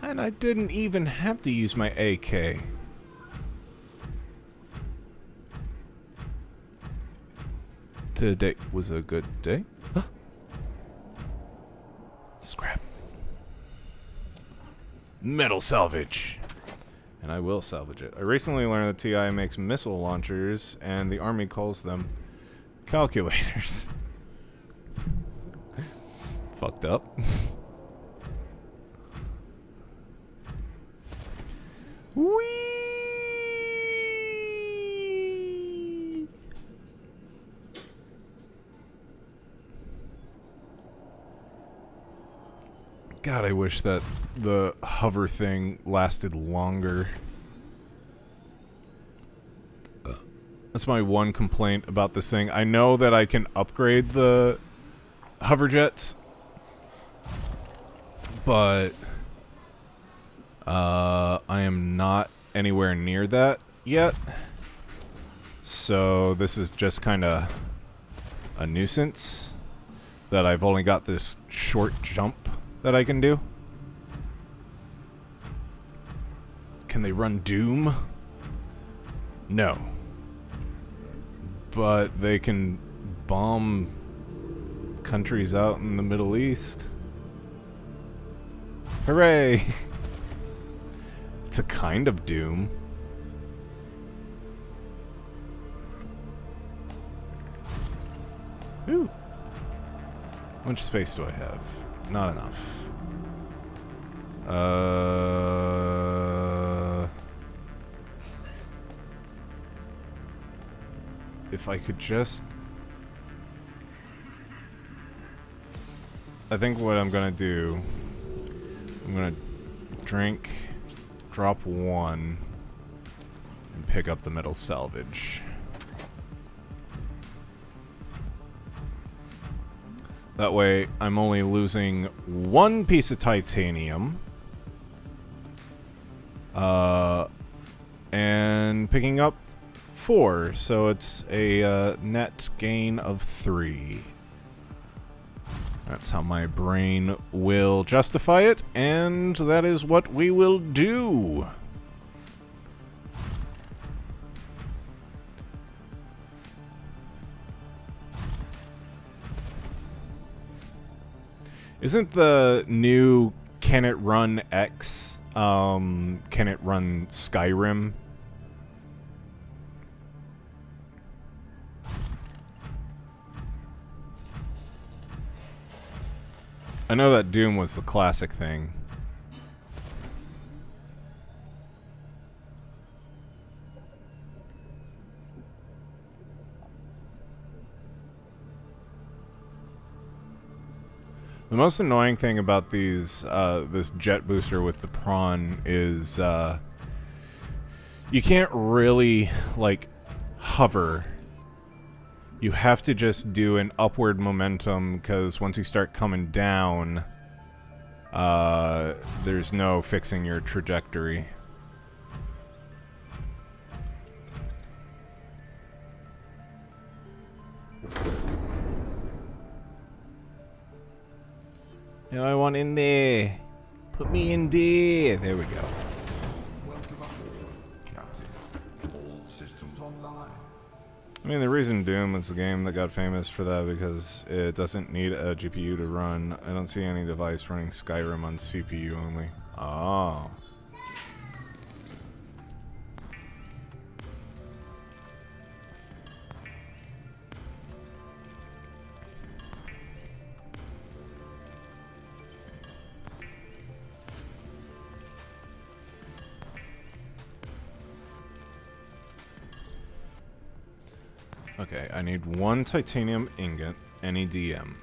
And I didn't even have to use my AK. Today was a good day. Huh? Scrap. Metal salvage. And I will salvage it. I recently learned that TI makes missile launchers, and the Army calls them calculators. Fucked up. Whee! God, I wish that the hover thing lasted longer. That's my one complaint about this thing. I know that I can upgrade the hover jets, but I am not anywhere near that yet. So this is just kind of a nuisance that I've only got this short jump that I can do. Can they run Doom? No. But they can bomb countries out in the Middle East. Hooray! It's a kind of Doom. Ooh. How much space do I have? Not enough. If I could just... I think what I'm gonna do... I'm gonna drink, drop one, and pick up the metal salvage. That way, I'm only losing one piece of titanium. And picking up 4, so it's a net gain of 3. That's how my brain will justify it, and that is what we will do. Isn't the new Can It Run X, Can It Run Skyrim? I know that Doom was the classic thing. The most annoying thing about these, this jet booster with the prawn is, You can't really, like, hover. You have to just do an upward momentum, because once you start coming down, there's no fixing your trajectory. No, I want in there. Put me in there. There we go.
Welcome aboard, Captain. All systems online.
I mean, the reason Doom was the game that got famous for that because it doesn't need a GPU to run. I don't see any device running Skyrim on CPU only. Oh. Okay, I need 1 titanium ingot, any DM.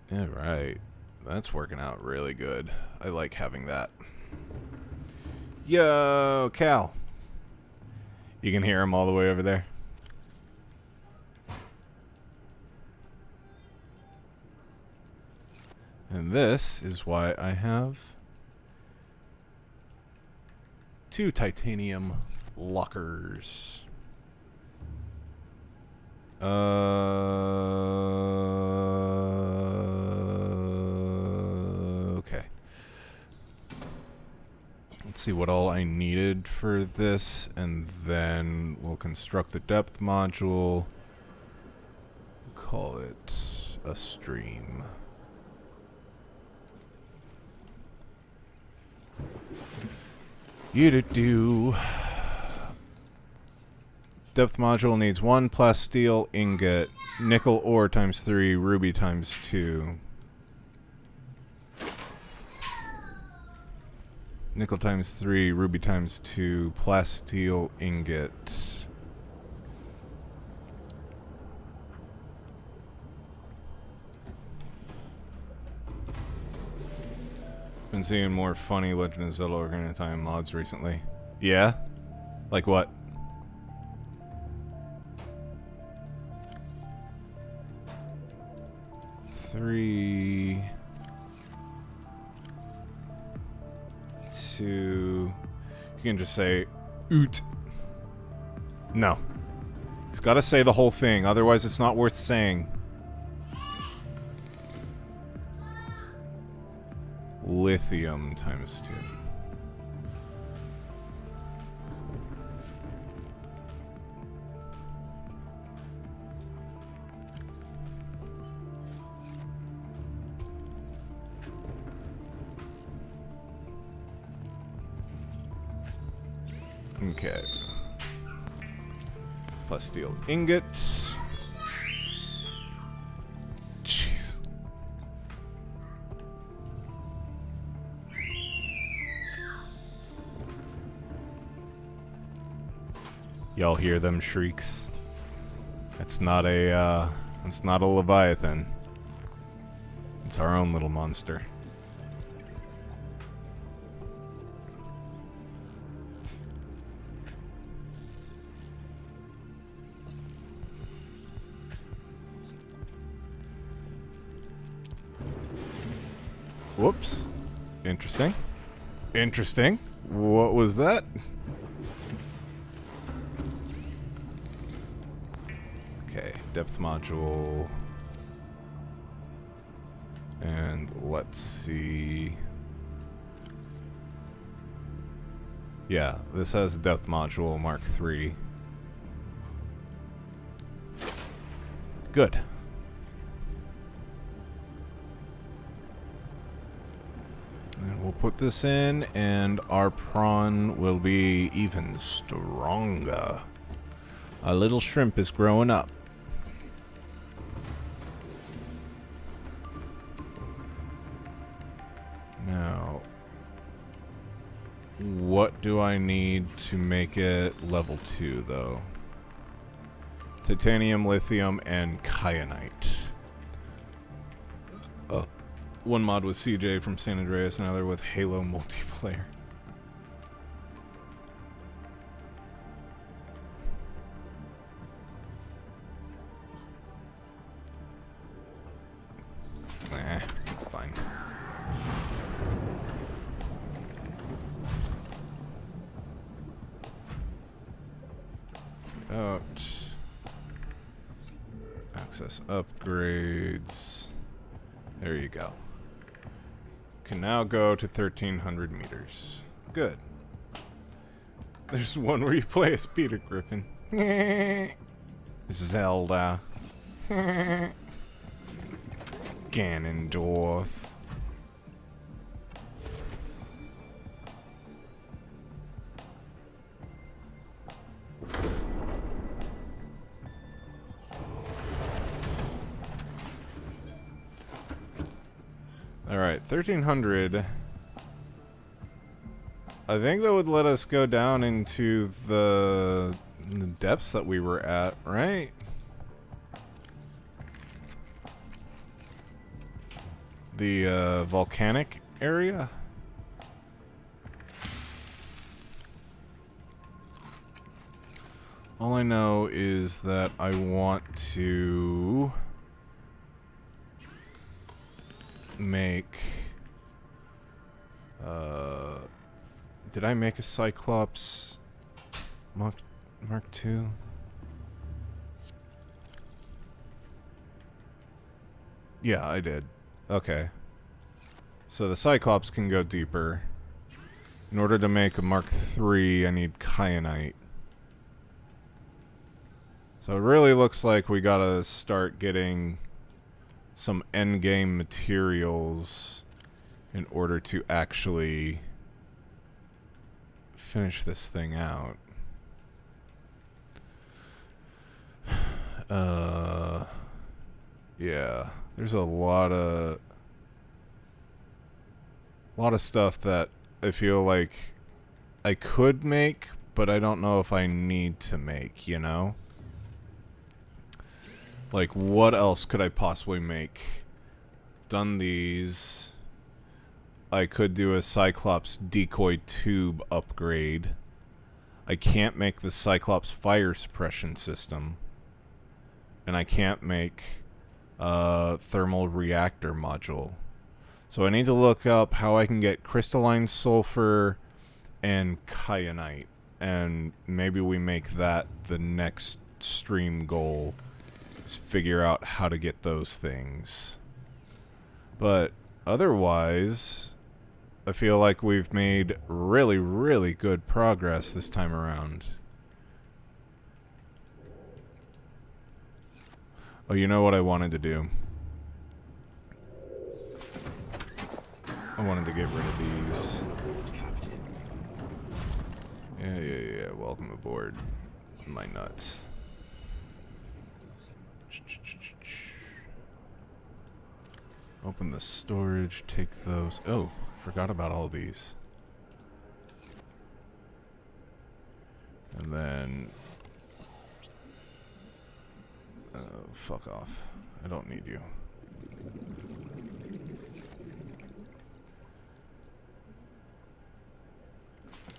Yeah, right. That's working out really good. I like having that. Yo, Cal. You can hear him all the way over there. And this is why I have 2 titanium lockers. Okay. Let's see what all I needed for this, and then we'll construct the depth module. Call it a stream. You-do-do. Depth module needs 1 plasteel ingot, nickel ore times 3, ruby times 2. Nickel times 3, ruby times 2, plasteel ingot. Been seeing more funny Legend of Zelda Ocarina of Time mods recently. Yeah? Like what? Three, 2. You can just say oot. No. He's got to say the whole thing, otherwise it's not worth saying. Lithium times 2. Okay. Plasteel ingot. Jeez. Y'all hear them shrieks? It's not a Leviathan. It's our own little monster. Whoops. Interesting. Interesting. What was that? Okay, depth module. And let's see. Yeah, this has depth module Mark III. Good. And We'll put this in, and our prawn will be even stronger. Our little shrimp is growing up. Now, what do I need to make it level 2, though? Titanium, lithium, and kyanite. One mod with CJ from San Andreas, another with Halo multiplayer. Fine. Out. Access upgrades. There you go. Can now go to 1,300 meters. Good. There's one where you play a speeder griffin. Zelda. Ganondorf. Alright, 1,300. I think that would let us go down into the depths that we were at, right? The volcanic area? All I know is that I want to make did I make a Cyclops Mark II? Yeah, I did. Okay. So the Cyclops can go deeper. In order to make a Mark III, I need kyanite. So it really looks like we gotta start getting some endgame materials in order to actually finish this thing out. Yeah, there's a lot of stuff that I feel like I could make, but I don't know if I need to make, you know? Like, what else could I possibly make? Done these. I could do a Cyclops decoy tube upgrade. I can't make the Cyclops fire suppression system. And I can't make a thermal reactor module. So I need to look up how I can get crystalline sulfur and kyanite. And maybe we make that the next stream goal. Figure out how to get those things. But otherwise, I feel like we've made really, really good progress this time around. Oh, you know what I wanted to do? I wanted to get rid of these. Yeah. Welcome aboard, my nuts. Open the storage, take those. Oh, forgot about all these. And then... fuck off. I don't need you.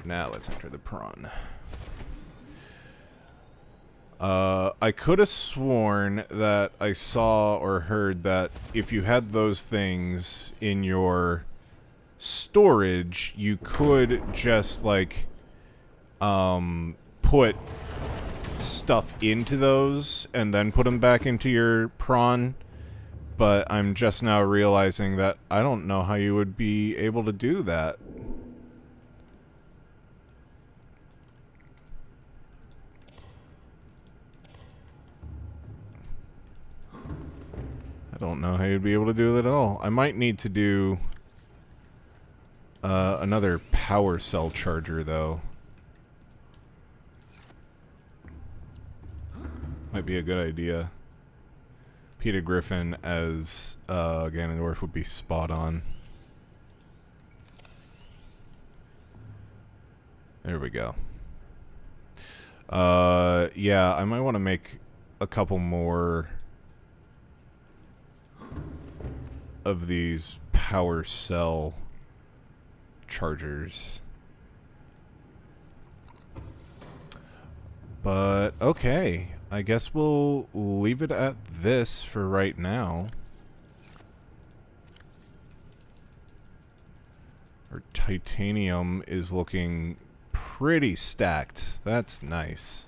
Now let's enter the prawn. I could have sworn that I saw or heard that if you had those things in your storage, you could just, like, put stuff into those and then put them back into your prawn. But I'm just now realizing that I don't know how you would be able to do that. I don't know how you'd be able to do it at all. I might need to do... another power cell charger, though. Might be a good idea. Peter Griffin as Ganondorf would be spot on. There we go. Yeah, I might want to make a couple more of these power cell chargers. But, okay. I guess we'll leave it at this for right now. Our titanium is looking pretty stacked. That's nice.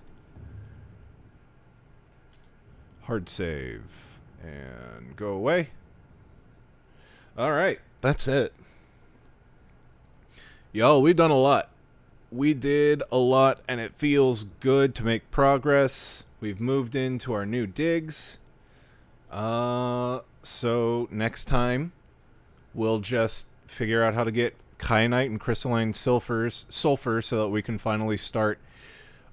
Hard save. And go away. Alright, that's it. Yo, we've done a lot. We did a lot, and it feels good to make progress. We've moved into our new digs. So next time, we'll just figure out how to get kyanite and crystalline sulfur so that we can finally start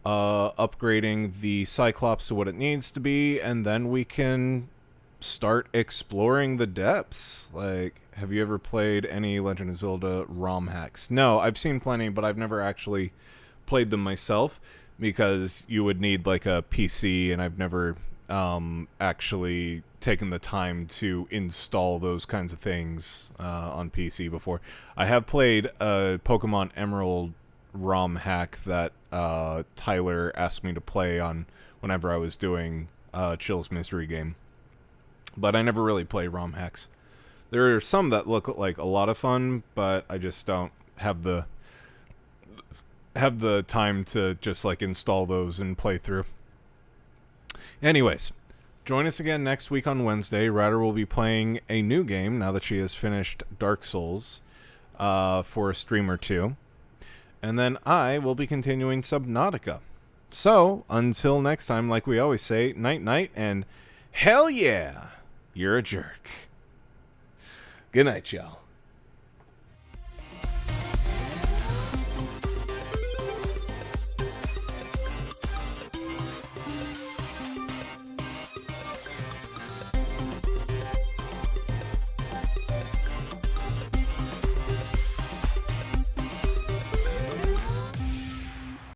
upgrading the Cyclops to what it needs to be, and then we can start exploring the depths. Like, have you ever played any Legend of Zelda ROM hacks? No, I've seen plenty, but I've never actually played them myself, because you would need like a PC, and I've never actually taken the time to install those kinds of things on PC before. I have played a Pokemon Emerald ROM hack that Tyler asked me to play on whenever I was doing Chill's Mystery Game, but I never really play ROM hacks. There are some that look like a lot of fun, but I just don't have the time to just like install those and play through. Anyways, join us again next week on Wednesday. Ryder will be playing a new game now that she has finished Dark Souls for a stream or two. And then I will be continuing Subnautica. So, until next time, like we always say, night-night, and hell yeah, you're a jerk. Good night, y'all.